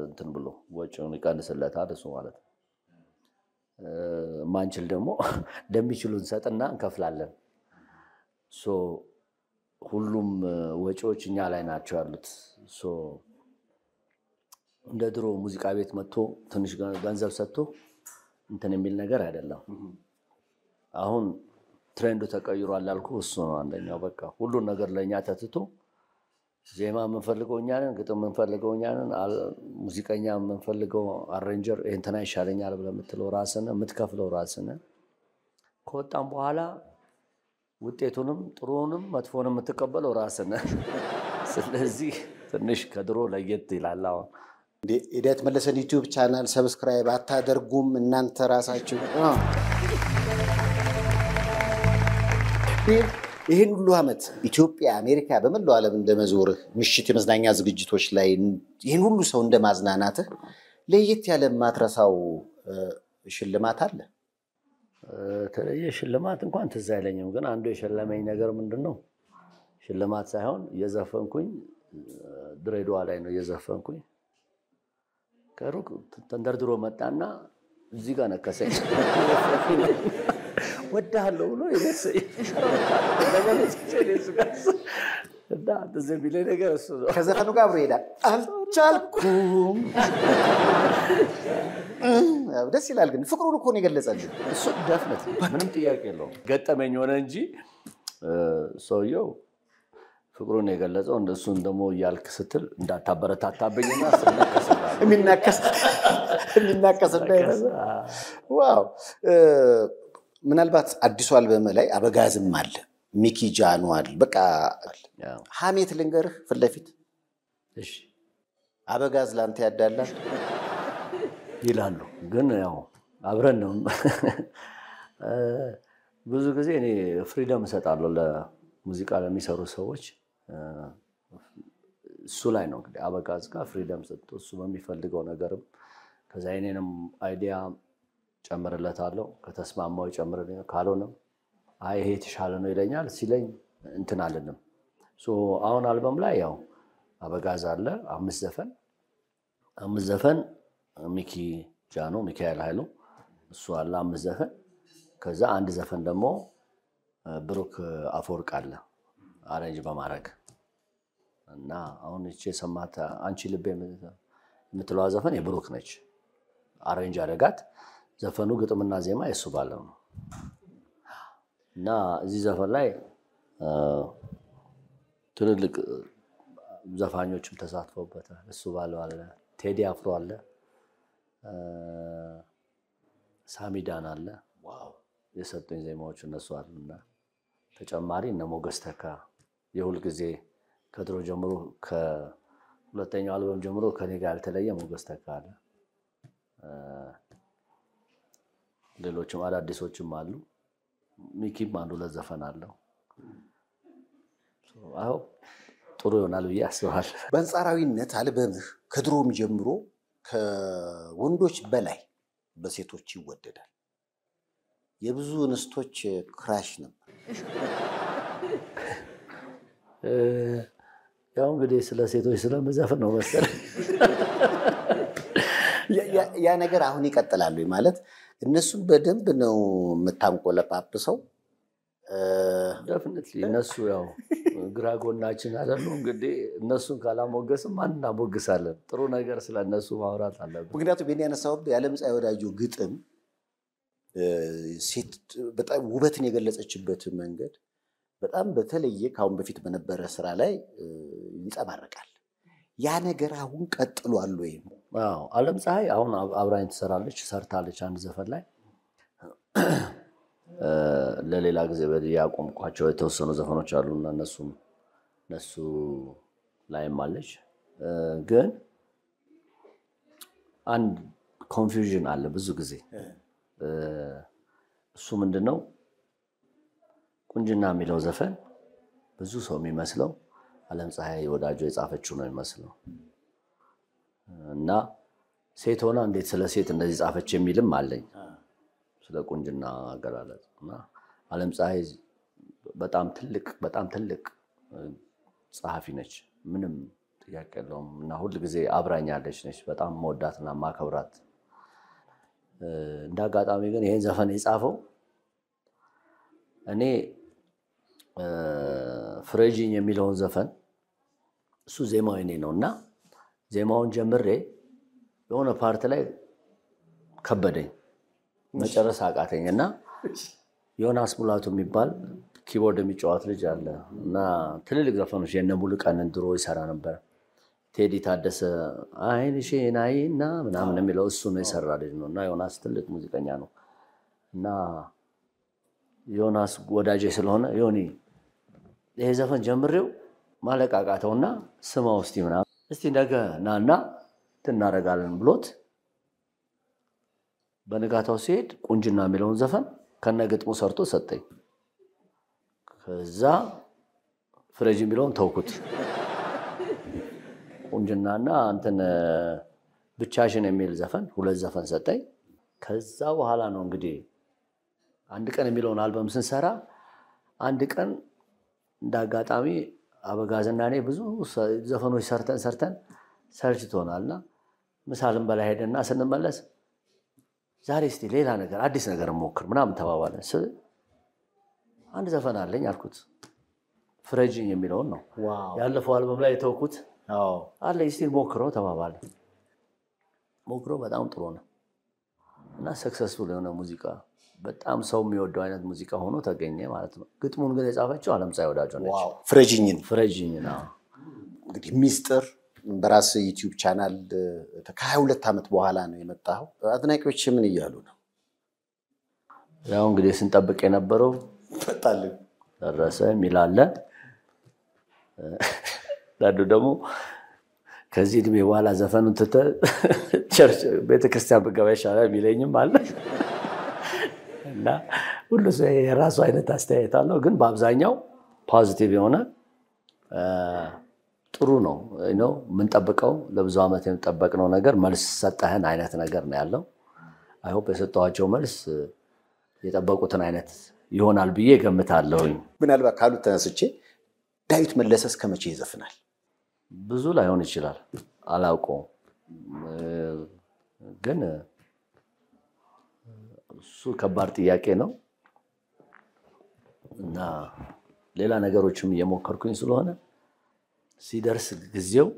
እንትን ብሎ ወጪውን ይቀንስለታል እሱ ማለት ነው። ማንችል ደግሞ እንደሚችሉ እንሰጥና እንከፍላለን። ሁሉም ወጪዎች እኛ ላይ ናቸው ያሉት። እንደ ድሮ ሙዚቃ ቤት መጥቶ ትንሽ ገንዘብ ሰጥቶ እንትን የሚል ነገር አይደለም። አሁን ትሬንዱ ተቀይሯል ያልኩ እሱ ነው አንደኛው። በቃ ሁሉን ነገር ለኛ ተትቶ ዜማ የምንፈልገው እኛ ነን፣ ግጥም የምንፈልገው እኛ ነን፣ ሙዚቀኛ የምንፈልገው አሬንጀር እንትና ይሻለኛል ብለህ የምትለው ራስህ ነህ፣ የምትከፍለው ራስህ ነህ። ከወጣም በኋላ ውጤቱንም ጥሩንም መጥፎንም የምትቀበለው ራስህ ነህ። ስለዚህ ትንሽ ከድሮ ለየት ይላል። አሁን ዳዊት መለሰን ዩቲዩብ ቻናል ሰብስክራይብ አታደርጉም እናንተ ራሳችሁ? ይህን ሁሉ ዓመት ኢትዮጵያ፣ አሜሪካ፣ በመላው ዓለም እንደመዞርህ ምሽት የመዝናኛ ዝግጅቶች ላይ ይህን ሁሉ ሰው እንደማዝናናትህ ለየት ያለ ማትረሳው ሽልማት አለ? ተለየ ሽልማት እንኳን ትዝ አይለኝም። ግን አንዱ የሸለመኝ ነገር ምንድነው ሽልማት ሳይሆን የዘፈንኩኝ ድሬዳዋ ላይ ነው የዘፈንኩኝ። ከሩቅ ተንደርድሮ መጣና እዚህ ጋር ነከሰኝ። ወዳለው ብሎ ይደሰኝ እና እንደዚህ ቢለኝ ነገር እሱ ነው። ከዘፈኑ ጋር አብሮ ይሄዳል። አልቻልኩም። ደስ ይላል። ግን ፍቅሩን እኮ ነው የገለጸልኝ። እሱ ደፍነት ምንም ጥያቄ የለውም። ገጠመኝ ሆነ እንጂ ሰውየው ፍቅሩን የገለጸው እንደሱን ደግሞ እያልክ ስትል እንዳታበረታታብኝና የሚናከስ ዋው። ምናልባት አዲሱ አልበም ላይ አበጋዝም አለ፣ ሚኪ ጃኖ አለ። በቃ ሀሜት ልንገርህ ፊት ለፊት እሺ፣ አበጋዝ ላንተ ያዳላል ይላሉ። ግን ያው አብረን ነው። ብዙ ጊዜ እኔ ፍሪደም እሰጣለሁ ለሙዚቃ ለሚሰሩ ሰዎች። እሱ ላይ ነው እንግዲህ አበጋዝ ጋር ፍሪደም ሰጥቶ እሱ በሚፈልገው ነገርም ከዛ የኔንም አይዲያ ጨምርለታለሁ። ከተስማማው ጨምርልኝ፣ ካልሆነም አይ ይሄ የተሻለ ነው ይለኛል። ሲለኝ እንትን አለንም። አሁን አልበም ላይ ያው አበጋዝ አለ 5 ዘፈን ሚኪ ጃኖ ሚካኤል ኃይሉ እሱ አለ 5 ዘፈን። ከዛ አንድ ዘፈን ደግሞ ብሩክ አፈወርቅ አለ አሬንጅ በማድረግ እና አሁን እቺ ሰማታ አንቺ ልቤ የምትለዋ ዘፈን የብሩክ ነች። አሬንጅ አደረጋት። ዘፈኑ ግጥምና ዜማ የሱ ባለው ነው እና እዚህ ዘፈን ላይ ትልልቅ ዘፋኞችም ተሳትፈውበታል። እሱ ባለው አለ፣ ቴዲ አፍሮ አለ፣ ሳሚዳን አለ። ዋው የሰጡኝ ዜማዎች እነሱ አሉና ተጨማሪ እነ ሞገስ ተካ የሁል ጊዜ ከድሮ ጀምሮ ከሁለተኛው አልበም ጀምሮ ከኔ ጋር ያልተለየ ሞገስ ተካ አለ። ሌሎችም አዳዲሶችም አሉ። ሚኪም አንዱ ለዘፈን አለው። አዎ ጥሩ ይሆናል ብዬ አስባለሁ። በአንጻራዊነት አልበምህ ከድሮም ጀምሮ ከወንዶች በላይ በሴቶች ይወደዳል። የብዙ እንስቶች ክራሽ ነበር። ያው እንግዲህ ስለ ሴቶች ስለመዘፈን ነው መሰለኝ። ያ ነገር አሁን ይቀጥላል ማለት እነሱን በደንብ ነው የምታንቆለጳጵሰው። ዴፊኒትሊ እነሱ ያው ግራ ጎናችን አይደሉ። እንግዲህ እነሱን ካላሞገስም ማን እናሞግሳለን? ጥሩ ነገር ስለነሱ ማውራት አለብን። ምክንያቱም የኔ ያነሳው የዓለምፀሐይ ወዳጆ ግጥም ሴት በጣም ውበትን የገለጸችበት መንገድ በጣም በተለየ ካሁን በፊት በነበረ ስራ ላይ ይንጸባረቃል። ያ ነገር አሁን ቀጥሏል ወይ? አዎ ዓለምፀሐይ አሁን አብራኝ ትሰራለች፣ ሰርታለች አንድ ዘፈን ላይ። ለሌላ ጊዜ ያቆምኳቸው የተወሰኑ ዘፈኖች አሉና እነሱ ላይም አለች። ግን አንድ ኮንፊውዥን አለ ብዙ ጊዜ። እሱ ምንድነው ቁንጅና የሚለው ዘፈን ብዙ ሰው የሚመስለው ዓለምፀሐይ ወዳጆ የጻፈችው ነው የሚመስለው እና ሴት ሆና እንዴት ስለ ሴት እንደዚህ ጻፈች የሚልም አለኝ ስለ ቁንጅና አገላለጽ። እና ዓለምፀሐይ በጣም ትልቅ ጸሐፊ ነች፣ ምንም ጥያቄ የለውም። እና ሁል ጊዜ አብራኛለች ነች። በጣም መወዳትና ማከብራት። እንዳጋጣሚ ግን ይሄን ዘፈን የጻፈው እኔ ፍሬጂኝ የሚለውን ዘፈን እሱ ዜማው የኔ ነውና ዜማውን ጀምሬ የሆነ ፓርት ላይ ከበደኝ፣ መጨረስ አቃተኝና ዮናስ ሙላቱ የሚባል ኪቦርድ የሚጫወት ልጅ አለ እና ትልልቅ ዘፈኖች የነ ሙሉቀንን ድሮ ይሰራ ነበር። ቴዲ ታደሰ አይንሽን አይና ምናምን የሚለው እሱ ነው የሰራ ልጅ ነው እና ዮናስ ትልቅ ሙዚቀኛ ነው እና ዮናስ ወዳጄ ስለሆነ ዮኒ ይሄ ዘፈን ጀምሬው ማለቃቃተውና ስማው እስቲ ምናምን እስቲ ነገ ናና ትናረጋለን ብሎት በነጋታው ሲሄድ ቁንጅና የሚለውን ዘፈን ከነግጥሙ ሰርቶ ሰጠኝ። ከዛ ፍሬጂ የሚለውን ተውኩት። ቁንጅናና እንትን ብቻሽን የሚል ዘፈን 2 ዘፈን ሰጠኝ። ከዛ በኋላ ነው እንግዲህ አንድ ቀን የሚለውን አልበም ስንሰራ አንድ ቀን እንዳጋጣሚ አበጋዝና እኔ ብዙ ዘፈኖች ሰርተን ሰልችቶናልና ምሳልን በላይ ሄደና ስንመለስ ዛሬ እስቲ ሌላ ነገር አዲስ ነገር ሞክር ምናምን ተባባለን። አንድ ዘፈን አለኝ አልኩት። ፍረጅኝ የሚለውን ነው ያለፈው አልበም ላይ የተውኩት አለ። እስቲ ሞክረው ተባባለን። ሞክረው በጣም ጥሩ ነው እና ሰክሰስፉል የሆነ ሙዚቃ በጣም ሰው የሚወደው አይነት ሙዚቃ ሆኖ ተገኘ ማለት ነው። ግጥሙን ግን የጻፈችው ዓለምፀሐይ ወዳጆ ነች። ፍረጅኝ ነው እንግዲህ ሚስጥር በራስ ዩቲዩብ ቻናል ከ22 ዓመት በኋላ ነው የመጣው። አድናቂዎች ምን እያሉ ነው? ያው እንግዲህ ስንጠብቅ የነበረው ፈጣልን ደረሰ ሚላለ ዳዱ ደግሞ ከዚህ እድሜ በኋላ ዘፈኑን ትተህ ቸርች ቤተክርስቲያን ብገባ ይሻላል የሚለኝም አለ እና ሁሉ ሰው የራሱ አይነት አስተያየት አለው። ግን በአብዛኛው ፖዚቲቭ የሆነ ጥሩ ነው ነው የምንጠብቀው። ለብዙ ዓመት የምንጠብቀው ነገር መልስ ሰጠህን አይነት ነገር ነው ያለው። አይ ሆፕ የሰጠኋቸው መልስ የጠበቁትን አይነት ይሆናል ብዬ ገምታለሁ። ምናልባት ካሉት ተነስቼ ዳዊት መለሰ እስከ መቼ ይዘፍናል? ብዙ ላይሆን ይችላል አላውቀውም። ግን እሱ ከባድ ጥያቄ ነው እና ሌላ ነገሮችም እየሞከርኩኝ ስለሆነ ሲደርስ ጊዜው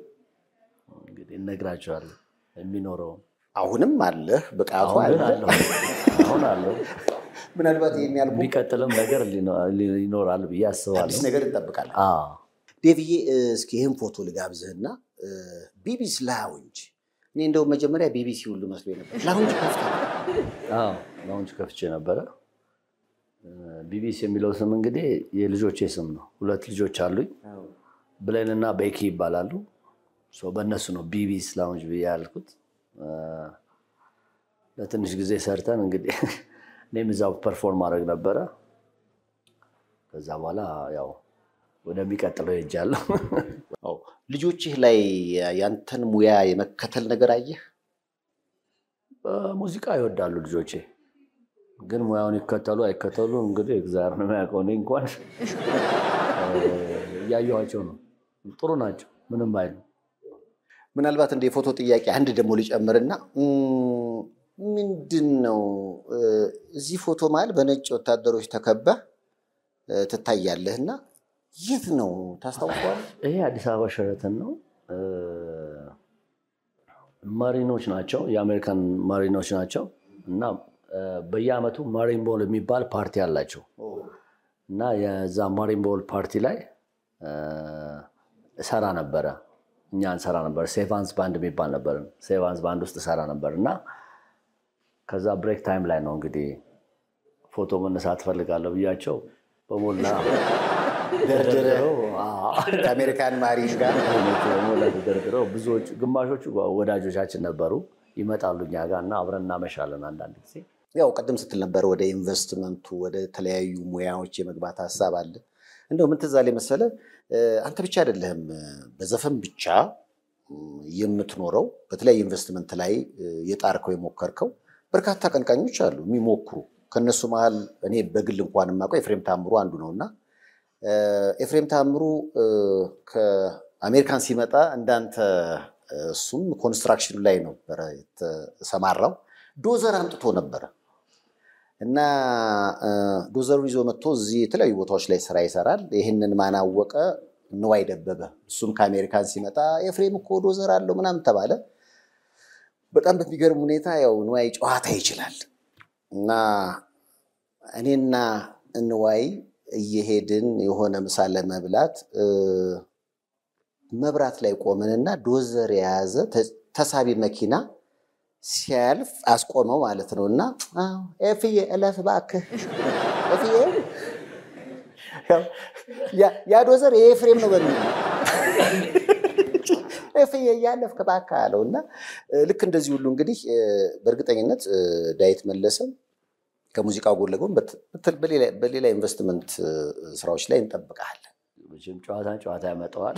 እንግዲህ እነግራቸዋለሁ የሚኖረው። አሁንም አለህ ብቃቱ አሁን አለው። ምናልባት የሚያልቡ የሚቀጥልም ነገር ሊኖራል ብዬ አስባለሁ። አዲስ ነገር እንጠብቃለን። ዴቪዬ እስኪ ይህን ፎቶ ልጋብዝህና ቢቢሲ ላውንጅ እኔ እንደው መጀመሪያ ቢቢሲ ሁሉ መስሎኝ ነበር። ላውንጅ ከፍተህ? ላውንጅ ከፍቼ ነበረ። ቢቢሲ የሚለው ስም እንግዲህ የልጆቼ ስም ነው። 2 ልጆች አሉኝ። ብሌንና ቤኪ ይባላሉ። በእነሱ ነው ቢቢሲ ላውንጅ ብዬ ያልኩት። ለትንሽ ጊዜ ሰርተን እንግዲህ እኔም እዛው ፐርፎርም ማድረግ ነበረ። ከዛ በኋላ ያው ወደሚቀጥለው ሄጃለሁ። ልጆችህ ላይ ያንተን ሙያ የመከተል ነገር አየህ? ሙዚቃ ይወዳሉ ልጆቼ። ግን ሙያውን ይከተሉ አይከተሉ እንግዲህ እግዚአብሔር ነው የሚያውቀው። እኔ እንኳን እያየኋቸው ነው። ጥሩ ናቸው፣ ምንም አይሉ። ምናልባት እንደ የፎቶ ጥያቄ አንድ ደግሞ ሊጨምርና ምንድነው እዚህ ፎቶ መሀል በነጭ ወታደሮች ተከበህ ትታያለህና የት ነው ታስታውቀዋለህ? ይሄ አዲስ አበባ ሸራተን ነው። ማሪኖች ናቸው፣ የአሜሪካን ማሪኖች ናቸው እና በየአመቱ ማሪን ቦል የሚባል ፓርቲ አላቸው እና የዛ ማሪን ቦል ፓርቲ ላይ ሰራ ነበረ። እኛ እንሰራ ነበር። ሴቫንስ ባንድ የሚባል ነበር። ሴቫንስ ባንድ ውስጥ ሰራ ነበር እና ከዛ ብሬክ ታይም ላይ ነው እንግዲህ ፎቶ መነሳት ፈልጋለሁ ብያቸው በሞላ ደርድረው ከአሜሪካን ማሪን ጋር በሞላ ደርድረው ብዙዎቹ ግማሾቹ ወዳጆቻችን ነበሩ። ይመጣሉ እኛ ጋር እና አብረን እናመሻለን አንዳንድ ጊዜ። ያው ቀደም ስትል ነበር ወደ ኢንቨስትመንቱ ወደ ተለያዩ ሙያዎች የመግባት ሀሳብ አለ። እንደው ምን ትዝ አለኝ መሰለህ አንተ ብቻ አይደለህም በዘፈን ብቻ የምትኖረው። በተለያዩ ኢንቨስትመንት ላይ የጣርከው የሞከርከው በርካታ ቀንቃኞች አሉ የሚሞክሩ። ከነሱ መሃል እኔ በግል እንኳን የማውቀው ኤፍሬም ታምሩ አንዱ ነውና ኤፍሬም ታምሩ ከአሜሪካን ሲመጣ እንዳንተ እሱም ኮንስትራክሽን ላይ ነበር የተሰማራው። ዶዘር አምጥቶ ነበረ እና ዶዘሩን ይዞ መጥቶ እዚህ የተለያዩ ቦታዎች ላይ ስራ ይሰራል። ይህንን ማናወቀ ንዋይ ደበበ። እሱም ከአሜሪካን ሲመጣ ኤፍሬም እኮ ዶዘር አለው ምናምን ተባለ። በጣም በሚገርም ሁኔታ ያው ንዋይ ጨዋታ ይችላል እና እኔና ንዋይ እየሄድን የሆነ ምሳ ለመብላት መብራት ላይ ቆመንና ዶዘር የያዘ ተሳቢ መኪና ሲያልፍ አስቆመው ማለት ነውና ኤፍዬ እለፍ እባክህ ኤፍዬ ያ ዶዘር የኤፍሬም ነው በሚል ኤፍዬ እያለፍክ እባክህ አለውና ልክ እንደዚህ ሁሉ እንግዲህ በእርግጠኝነት ዳዊት መለሰም ከሙዚቃው ጎን ለጎን በሌላ ኢንቨስትመንት ስራዎች ላይ እንጠብቃለን። ጨዋታ ያመጣዋል።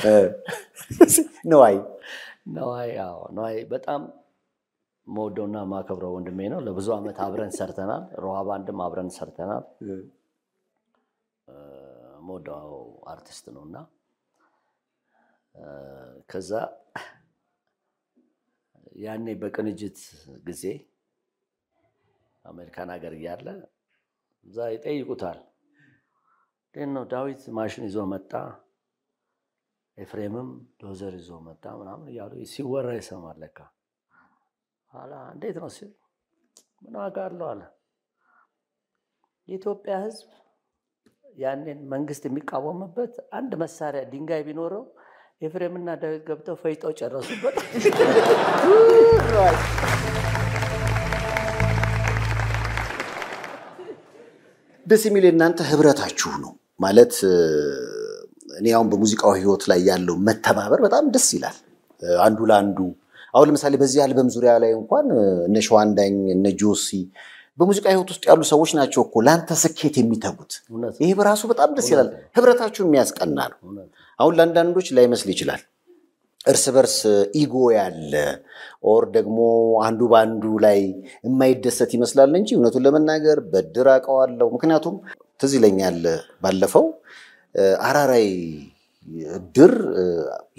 ነዋይ በጣም መወደውና ማከብረው ወንድሜ ነው። ለብዙ ዓመት አብረን ሰርተናል። ሮሃ ባንድም አብረን ሰርተናል። መወደው አርቲስት ነውና ከዛ ያኔ በቅንጅት ጊዜ አሜሪካን ሀገር እያለ እዛ ይጠይቁታል። ነው ዳዊት ማሽን ይዞ መጣ፣ ኤፍሬምም ዶዘር ይዞ መጣ ምናምን እያሉ ሲወራ ይሰማል። ለካ አላ እንዴት ነው ሲል ምን አውቃለሁ አለ። የኢትዮጵያ ሕዝብ ያንን መንግስት የሚቃወምበት አንድ መሳሪያ ድንጋይ ቢኖረው ኤፍሬምና ዳዊት ገብተው ፈይጠው ጨረሱበት። ደስ የሚል እናንተ ህብረታችሁ ነው ማለት እኔ አሁን በሙዚቃው ህይወት ላይ ያለው መተባበር በጣም ደስ ይላል። አንዱ ለአንዱ አሁን ለምሳሌ በዚህ አልበም ዙሪያ ላይ እንኳን እነ ሸዋንዳኝ እነ ጆሲ በሙዚቃ ህይወት ውስጥ ያሉ ሰዎች ናቸው እኮ ላንተ ስኬት የሚተጉት። ይሄ በራሱ በጣም ደስ ይላል። ህብረታችሁ የሚያስቀና ነው። አሁን ለአንዳንዶች ላይመስል ይችላል እርስ በርስ ኢጎ ያለ ኦር ደግሞ አንዱ ባንዱ ላይ የማይደሰት ይመስላል እንጂ እውነቱን ለመናገር በድር አውቀዋለሁ። ምክንያቱም ትዝ ይለኛል ባለፈው አራራይ ድር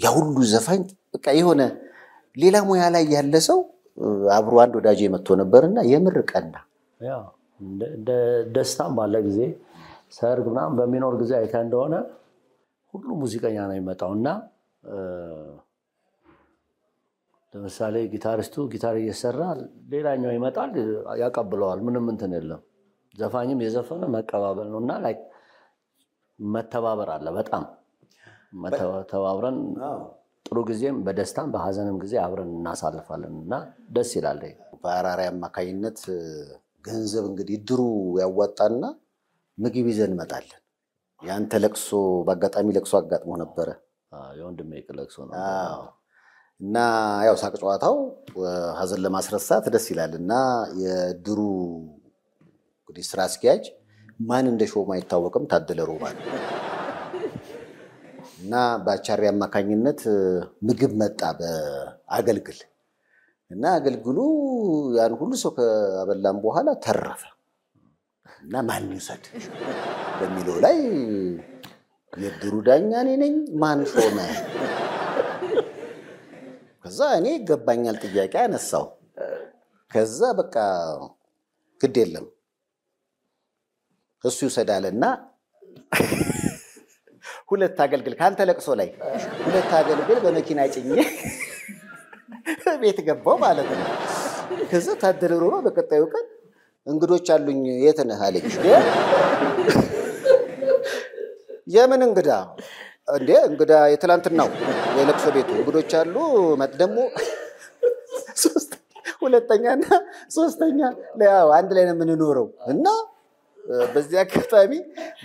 ያ ሁሉ ዘፋኝ በቃ የሆነ ሌላ ሙያ ላይ ያለ ሰው አብሮ አንድ ወዳጄ መጥቶ ነበርና የምር ቀና ያ እንደ ደስታም ባለ ጊዜ ሰርግ ምናምን በሚኖር ጊዜ አይታ እንደሆነ ሁሉ ሙዚቀኛ ነው የሚመጣውና ለምሳሌ ጊታሪስቱ ጊታር እየሰራ ሌላኛው ይመጣል ያቀብለዋል። ምንም እንትን የለም። ዘፋኝም የዘፈነ መቀባበል ነውና ላይክ መተባበር አለ። በጣም ተባብረን ጥሩ ጊዜም በደስታም በሐዘንም ጊዜ አብረን እናሳልፋለንና ደስ ይላል። በአራራይ አማካኝነት ገንዘብ እንግዲህ ድሩ ያዋጣና ምግብ ይዘን እንመጣለን። ያንተ ለቅሶ በአጋጣሚ ለቅሶ አጋጥሞ ነበረ። የወንድሜ ለቅሶ ነው እና ያው ሳቅ ጨዋታው ሐዘን ለማስረሳት ደስ ይላልና የድሩ እንግዲህ ስራ አስኪያጅ ማን እንደሾመ አይታወቅም ታደለ ሮባ እና በአቻሪ አማካኝነት ምግብ መጣ በአገልግል እና አገልግሉ ያን ሁሉ ሰው ከአበላም በኋላ ተረፈ እና ማን ይውሰድ በሚለው ላይ የድሩ ዳኛ እኔ ነኝ ማን ሾመ? ከዛ እኔ ገባኛል ጥያቄ አነሳው። ከዛ በቃ ግድ የለም እሱ ይውሰዳልና ሁለት አገልግል ካንተ ለቅሶ ላይ ሁለት አገልግል በመኪና ጭኜ ቤት ገባው ማለት ነው። ከዛ ታደለ ሮባ በቀጣዩ ቀን እንግዶች አሉኝ የት ነህ አለኝ። የምን እንግዳ እንዴ? እንግዳ የትላንትናው የለቅሶ ቤቱ እንግዶች አሉ ደግሞ ሁለተኛና ሶስተኛ ያው አንድ ላይ ነው የምንኖረው እና በዚህ አጋጣሚ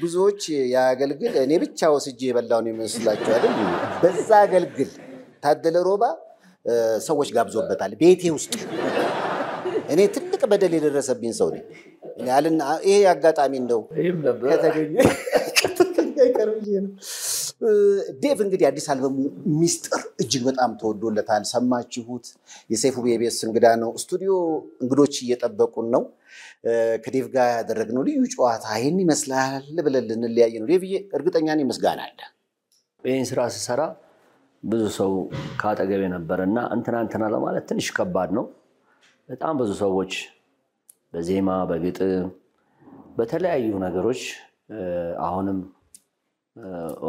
ብዙዎች ያገልግል እኔ ብቻ ወስጄ የበላው ነው የሚመስላቸው አይደል? በዛ አገልግል ታደለ ሮባ ሰዎች ጋብዞበታል ቤቴ ውስጥ። እኔ ትልቅ በደል የደረሰብኝ ሰው ነኝ። እኔ አልና ይሄ አጋጣሚ እንደው ከተገኘ ዴቭ እንግዲህ አዲስ አልበሙ ሚስጥር እጅግ በጣም ተወዶለታል። ሰማችሁት? የሰይፉ ቤቤስ እንግዳ ነው። ስቱዲዮ እንግዶች እየጠበቁን ነው። ከዴቭ ጋር ያደረግነው ልዩ ጨዋታ ይሄን ይመስላል ብለን ልንለያይ ነው። ዴቭዬ እርግጠኛ ነኝ ምስጋና አለ። ይሄን ስራ ስሰራ ብዙ ሰው ካጠገቤ ነበርና እንትና ለማለት ትንሽ ከባድ ነው። በጣም ብዙ ሰዎች በዜማ በግጥም በተለያዩ ነገሮች አሁንም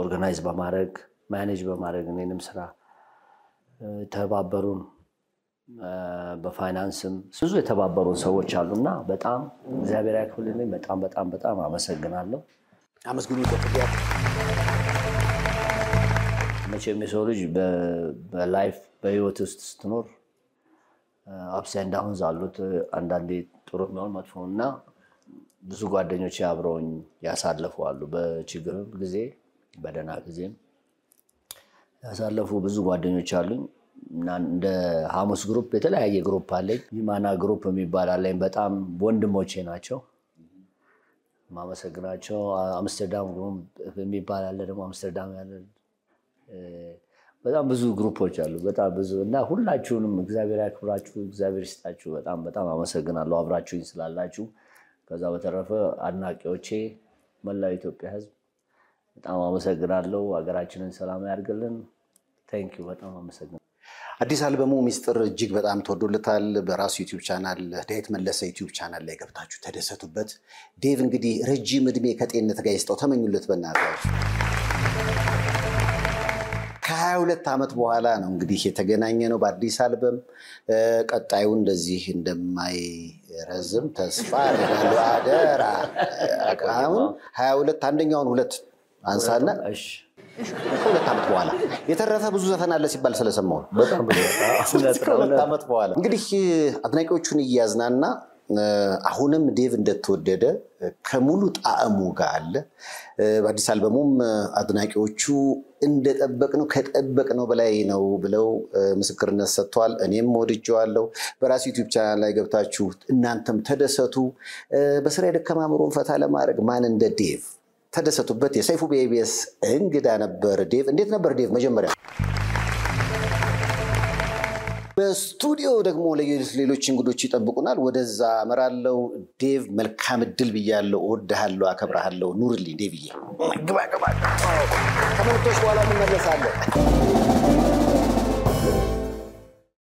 ኦርጋናይዝ በማድረግ ማኔጅ በማድረግ እኔንም ስራ ተባበሩን። በፋይናንስም ብዙ የተባበሩን ሰዎች አሉና በጣም እግዚአብሔር ያክብልልኝ። በጣም አመሰግናለሁ። አመስግኑ ይቆጥያ። መቼም የሰው ልጅ በላይፍ በህይወት ውስጥ ስትኖር አፕስ ኤንድ ዳውንስ አሉት። አንዳንዴ ጥሩ ነው መጥፎና ብዙ ጓደኞች አብረውኝ ያሳለፉ አሉ። በችግር ጊዜ በደና ጊዜም ያሳለፉ ብዙ ጓደኞች አሉኝ እና እንደ ሐሙስ ግሩፕ የተለያየ ግሩፕ አለኝ። ይማና ግሩፕ የሚባል አለኝ። በጣም ወንድሞቼ ናቸው ማመሰግናቸው። አምስተርዳም ግሩፕ የሚባል አለ ደግሞ አምስተርዳም ያለ በጣም ብዙ ግሩፖች አሉ በጣም ብዙ እና ሁላችሁንም እግዚአብሔር ያክብራችሁ እግዚአብሔር ይስጣችሁ በጣም አመሰግናለሁ አብራችሁኝ ስላላችሁ ከዛ በተረፈ አድናቂዎቼ መላው ኢትዮጵያ ህዝብ በጣም አመሰግናለሁ ሀገራችንን ሰላም ያርግልን ቴንክ ዩ በጣም አመሰግናለሁ አዲስ አልበሙ ሚስጥር እጅግ በጣም ተወዶለታል በራሱ ዩቲዩብ ቻናል ዳዊት መለሰ ዩቲዩብ ቻናል ላይ ገብታችሁ ተደሰቱበት ዴቭ እንግዲህ ረጅም እድሜ ከጤንነት ጋር ይስጠው ተመኙለት በእናታችሁ ከ22 ዓመት በኋላ ነው እንግዲህ የተገናኘ ነው በአዲስ አልበም ቀጣዩ እንደዚህ እንደማይረዝም ተስፋ አደርጋለሁ አደራ አሁን 22 አንደኛውን ሁለት አንሳና እሺ ከሁለት ዓመት በኋላ የተረፈ ብዙ ዘፈን አለ ሲባል ስለሰማው በጣም ብዙ ከሁለት ዓመት በኋላ እንግዲህ አድናቂዎቹን እያዝናና አሁንም ዴቭ እንደተወደደ ከሙሉ ጣዕሙ ጋር አለ በአዲስ አልበሙም አድናቂዎቹ እንደጠበቅነው ከጠበቅነው በላይ ነው ብለው ምስክርነት ሰጥቷል እኔም ወድጄዋለሁ በራሱ ዩቲዩብ ቻናል ላይ ገብታችሁ እናንተም ተደሰቱ በስራ የደከማ አእምሮን ፈታ ለማድረግ ማን እንደ ዴቭ ተደሰቱበት የሰይፉ በኢቢኤስ እንግዳ ነበር ዴቭ እንዴት ነበር ዴቭ መጀመሪያ በስቱዲዮ ደግሞ ሌሎች እንግዶች ይጠብቁናል ወደዛ አመራለው ዴቭ መልካም እድል ብያለሁ እወድሃለሁ አከብራለሁ ኑርልኝ ዴቭዬ ግባ ተመልካቾች በኋላ እንመለሳለን